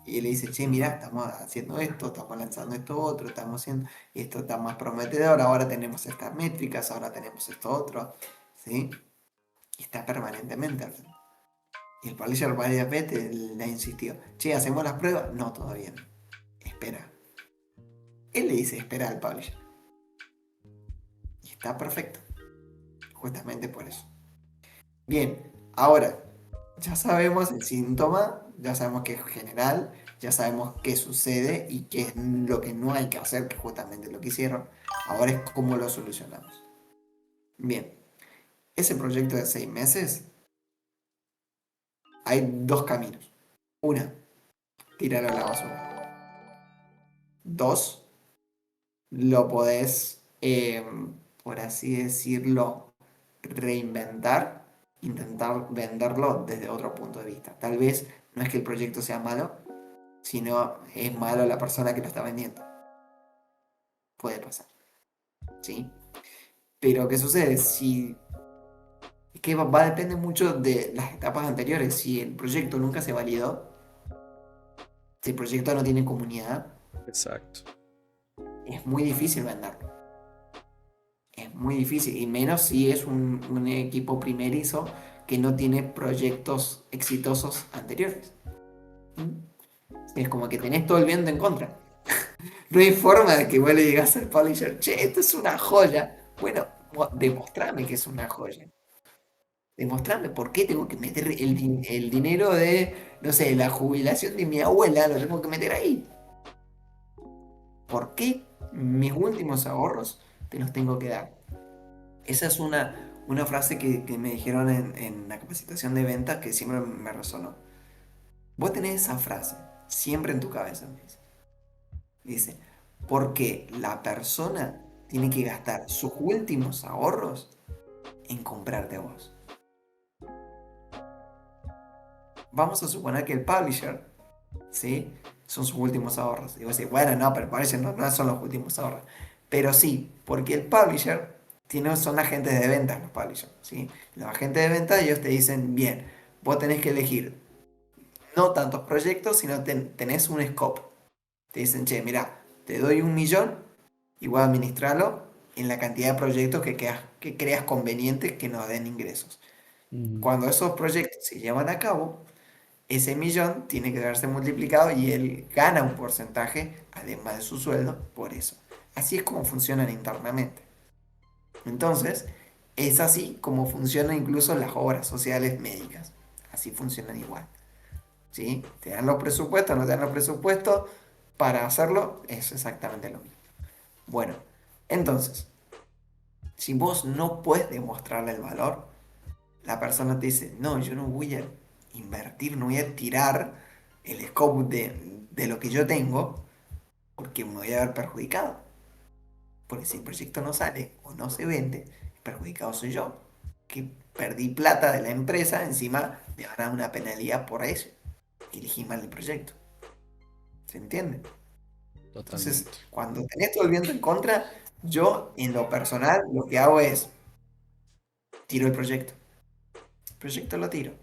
Y él le dice, che, mira, estamos haciendo esto, estamos lanzando esto otro, estamos haciendo esto, está más prometedor, ahora tenemos estas métricas, ahora tenemos esto otro, ¿sí? Y está permanentemente al frente. Y el publisher varias veces le ha insistido, che, ¿hacemos las pruebas? No, todavía no. Espera. Él le dice, espera al publisher. Y está perfecto. Justamente por eso. Bien, ahora, ya sabemos el síntoma, ya sabemos que es general, ya sabemos qué sucede y qué es lo que no hay que hacer, que es justamente lo que hicieron. Ahora es cómo lo solucionamos. Bien, ese proyecto de 6 meses, hay dos caminos. Una, tirarlo a la basura. Dos, lo podés, por así decirlo, reinventar, intentar venderlo desde otro punto de vista. Tal vez no es que el proyecto sea malo, sino es malo la persona que lo está vendiendo. Puede pasar, ¿sí? Pero ¿qué sucede? Si es que va a depender mucho de las etapas anteriores. Si el proyecto nunca se validó, si el proyecto no tiene comunidad, Exacto. es muy difícil venderlo. Es muy difícil, y menos si es un equipo primerizo que no tiene proyectos exitosos anteriores. Es como que tenés todo el viento en contra. No hay forma de que vos le digas al publisher, che, esto es una joya. Bueno, demostrame que es una joya. Demostrame por qué tengo que meter el dinero de, no sé, la jubilación de mi abuela, lo tengo que meter ahí. ¿Por qué mis últimos ahorros te los tengo que dar? Esa es una frase que me dijeron en la capacitación de ventas que siempre me resonó. Vos tenés esa frase siempre en tu cabeza. Me dice, porque la persona tiene que gastar sus últimos ahorros en comprarte a vos. Vamos a suponer que el publisher, ¿sí? Son sus últimos ahorros. Y vos decís, bueno, no, pero el publisher no son los últimos ahorros. Pero sí, porque el publisher son agentes de ventas, los publishers, ¿sí? Los agentes de ventas, ellos te dicen, bien, vos tenés que elegir no tantos proyectos, sino tenés un scope. Te dicen, che, mira, te doy 1.000.000 y voy a administrarlo en la cantidad de proyectos que creas convenientes que nos den ingresos. Cuando esos proyectos se llevan a cabo, ese millón tiene que verse multiplicado y él gana un porcentaje, además de su sueldo, por eso. Así es como funcionan internamente. Entonces, es así como funcionan incluso las obras sociales médicas. Así funcionan igual. ¿Sí? Te dan los presupuestos, no te dan los presupuestos. Para hacerlo es exactamente lo mismo. Bueno, entonces, si vos no puedes demostrarle el valor, la persona te dice, no, yo no voy a invertir, no voy a tirar el scope de lo que yo tengo porque me voy a ver perjudicado. Porque si el proyecto no sale o no se vende, el perjudicado soy yo, que perdí plata de la empresa, encima me van a dar una penalidad por eso, que elegí mal el proyecto. ¿Se entiende? Entonces, Totalmente. cuando tenés todo el viento en contra, yo en lo personal lo que hago es tiro el proyecto. El proyecto lo tiro.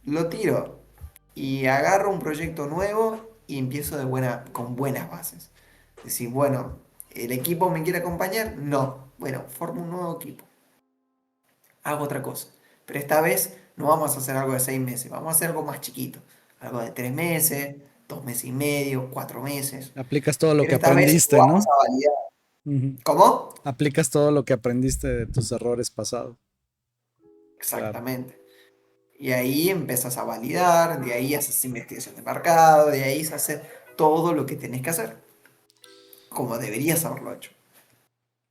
Lo tiro y agarro un proyecto nuevo y empiezo con buenas bases. Es decir, bueno, ¿el equipo me quiere acompañar? No. Bueno, formo un nuevo equipo. Hago otra cosa. Pero esta vez no vamos a hacer algo de 6 meses, vamos a hacer algo más chiquito. Algo de 3 meses, 2 meses y medio, 4 meses. Aplicas todo lo Pero que esta vez lo aprendiste, vamos ¿no? a validar. Ujú. ¿Cómo? Aplicas todo lo que aprendiste de tus errores pasados. Claro. Exactamente. Y ahí empiezas a validar, de ahí haces investigación de mercado, de ahí se hace todo lo que tenés que hacer, como deberías haberlo hecho.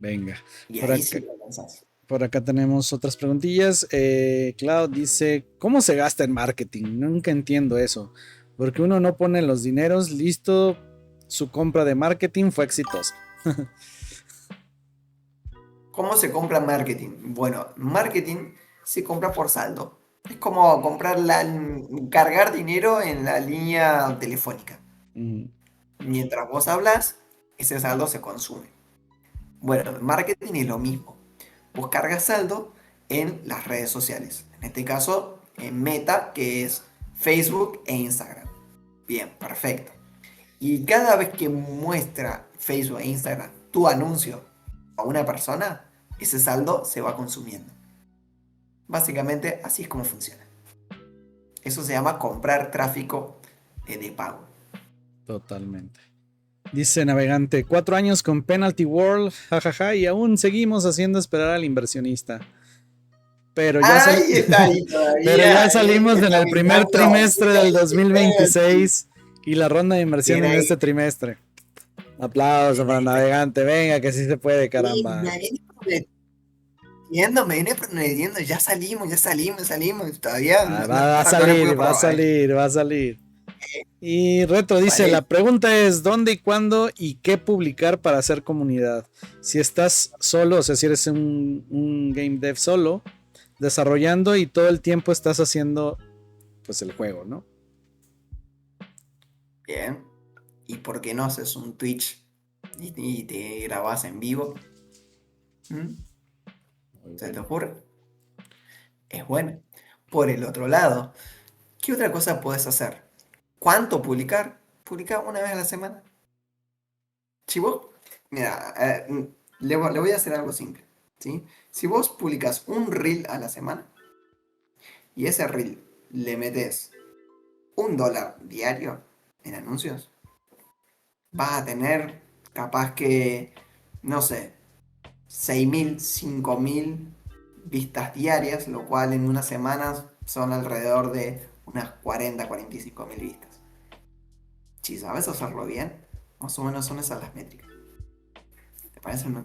Venga. Y Por ahí sí acá, lo alcanzás. por acá tenemos otras preguntillas. Cloud dice, ¿cómo se gasta en marketing? Nunca entiendo eso. Porque uno no pone los dineros, listo, su compra de marketing fue exitosa. ¿Cómo se compra marketing? Bueno, marketing se compra por saldo. Es como cargar dinero en la línea telefónica. Mm, Mientras vos hablas, ese saldo se consume. Bueno, el marketing es lo mismo. Vos cargas saldo en las redes sociales. En este caso, en Meta, que es Facebook e Instagram. Bien, perfecto. Y cada vez que muestra Facebook e Instagram tu anuncio a una persona, ese saldo se va consumiendo. Básicamente, así es como funciona. Eso se llama comprar tráfico de pago. totalmente. Dice Navegante, 4 años con Penalty World, jajaja, y aún seguimos haciendo esperar al inversionista. Pero ya, ¡Ay! Está ahí pero ya todavía. salimos en Está el primer mirando. trimestre del 2026 y la ronda de inversión Bien en ahí. este trimestre. Aplausos Bien para ahí. Navegante, venga que sí se puede, Sí, caramba. me viene prometiendo, ya salimos, salimos. Todavía Ah, no, no, va a no le salir, puedo va a probar. salir, va a salir. Y Retro dice, Parece. la pregunta es dónde y cuándo y qué publicar para hacer comunidad. Si estás solo, o sea, si eres un game dev solo, desarrollando y todo el tiempo estás haciendo pues el juego, ¿no? Bien. ¿Y por qué no haces un Twitch y te grabas en vivo? ¿Mm? Muy ¿Se te bueno. ocurre? Es bueno. Por el otro lado, ¿qué otra cosa puedes hacer? ¿Cuánto publicar? Publica una vez a la semana. Si vos, mira, le voy a hacer algo simple, ¿sí? Si vos publicas un reel a la semana y ese reel le metes $1 diario en anuncios, vas a tener capaz que, no sé, 6.000, 5.000 vistas diarias, lo cual en unas semanas son alrededor de unas 40, 45.000 vistas. Si sabes hacerlo bien, más o menos son esas las métricas. ¿Te parece? O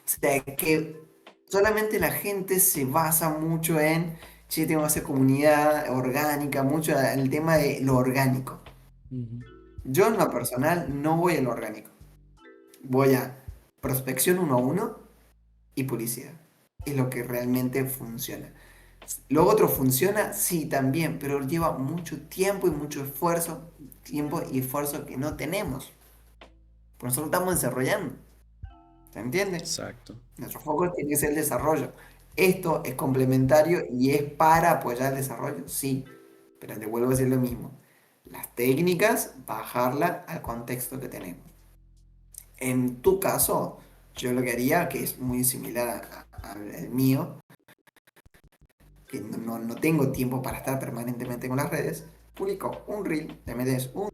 sea, que solamente la gente se basa mucho en, che, tengo que hacer comunidad orgánica, mucho en el tema de lo orgánico. Ujú. Yo en lo personal no voy a lo orgánico. Voy a prospección uno a uno y publicidad. Es lo que realmente funciona. Lo otro funciona, sí, también, pero lleva mucho tiempo y esfuerzo que no tenemos. Por nosotros estamos desarrollando. ¿Se entiende? Exacto. Nuestro foco tiene que ser el desarrollo. Esto es complementario y es para apoyar el desarrollo, sí, pero te vuelvo a decir lo mismo. Las técnicas, bajarla al contexto que tenemos. En tu caso, yo lo que haría, que es muy similar al mío, que no tengo tiempo para estar permanentemente con las redes, publico un reel, te metes un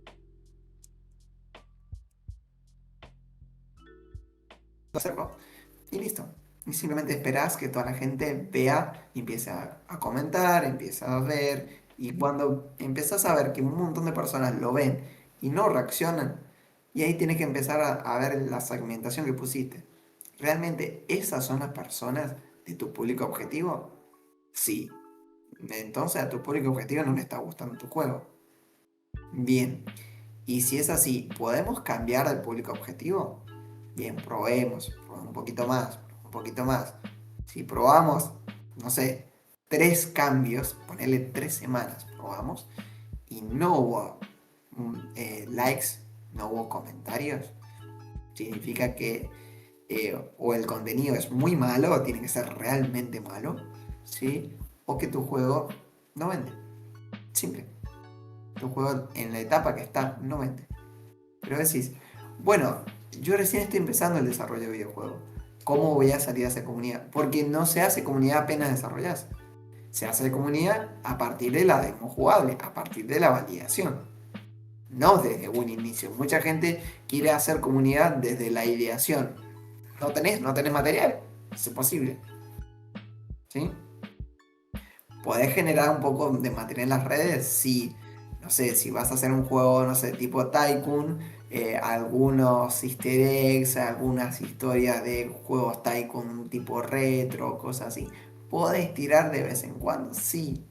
hacerlo y listo. Y simplemente esperas que toda la gente vea y empiece a comentar, empieza a ver. Y cuando empiezas a ver que un montón de personas lo ven y no reaccionan, y ahí tienes que empezar a ver la segmentación que pusiste. ¿Realmente esas son las personas de tu público objetivo? Sí. Entonces a tu público objetivo no le está gustando tu juego. Bien. Y si es así, ¿podemos cambiar de público objetivo? Bien, probemos un poquito más, un poquito más. Si probamos, no sé, 3 cambios, ponerle 3 semanas, probamos, y no hubo likes, no hubo comentarios, significa que o el contenido es muy malo, o tiene que ser realmente malo, ¿sí? O que tu juego no vende. Simple. Tu juego en la etapa que está no vende. Pero decís, bueno, yo recién estoy empezando el desarrollo de videojuegos. ¿Cómo voy a salir a esa comunidad? Porque no se hace comunidad apenas desarrollas. Se hace comunidad a partir de la demo jugable, a partir de la validación. No desde un inicio. Mucha gente quiere hacer comunidad desde la ideación. No tenés material. Es imposible. ¿Sí? ¿Podés generar un poco de material en las redes? Sí. No sé, si vas a hacer un juego, no sé, tipo Tycoon, algunos easter eggs, algunas historias de juegos Tycoon tipo retro, cosas así. Podés tirar de vez en cuando, sí,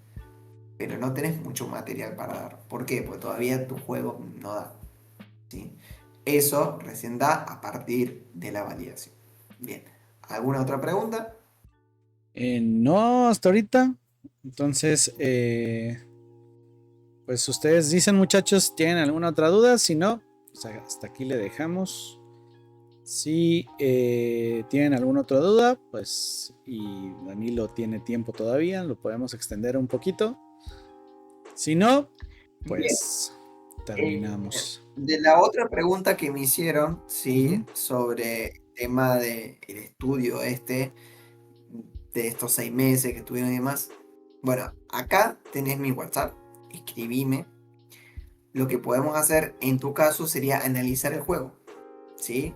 pero no tenés mucho material para dar. ¿Por qué? Porque todavía tu juego no da. ¿Sí? Eso recién da a partir de la validación. Bien, ¿alguna otra pregunta? No, hasta ahorita Entonces, pues ustedes dicen, muchachos, ¿tienen alguna otra duda? Si no, pues hasta aquí le dejamos. Si tienen alguna otra duda, pues, y Danilo tiene tiempo todavía, lo podemos extender un poquito. Si no, Bien, pues eh, terminamos. de la otra pregunta que me hicieron, Ujú. sí, sobre el tema del estudio de estos 6 meses que estuvieron y demás. Bueno, acá tenés mi WhatsApp, escribime. Lo que podemos hacer en tu caso sería analizar el juego, ¿sí?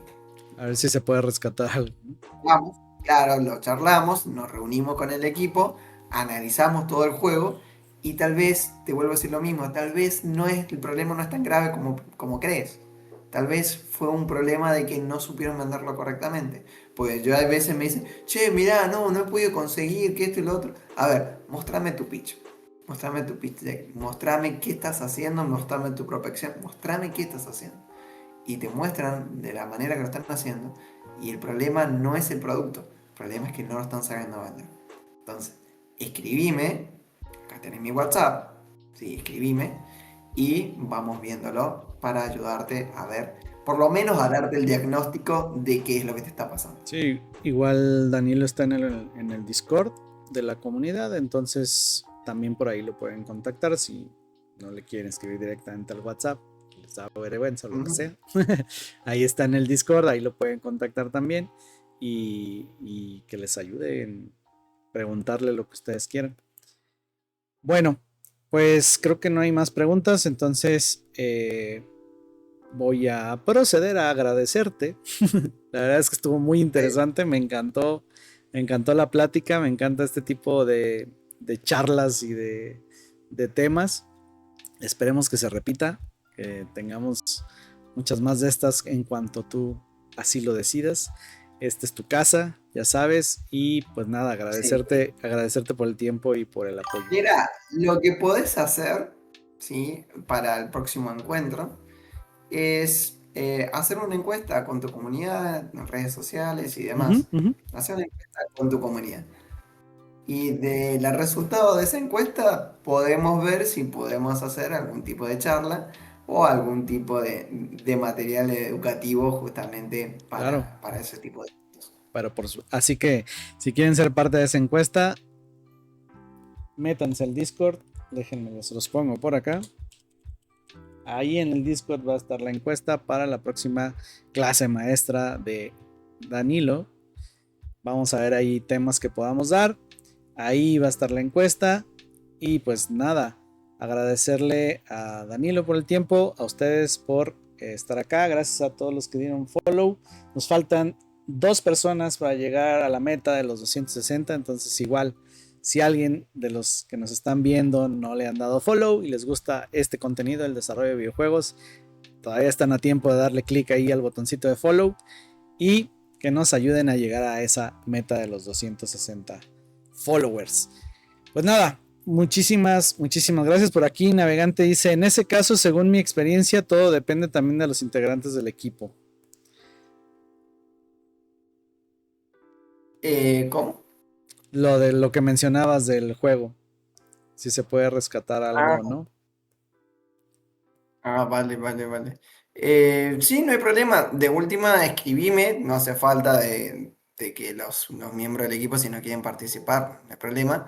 A ver si se puede rescatar algo. Vamos, claro, lo charlamos, nos reunimos con el equipo, analizamos todo el juego y tal vez, te vuelvo a decir lo mismo, tal vez el problema no es tan grave como crees. Tal vez fue un problema de que no supieron venderlo correctamente. Pues yo a veces me dicen, che, mirá, no he podido conseguir que esto y lo otro. A ver, mostrame tu pitch. Mostrame tu pitch deck. Mostrame qué estás haciendo, mostrame tu prospección, mostrame qué estás haciendo. Y te muestran de la manera que lo están haciendo. Y el problema no es el producto, el problema es que no lo están sabiendo vender. Entonces, escribime, acá tenés mi WhatsApp, sí, escribime y vamos viéndolo para ayudarte a ver, por lo menos a darte el diagnóstico de qué es lo que te está pasando. Sí, igual Danilo está en el Discord de la comunidad, entonces también por ahí lo pueden contactar si no le quieren escribir directamente al WhatsApp, les da vergüenza o lo que Ujú. sea. Ahí está en el Discord, ahí lo pueden contactar también y que les ayude en preguntarle lo que ustedes quieran. Bueno, pues creo que no hay más preguntas, entonces voy a proceder a agradecerte. La verdad es que estuvo muy Sí. interesante, me encantó la plática, me encanta este tipo de charlas y de temas. Esperemos que se repita, que tengamos muchas más de estas en cuanto tú así lo decidas. Esta es tu casa, ya sabes, y pues nada, Sí. agradecerte por el tiempo y por el apoyo. Mira, lo que podés hacer, ¿sí? Para el próximo encuentro es hacer una encuesta con tu comunidad en redes sociales y Ujú, demás. ujú. Hacer una encuesta con tu comunidad. Y del resultado de esa encuesta podemos ver si podemos hacer algún tipo de charla o algún tipo de material educativo justamente Claro, para ese tipo de cosas. así que si quieren ser parte de esa encuesta, métanse al Discord, déjenme, se los pongo por acá. Ahí en el Discord va a estar la encuesta para la próxima clase maestra de Danilo. Vamos a ver ahí temas que podamos dar. Ahí va a estar la encuesta. Y pues nada, agradecerle a Danilo por el tiempo, a ustedes por estar acá. Gracias a todos los que dieron follow. Nos faltan 2 personas para llegar a la meta de los 260. Entonces igual, si alguien de los que nos están viendo no le han dado follow y les gusta este contenido, el desarrollo de videojuegos, todavía están a tiempo de darle clic ahí al botoncito de follow y que nos ayuden a llegar a esa meta de los 260 followers. Pues nada, muchísimas gracias por aquí. Navegante dice, en ese caso, según mi experiencia, todo depende también de los integrantes del equipo. ¿Cómo? Lo de lo que mencionabas del juego, si se puede rescatar algo o Ah, no. vale. Sí, no hay problema. De última, escribime. No hace falta de que los miembros del equipo, si no quieren participar, no hay problema.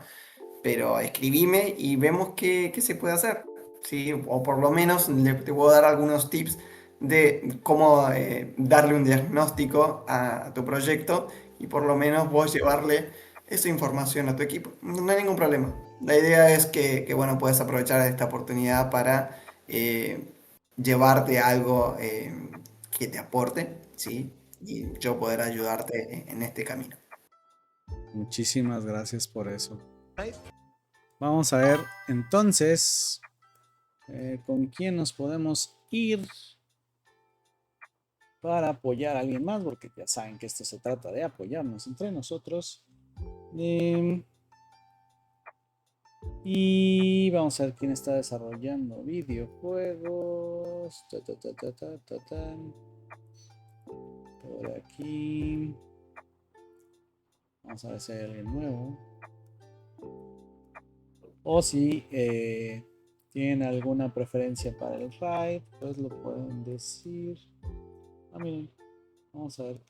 Pero escribime y vemos qué se puede hacer, ¿sí? O por lo menos te puedo dar algunos tips de cómo darle un diagnóstico a tu proyecto y por lo menos vos llevarle esa información a tu equipo. No hay ningún problema. La idea es que, bueno, puedes aprovechar esta oportunidad para llevarte algo que te aporte, ¿sí? Y yo poder ayudarte en este camino. Muchísimas gracias por eso. Vamos a ver entonces con quién nos podemos ir para apoyar a alguien más, porque ya saben que esto se trata de apoyarnos entre nosotros. Eh, y vamos a ver quién está desarrollando videojuegos. Por aquí. Vamos a ver si hay alguien nuevo. O si tienen alguna preferencia para el raid, pues lo pueden decir. Ah, miren, vamos a ver.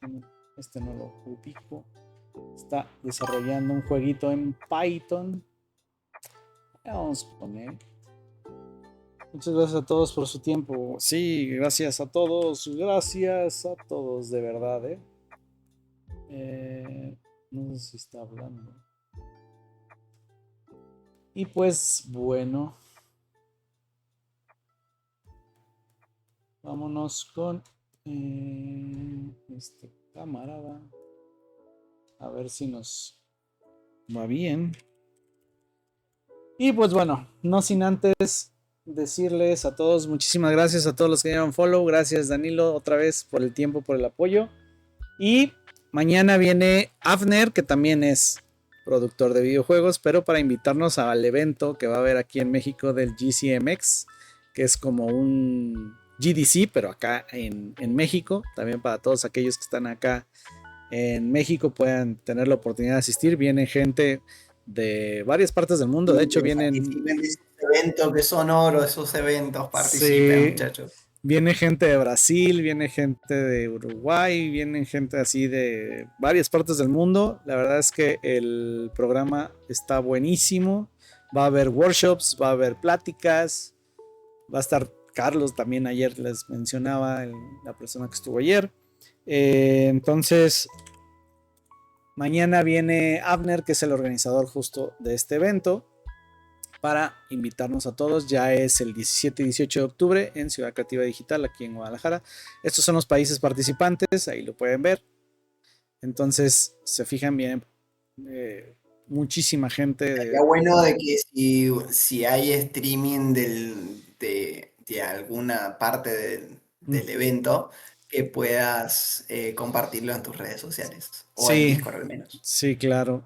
Este no lo ubico. Está desarrollando un jueguito en Python. Vamos a poner. Muchas gracias a todos por su tiempo. Sí, gracias a todos. Gracias a todos, de verdad, ¿eh? No sé si está hablando. Y pues bueno, vámonos con este camarada. A ver si nos va bien. Y pues bueno, no sin antes decirles a todos, muchísimas gracias a todos los que dieron follow. Gracias Danilo otra vez por el tiempo, por el apoyo. Y mañana viene Avner, que también es productor de videojuegos, pero para invitarnos al evento que va a haber aquí en México del GCMX, que es como un GDC, pero acá en México, también para todos aquellos que están acá en México puedan tener la oportunidad de asistir. Viene gente de varias partes del mundo, de Y hecho que vienen, participen de esos eventos, que son oro esos eventos, participen, se, muchachos. viene gente de Brasil, viene gente de Uruguay, viene gente así de varias partes del mundo. La verdad es que el programa está buenísimo. Va a haber workshops, va a haber pláticas, va a estar Carlos también, ayer les mencionaba, la persona que estuvo ayer. Entonces, mañana viene Abner, que es el organizador justo de este evento, para invitarnos a todos. Ya es el 17 y 18 de octubre en Ciudad Creativa Digital, aquí en Guadalajara. Estos son los países participantes, ahí lo pueden ver. Entonces, se fijan bien, muchísima gente. Estaría bueno de que si hay streaming de alguna parte del evento, que puedas compartirlo en tus redes sociales o en Sí, Discord al menos. sí, claro.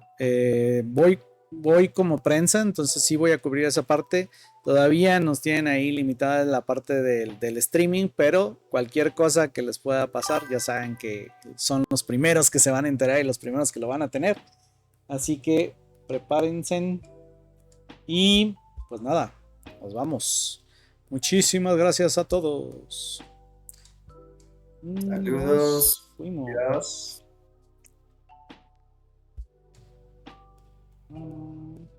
Voy como prensa, entonces sí voy a cubrir esa parte. Todavía nos tienen ahí limitada la parte del streaming, pero cualquier cosa que les pueda pasar, ya saben que son los primeros que se van a enterar y los primeros que lo van a tener. Así que prepárense y pues nada, nos vamos. Muchísimas gracias a todos. Nos Saludos. Adiós. fuimos.